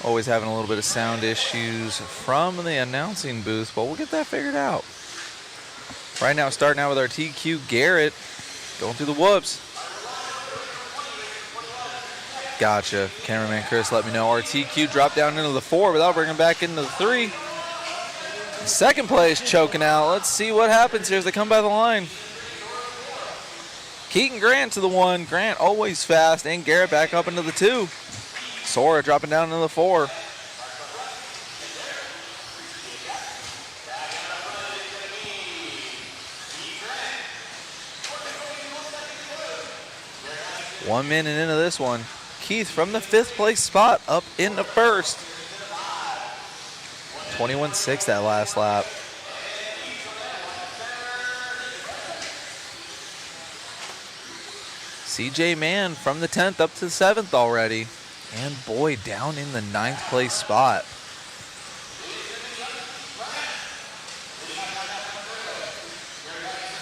Always having a little bit of sound issues from the announcing booth, but we'll get that figured out. Right now, starting out with our TQ Garrett, going through the whoops. Gotcha. Cameraman Chris let me know. Our TQ dropped down into the 4 without bringing back into the 3. Second place choking out. Let's see what happens here as they come by the line. Keaton Grant to the 1. Grant always fast, and Garrett back up into the 2. Sora dropping down into the 4. One minute into this one. Keith from the 5th place spot up in the 1st. 21.6 that last lap. CJ Mann from the 10th up to the 7th already. And Boyd down in the 9th place spot.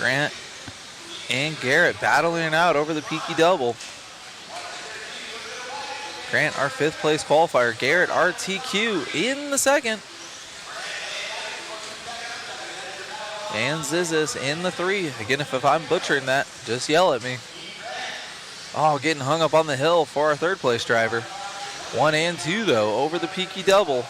Grant and Garrett battling it out over the peaky double. Grant, our 5th place qualifier. Garrett, our TQ in the 2nd. And Zizis in the 3. Again, if I'm butchering that, just yell at me. Oh, getting hung up on the hill for our 3rd place driver. 1 and 2, though, over the peaky double.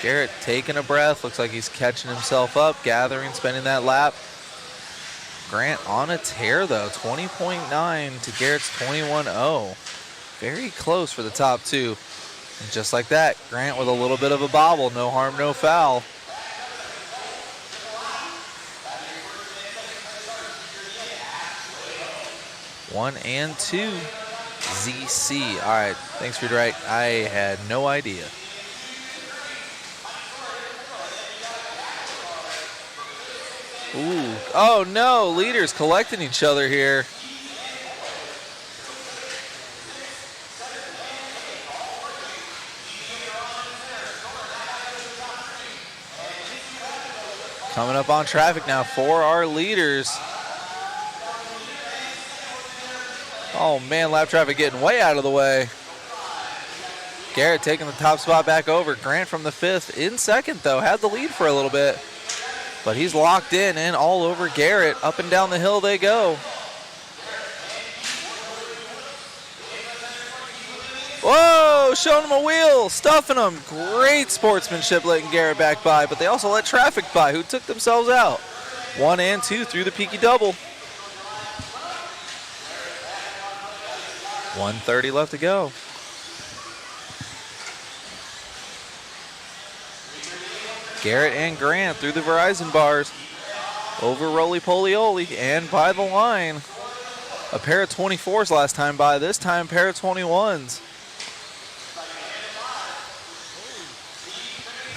Garrett taking a breath. Looks like he's catching himself up, gathering, spending that lap. Grant on a tear, though. 20.9 to Garrett's 21.0. Very close for the top 2. And just like that, Grant with a little bit of a bobble. No harm, no foul. One and 2. ZC. All right, thanks for right. I had no idea. Ooh, oh no, leaders collecting each other here. Coming up on traffic now for our leaders. Oh man, lap traffic getting way out of the way. Garrett taking the top spot back over. Grant from the 5th in 2nd though, had the lead for a little bit. But he's locked in and all over Garrett. Up and down the hill they go. Whoa, showing him a wheel, stuffing him. Great sportsmanship letting Garrett back by, but they also let traffic by who took themselves out. 1 and 2 through the peaky double. 1:30 left to go. Garrett and Grant through the Verizon bars. over roly-poly-oly and by the line. A pair of 24s last time by, this time pair of 21s.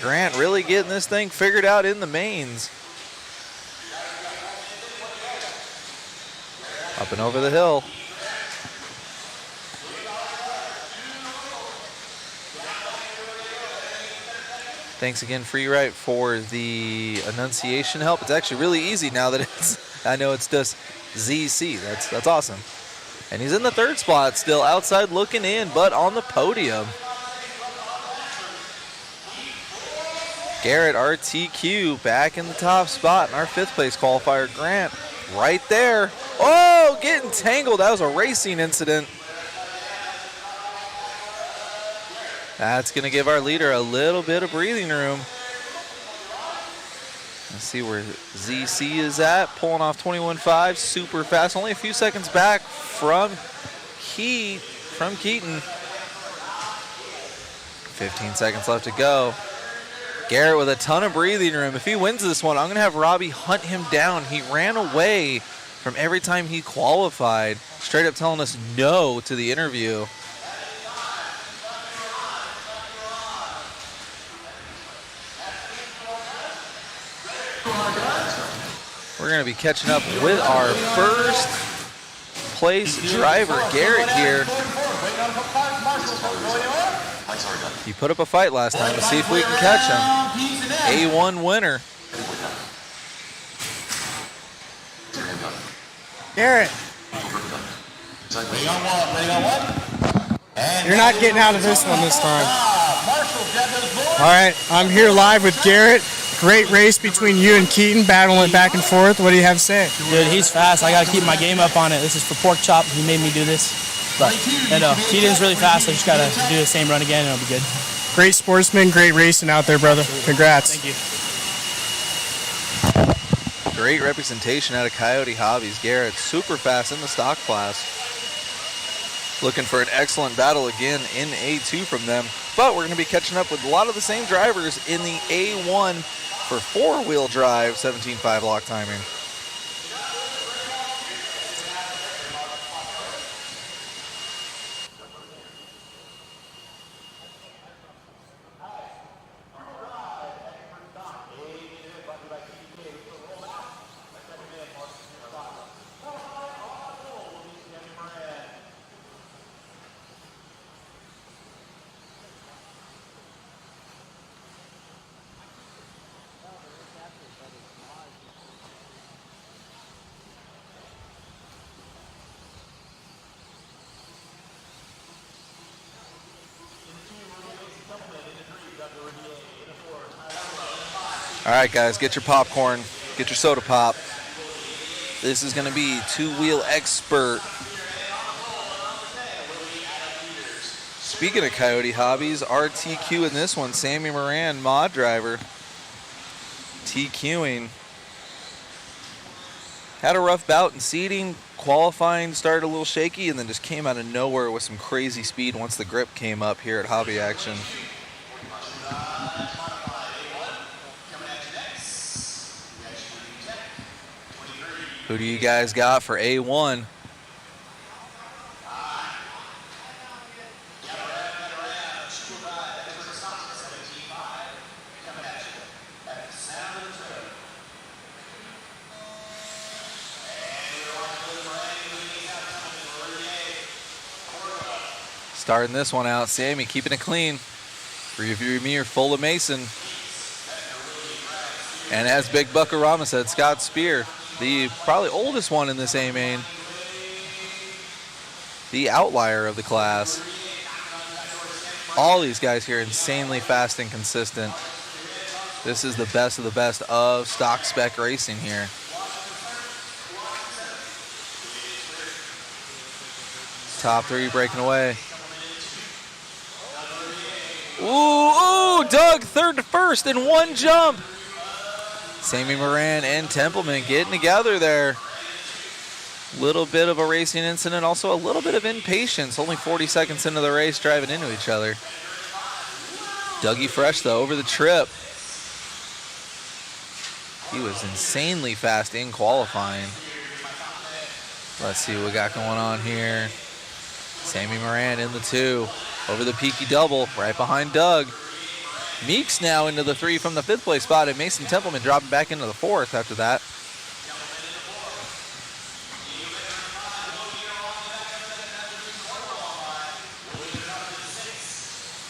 Grant really getting this thing figured out in the mains. Up and over the hill. Thanks again, Free Right, for the enunciation help. It's actually really easy now that I know it's just ZC. That's awesome. And he's in the third spot still, outside looking in, but on the podium. Garrett, RTQ, back in the top spot in our 5th place qualifier. Grant, right there. Oh, getting tangled. That was a racing incident. That's going to give our leader a little bit of breathing room. Let's see where ZC is at. Pulling off 21.5, super fast. Only a few seconds back from Keaton. 15 seconds left to go. Garrett with a ton of breathing room. If he wins this one, I'm going to have Robbie hunt him down. He ran away from every time he qualified, straight up telling us no to the interview. We're going to be catching up with our first place driver, Garrett, here. He put up a fight last time. Let's see if we can catch him. A1 winner. Garrett. You're not getting out of this one this time. All right, I'm here live with Garrett. Great race between you and Keaton, battling it back and forth. What do you have to say? Dude, he's fast. I got to keep my game up on it. This is for Pork Chop. He made me do this. But, Keaton's really fast. I just got to do the same run again, and it'll be good. Great sportsman, great racing out there, brother. Congrats. Thank you. Great representation out of Coyote Hobbies. Garrett, super fast in the stock class. Looking for an excellent battle again in A2 from them. But we're going to be catching up with a lot of the same drivers in the A1 for 4-wheel drive, 17.5 lock timing. All right, guys, get your popcorn, get your soda pop. This is going to be 2-wheel expert. Speaking of Coyote Hobbies, RTQ in this one, Sammy Moran, mod driver, TQing. Had a rough bout in seeding, qualifying started a little shaky, and then just came out of nowhere with some crazy speed once the grip came up here at Hobby Action. Who do you guys got for A1? Starting this one out, Sammy keeping it clean. Review mirror full of Mason. And as Big Buckarama said, Scott Spear, the probably oldest one in this A-main. The outlier of the class. All these guys here insanely fast and consistent. This is the best of the best of stock spec racing here. Top three breaking away. Ooh, Doug, third to first in one jump. Sammy Moran and Templeman getting together there. Little bit of a racing incident, also a little bit of impatience. Only 40 seconds into the race, driving into each other. Dougie Fresh, though, over the trip. He was insanely fast in qualifying. Let's see what we got going on here. Sammy Moran in the 2. Over the peaky double, right behind Doug. Meeks now into the 3 from the 5th place spot, and Mason Templeman dropping back into the 4th after that.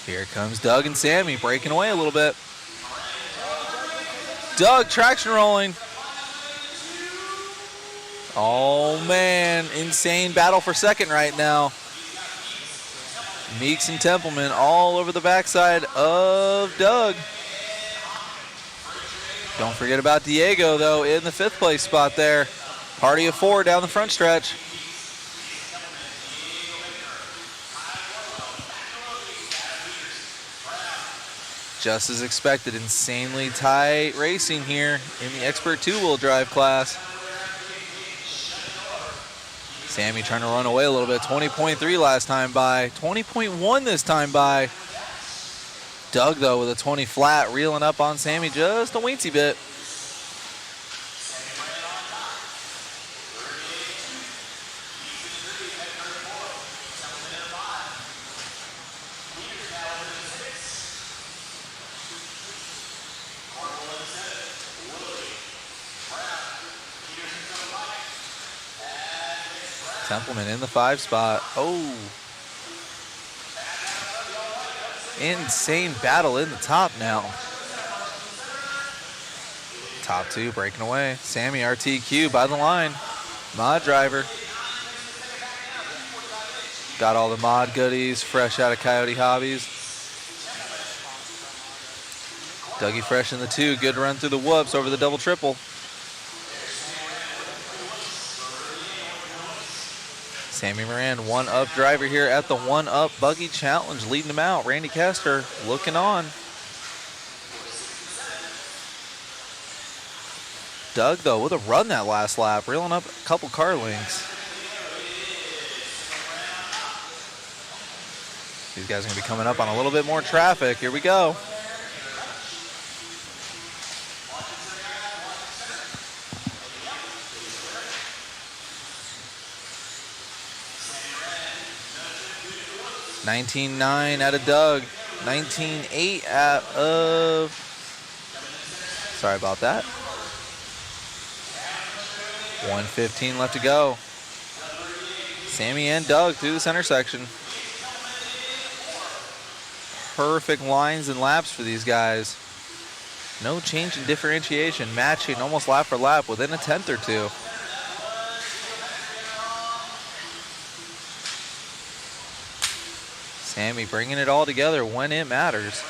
Here comes Doug and Sammy breaking away a little bit. Doug traction rolling. Oh man, insane battle for second right now. Meeks and Templeman all over the backside of Doug. Don't forget about Diego though in the 5th place spot there. Party of 4 down the front stretch. Just as expected, insanely tight racing here in the Expert 2-wheel drive class. Sammy trying to run away a little bit. 20.3 last time by. 20.1 this time by. Doug, though, with a 20 flat, reeling up on Sammy just a weensy bit. Templeman in the 5 spot. Oh. Insane battle in the top now. Top 2 breaking away. Sammy RTQ by the line. Mod driver. Got all the mod goodies fresh out of Coyote Hobbies. Dougie fresh in the 2. Good run through the whoops over the double triple. Sammy Moran, 1UP driver here at the 1UP Buggy Challenge, leading them out. Randy Kester looking on. Doug, though, with a run that last lap, reeling up a couple car links. These guys are going to be coming up on a little bit more traffic. Here we go. $19.9 out of Doug. $19.8 out of... Sorry about that. $115 left to go. Sammy and Doug through the center section. Perfect lines and laps for these guys. No change in differentiation. Matching almost lap for lap within a tenth or two. Sammy bringing it all together when it matters.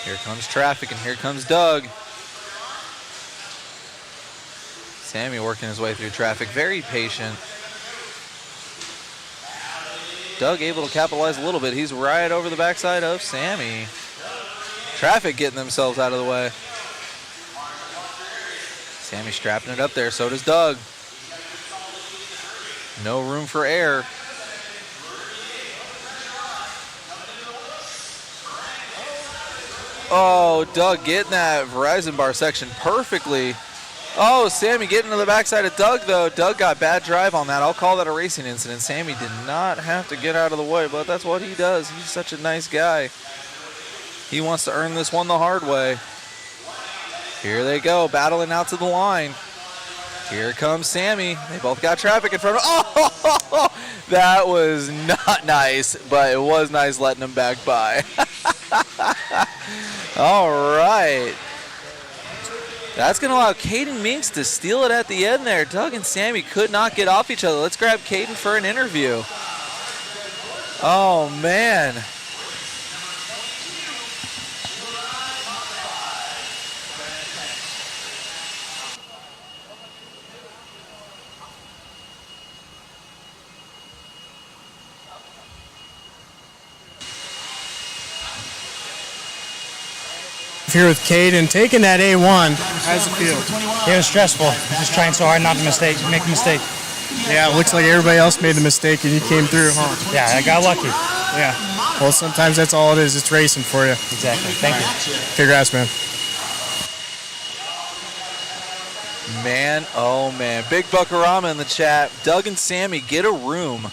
Here comes traffic and here comes Doug. Sammy working his way through traffic, very patient. Doug able to capitalize a little bit. He's right over the backside of Sammy. Traffic getting themselves out of the way. Sammy strapping it up there, so does Doug. No room for error. Oh, Doug getting that Verizon bar section perfectly. Oh, Sammy getting to the backside of Doug, though. Doug got bad drive on that. I'll call that a racing incident. Sammy did not have to get out of the way, but that's what he does. He's such a nice guy. He wants to earn this one the hard way. Here they go, battling out to the line. Here comes Sammy. They both got traffic in front of them. Oh, that was not nice, but it was nice letting them back by. All right. That's going to allow Caden Minks to steal it at the end there. Doug and Sammy could not get off each other. Let's grab Caden for an interview. Oh, man. Here with Caden, taking that A1. How's it feel? It was stressful. Just trying so hard not to make a mistake. Yeah, it looks like everybody else made the mistake and you came through, huh? Yeah, I got lucky. Yeah. Well, sometimes that's all it is. It's racing for you. Exactly. Thank you. Congrats, man. Man, oh man. Big Buckarama in the chat. Doug and Sammy, get a room.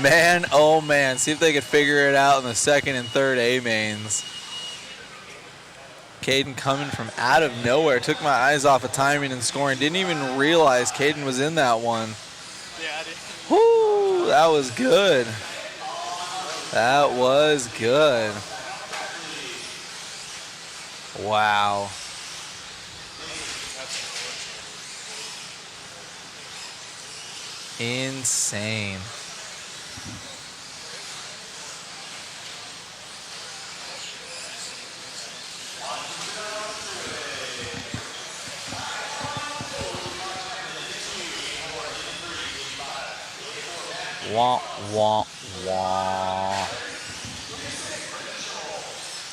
Man, oh man. See if they could figure it out in the second and third A mains. Caden coming from out of nowhere. Took my eyes off of timing and scoring. Didn't even realize Caden was in that one. Yeah, I did. Whoo, that was good. That was good. Wow. Insane. Wah, wah, wah.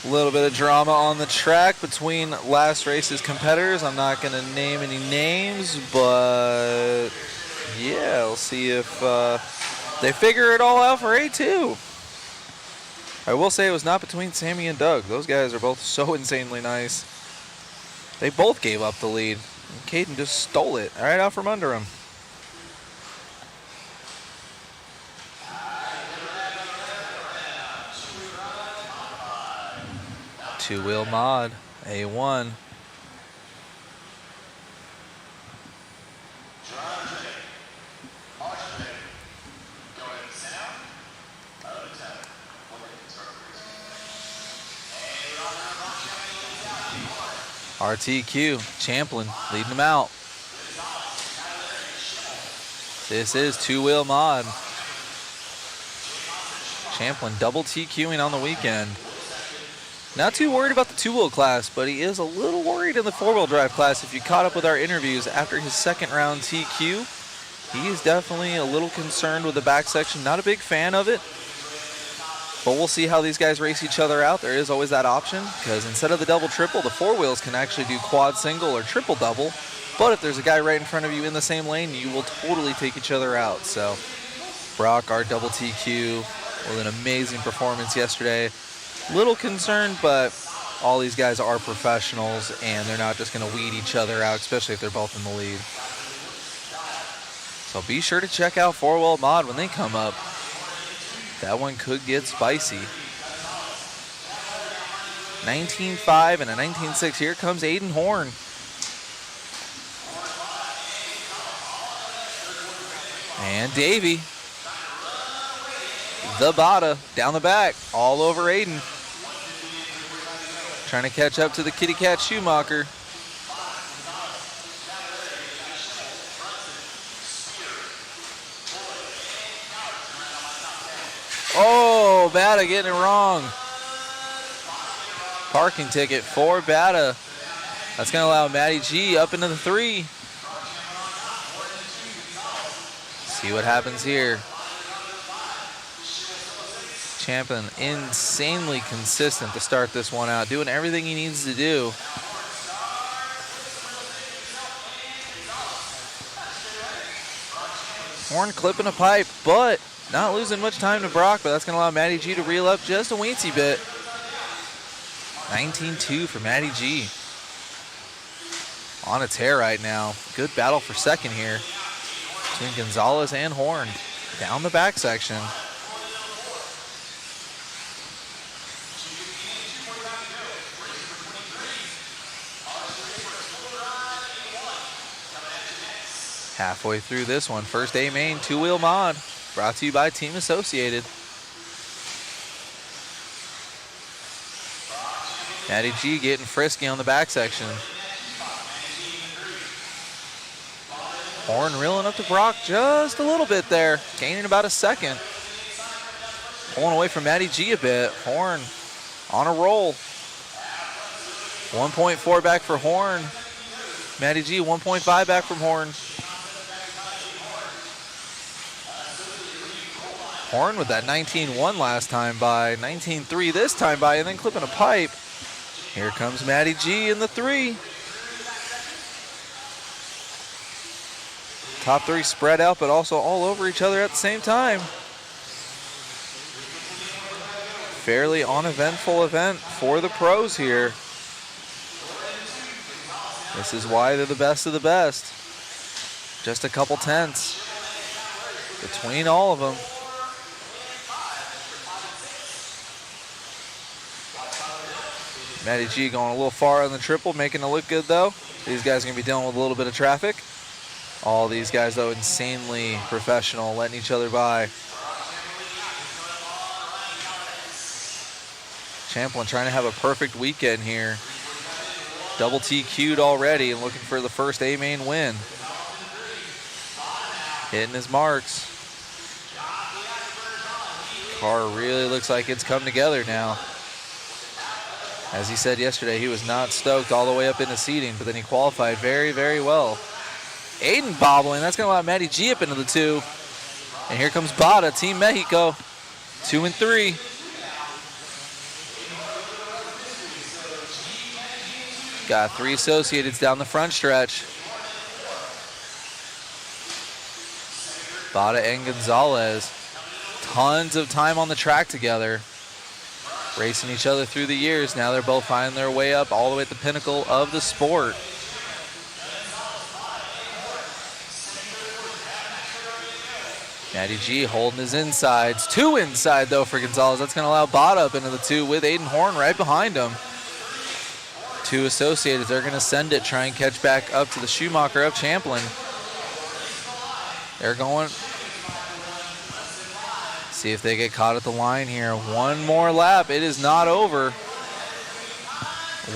A little bit of drama on the track between last race's competitors. I'm not going to name any names, but yeah, we'll see if they figure it all out for A2. I will say it was not between Sammy and Doug. Those guys are both so insanely nice. They both gave up the lead. And Caden just stole it right out from under him. Two-wheel mod, A1. RTQ, Champlin leading them out. This is two-wheel mod. Champlin double TQing on the weekend. Not too worried about the two-wheel class, but he is a little worried in the four-wheel drive class. If you caught up with our interviews after his second round TQ, he is definitely a little concerned with the back section. Not a big fan of it, but we'll see how these guys race each other out. There is always that option, because instead of the double-triple, the four wheels can actually do quad-single or triple-double. But if there's a guy right in front of you in the same lane, you will totally take each other out. So Brock, our double TQ, with an amazing performance yesterday. Little concerned, but all these guys are professionals, and they're not just going to weed each other out, especially if they're both in the lead. So be sure to check out 4-wheel mod when they come up. That one could get spicy. 19.5 and a 19.6. Here comes Aiden Horn. And Davey. The Bada down the back, all over Aiden. Trying to catch up to the Kitty Cat Schumacher. Oh, Bada getting it wrong. Parking ticket for Bada. That's going to allow Matty G up into the 3. See what happens here. Champion insanely consistent to start this one out, doing everything he needs to do. Horn clipping a pipe, but not losing much time to Brock, but that's going to allow Matty G to reel up just a weensy bit. 19-2 for Matty G. On a tear right now. Good battle for second here between Gonzalez and Horn. Down the back section. Halfway through this one, first A main, two-wheel mod, brought to you by Team Associated. Matty G getting frisky on the back section. Horn reeling up to Brock just a little bit there, gaining about a second. Pulling away from Matty G a bit. Horn on a roll. 1.4 back for Horn. Matty G 1.5 back from Horn. Horn with that 19-1 last time by, 19-3 this time by, and then clipping a pipe. Here comes Matty G in the 3. Top 3 spread out, but also all over each other at the same time. fairly uneventful event for the pros here. This is why they're the best of the best. Just a couple tenths between all of them. Matty G going a little far on the triple, making it look good though. These guys are gonna be dealing with a little bit of traffic. All these guys though insanely professional, letting each other by. Champlin trying to have a perfect weekend here. Double TQ'd already and looking for the first A-main win. Hitting his marks. Car really looks like it's come together now. As he said yesterday, he was not stoked all the way up into seeding, but then he qualified very, very well. Aiden bobbling, that's gonna allow Matty G up into the 2. And here comes Bada, Team Mexico, 2 and 3. Got 3 Associateds down the front stretch. Bada and Gonzalez, tons of time on the track together. Racing each other through the years. Now they're both finding their way up all the way at the pinnacle of the sport. Matty G holding his insides. 2 inside though for Gonzalez. That's going to allow Bada up into the 2 with Aiden Horn right behind him. 2 Associated. They're going to send it, try and catch back up to the Schumacher of Champlin. They're going. See if they get caught at the line here. One more lap. It is not over.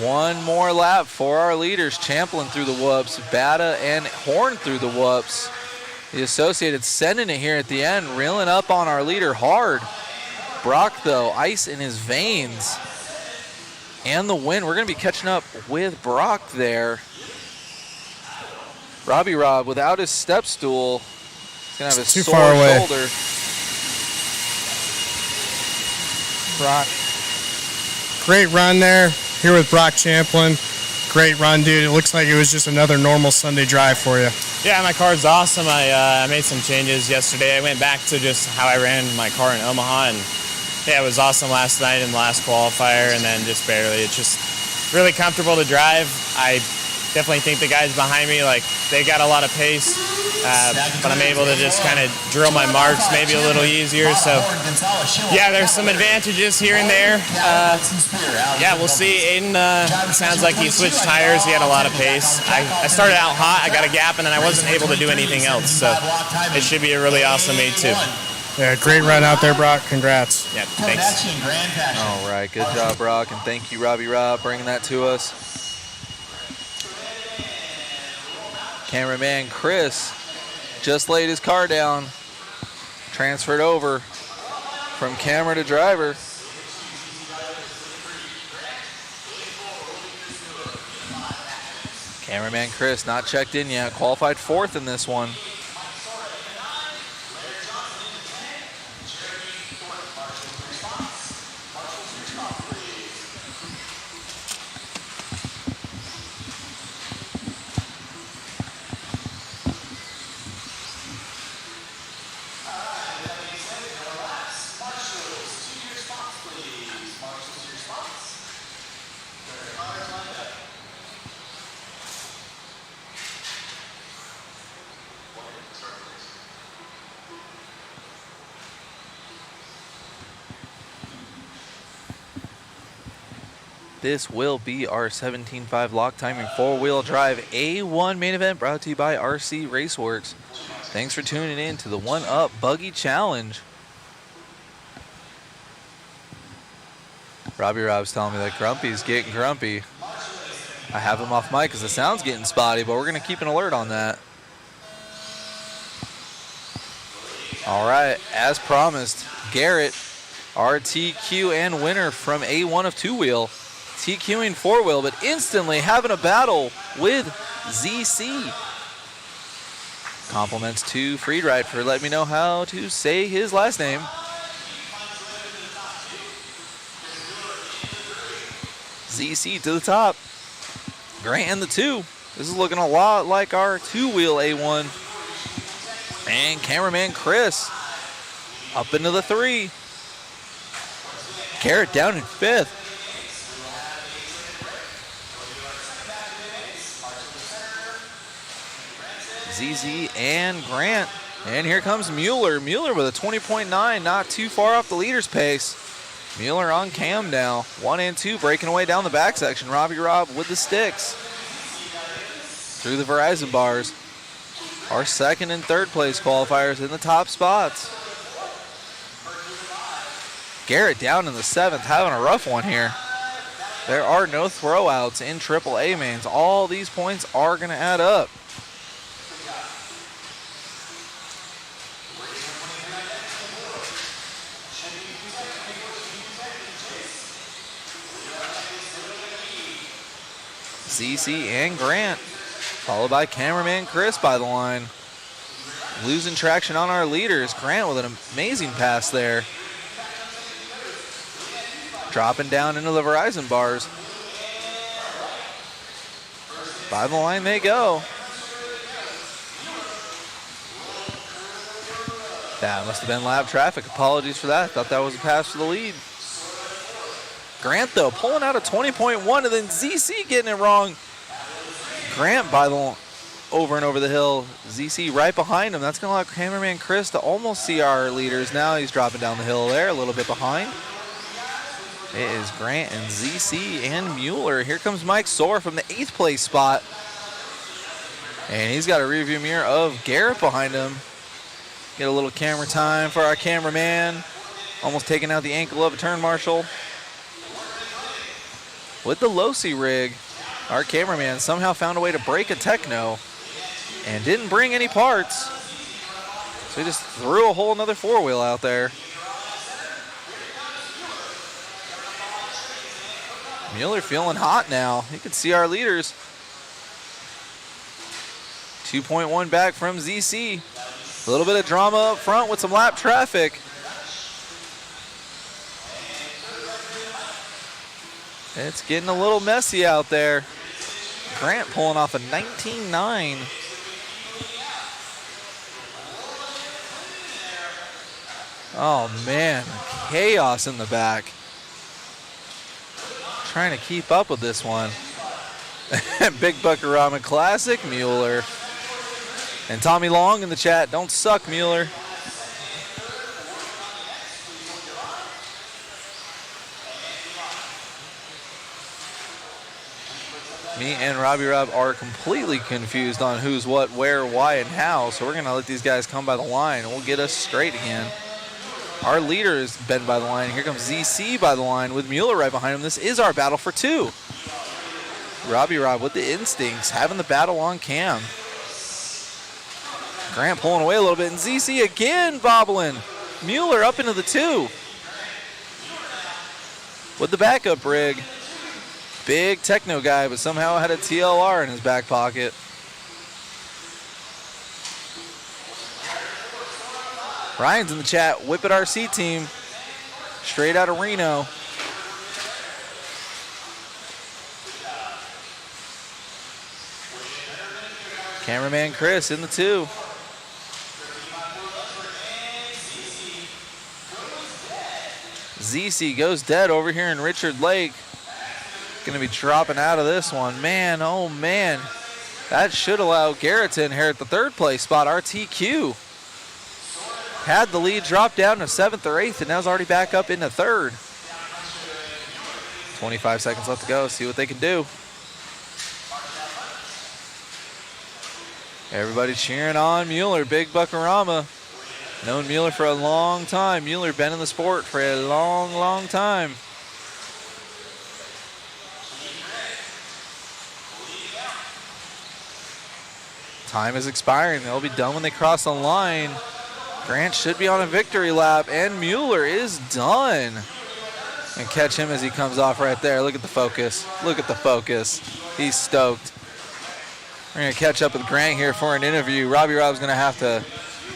One more lap for our leaders. Champlin through the whoops. Bada and Horn through the whoops. The Associated sending it here at the end, reeling up on our leader hard. Brock, though, ice in his veins. And the win. We're going to be catching up with Brock there. Robbie Rob, without his step stool, he's going to have a too sore far away. shoulder. Brock. Great run there. Here with Brock Champlin. Great run, dude. It looks like it was just another normal Sunday drive for you. Yeah, my car's awesome. I made some changes yesterday. I went back to just how I ran my car in Omaha, and yeah, it was awesome last night in the last qualifier, and then just barely. It's just really comfortable to drive. I definitely think the guys behind me, like, they got a lot of pace, but I'm able to just kind of drill my marks maybe a little easier. So, yeah, there's some advantages here and there. Yeah, we'll see. Aiden sounds like he switched tires. He had a lot of pace. I started out hot. I got a gap, and then I wasn't able to do anything else. So it should be a really awesome A2. Yeah, great run out there, Brock. Congrats. Yeah, thanks. All right, good job, Brock, and thank you, Robbie Rob, bringing that to us. Cameraman Chris just laid his car down, transferred over from camera to driver. Cameraman Chris not checked in yet, qualified 4th in this one. This will be our 17.5 lock timing 4-wheel drive A1 main event brought to you by RC Raceworks. Thanks for tuning in to the 1UP Buggy Challenge. Robbie Rob's telling me that Grumpy's getting grumpy. I have him off mic because the sound's getting spotty, but we're going to keep an alert on that. All right, as promised, Garrett, our TQ and winner from A1 of 2-wheel. TQing 4-wheel, but instantly having a battle with ZC. Compliments to Freeride for letting me know how to say his last name. ZC to the top. Grant in the 2. This is looking a lot like our 2-wheel A1. And cameraman Chris up into the 3. Garrett down in 5th. ZZ and Grant. And here comes Mueller. Mueller with a 20.9, not too far off the leader's pace. Mueller on cam now. 1 and 2 breaking away down the back section. Robbie Rob with the sticks. Through the Verizon bars. Our second and third place qualifiers in the top spots. Garrett down in the 7th, having a rough one here. There are no throwouts in AAA mains. All these points are going to add up. ZC and Grant, followed by cameraman Chris by the line. Losing traction on our leaders. Grant with an amazing pass there. Dropping down into the Verizon bars. By the line they go. That must have been lap traffic. Apologies for that. Thought that was a pass for the lead. Grant, though, pulling out a 20.1, and then ZC getting it wrong. Grant by the over and over the hill. ZC right behind him. That's going to allow cameraman Chris to almost see our leaders. Now he's dropping down the hill there, a little bit behind. It is Grant and ZC and Mueller. Here comes Mike Soar from the 8th place spot. And he's got a rearview mirror of Garrett behind him. Get a little camera time for our cameraman. Almost taking out the ankle of a turn marshal. With the Losi rig, our cameraman somehow found a way to break a Techno and didn't bring any parts. So he just threw a whole another 4-wheel out there. Mueller feeling hot now. You can see our leaders. 2.1 back from ZC. A little bit of drama up front with some lap traffic. It's getting a little messy out there. Grant pulling off a 19.9. Oh man, chaos in the back. Trying to keep up with this one. Big Buckarama Classic, Mueller. And Tommy Long in the chat, don't suck, Mueller. Me and Robbie Rob are completely confused on who's what, where, why, and how. So we're going to let these guys come by the line, and we'll get us straight again. Our leader is been by the line. Here comes ZC by the line with Mueller right behind him. This is our battle for 2. Robbie Rob with the instincts, having the battle on cam. Grant pulling away a little bit, and ZC again bobbling. Mueller up into the 2. With the backup rig. Big techno guy, but somehow had a TLR in his back pocket. Ryan's in the chat. Whip It RC team. Straight out of Reno. Cameraman Chris in the 2. ZC goes dead over here in Richard Lake. Going to be dropping out of this one. Man, oh man. That should allow Garrett to inherit the 3rd place spot. RTQ had the lead drop down to 7th or 8th, and now is already back up into 3rd. 25 seconds left to go. See what they can do. Everybody cheering on Mueller. Big Buckarama. Known Mueller for a long time. Mueller been in the sport for a long, long time. Time is expiring. They'll be done when they cross the line. Grant should be on a victory lap, and Mueller is done. And catch him as he comes off right there. Look at the focus. Look at the focus. He's stoked. We're going to catch up with Grant here for an interview. Robbie Rob's going to have to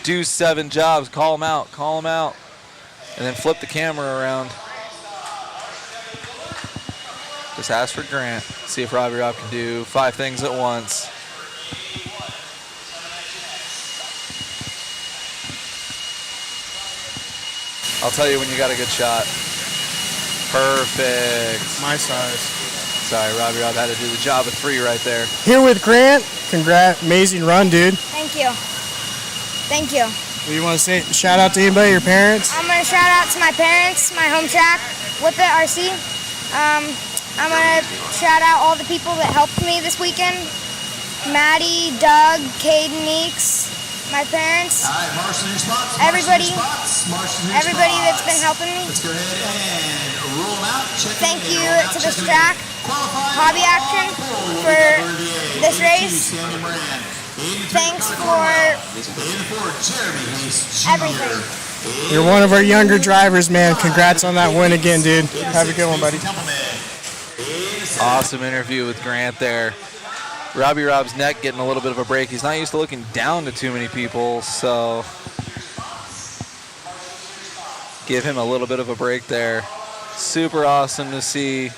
do 7 jobs. Call him out. Call him out. And then flip the camera around. Just ask for Grant. See if Robbie Rob can do 5 things at once. I'll tell you when you got a good shot. Perfect. My size. Sorry, Robbie Rob had to do the job of 3 right there. Here with Grant. Congrats. Amazing run, dude. Thank you. Thank you. Do you want to say shout out to anybody, your parents? I'm going to shout out to my parents, my home track, 1UP RC. I'm going to shout out all the people that helped me this weekend. Maddie, Doug, Caden, Meeks, my parents, everybody that's been helping me. Thank you to this track, Hobby Action, for this race. Thanks for everything. You're one of our younger drivers, man. Congrats on that win again, dude. Have a good one, buddy. Awesome interview with Grant there. Robbie Rob's neck getting a little bit of a break. He's not used to looking down to too many people, so give him a little bit of a break there. Super awesome to see.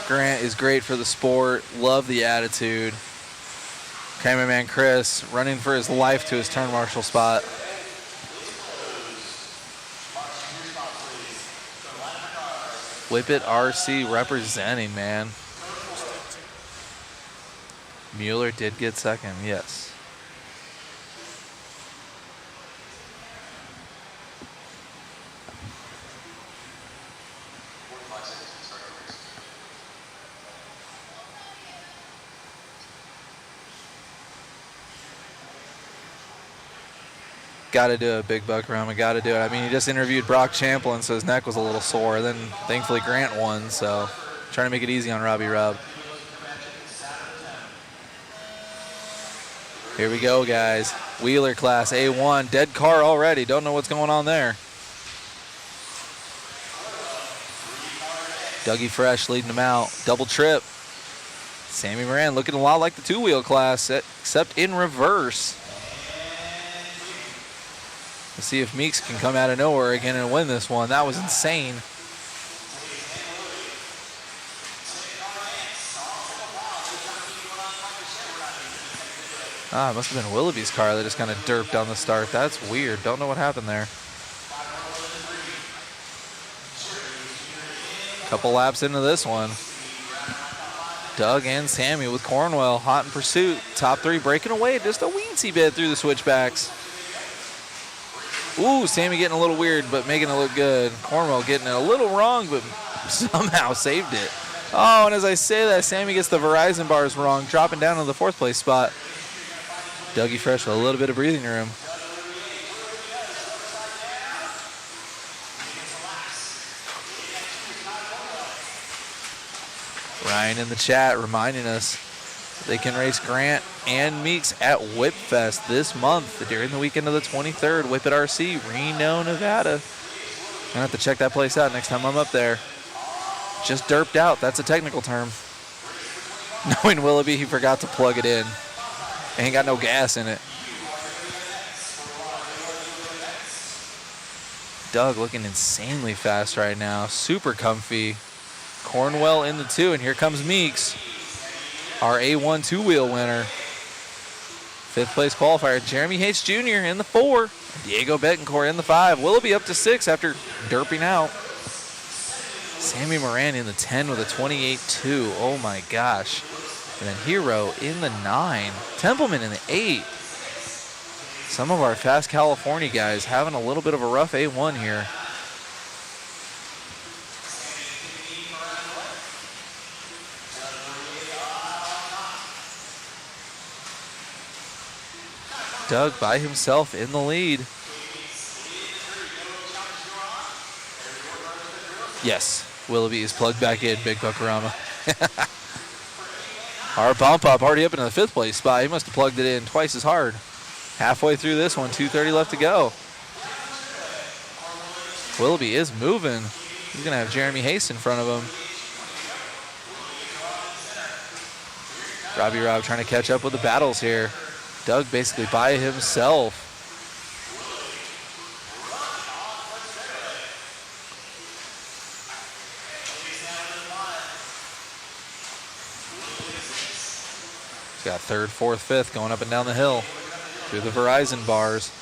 Grant is great for the sport. Love the attitude. Cameraman Chris running for his life to his turn marshal spot. Whippet RC representing, man. Mueller did get second, yes. Got to do it, Big Buck Rama. Got to do it. I mean, he just interviewed Brock Champlin, so his neck was a little sore. Then, thankfully, Grant won, so trying to make it easy on Robbie Rob. Here we go, guys. Wheeler class A1. Dead car already. Don't know what's going on there. Dougie Fresh leading them out. Double trip. Sammy Moran looking a lot like the 2-wheel class, except in reverse. Let's see if Meeks can come out of nowhere again and win this one. That was insane. Ah, it must have been Willoughby's car that just kind of derped on the start. That's weird. Don't know what happened there. Couple laps into this one. Doug and Sammy with Cornwell hot in pursuit. Top 3 breaking away just a weensy bit through the switchbacks. Ooh, Sammy getting a little weird, but making it look good. Cornwell getting it a little wrong, but somehow saved it. Oh, and as I say that, Sammy gets the Verizon bars wrong, dropping down to the 4th place spot. Dougie Fresh with a little bit of breathing room. Ryan in the chat reminding us they can race Grant and Meeks at Whip Fest this month during the weekend of the 23rd. Whippet RC, Reno, Nevada. I'm gonna have to check that place out next time I'm up there. Just derped out, that's a technical term. Knowing Willoughby, he forgot to plug it in. Ain't got no gas in it. Doug looking insanely fast right now. Super comfy. Cornwell in the 2, and here comes Meeks, our A1 2-wheel winner. 5th place qualifier, Jeremy Hates Jr. in the 4. Diego Betancourt in the 5. Willoughby up to 6 after derping out. Sammy Moran in the 10 with a 28.2. Oh my gosh. And then Hero in the 9. Templeman in the 8. Some of our fast California guys having a little bit of a rough A1 here. Doug by himself in the lead. Yes, Willoughby is plugged back in, Big Buckarama. Our bump up already up into the 5th place spot. He must have plugged it in twice as hard. Halfway through this one, 2:30 left to go. Willoughby is moving. He's gonna have Jeremy Hayes in front of him. Robbie Rob trying to catch up with the battles here. Doug basically by himself. He's got 3rd, 4th, 5th going up and down the hill through the Verizon bars.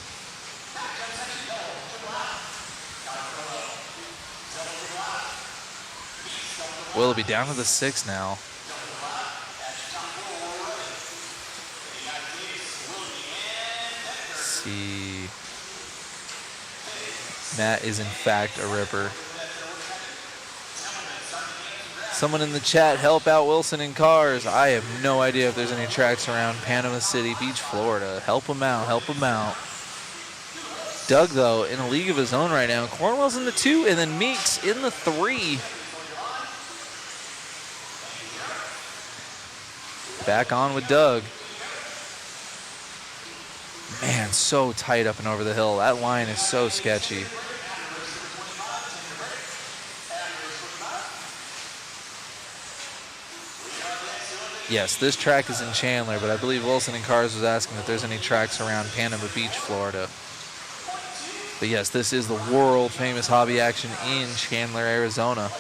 Willoughby down to the 6 now. Let's see. Matt is in fact a ripper. Someone in the chat, help out Wilson in cars. I have no idea if there's any tracks around Panama City Beach, Florida. Help him out, help him out. Doug, though, in a league of his own right now. Cornwell's in the 2, and then Meeks in the 3. Back on with Doug. Man, so tight up and over the hill. That line is so sketchy. Yes, this track is in Chandler, but I believe Wilson in Cars was asking if there's any tracks around Panama Beach, Florida. But yes, this is the world famous hobby action in Chandler, Arizona.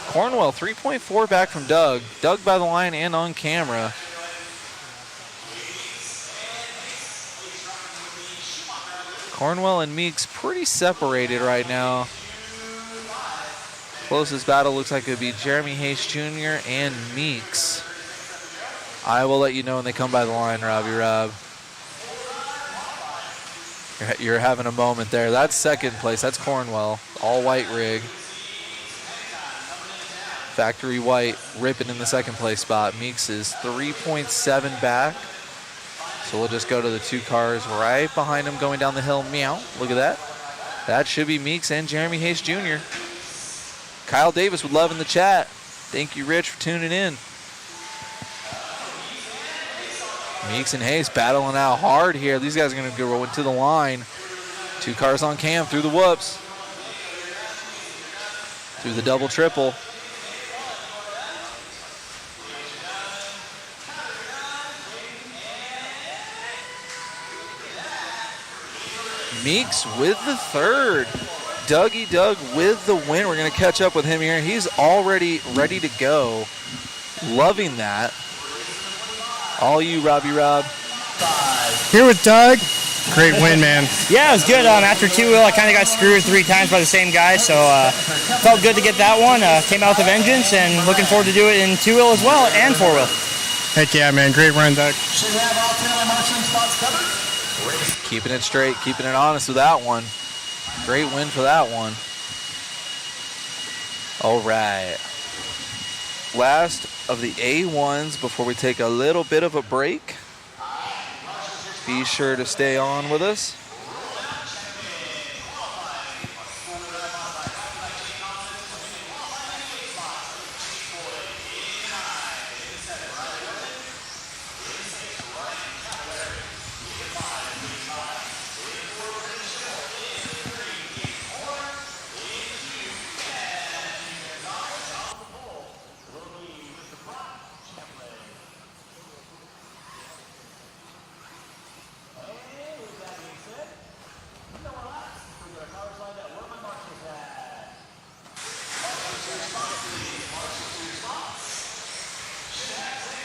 Cornwell, 3.4 back from Doug. Doug by the line and on camera. Cornwell and Meeks pretty separated right now. Closest battle looks like it would be Jeremy Hayes Jr. and Meeks. I will let you know when they come by the line, Robbie Rob. You're having a moment there. That's second place. That's Cornwell. All white rig. Factory white ripping in the second place spot. Meeks is 3.7 back. So we'll just go to the 2 cars right behind him going down the hill. Meow. Look at that. That should be Meeks and Jeremy Hayes Jr. Kyle Davis would love in the chat. Thank you, Rich, for tuning in. Meeks and Hayes battling out hard here. These guys are going to go into the line. 2 cars on cam through the whoops. Through the double triple. Meeks with the 3rd. Dougie Doug with the win. We're going to catch up with him here. He's already ready to go. Loving that. All you, Robbie Rob. Here with Doug. Great win, man. Yeah, it was good. After 2-wheel, I kind of got screwed 3 times by the same guy, so felt good to get that one. Came out with a vengeance, and looking forward to do it in 2-wheel as well and 4-wheel. Heck yeah, man. Great run, Doug. Keeping it straight, keeping it honest with that one. Great win for that one. All right. Last of the A1s before we take a little bit of a break. Be sure to stay on with us.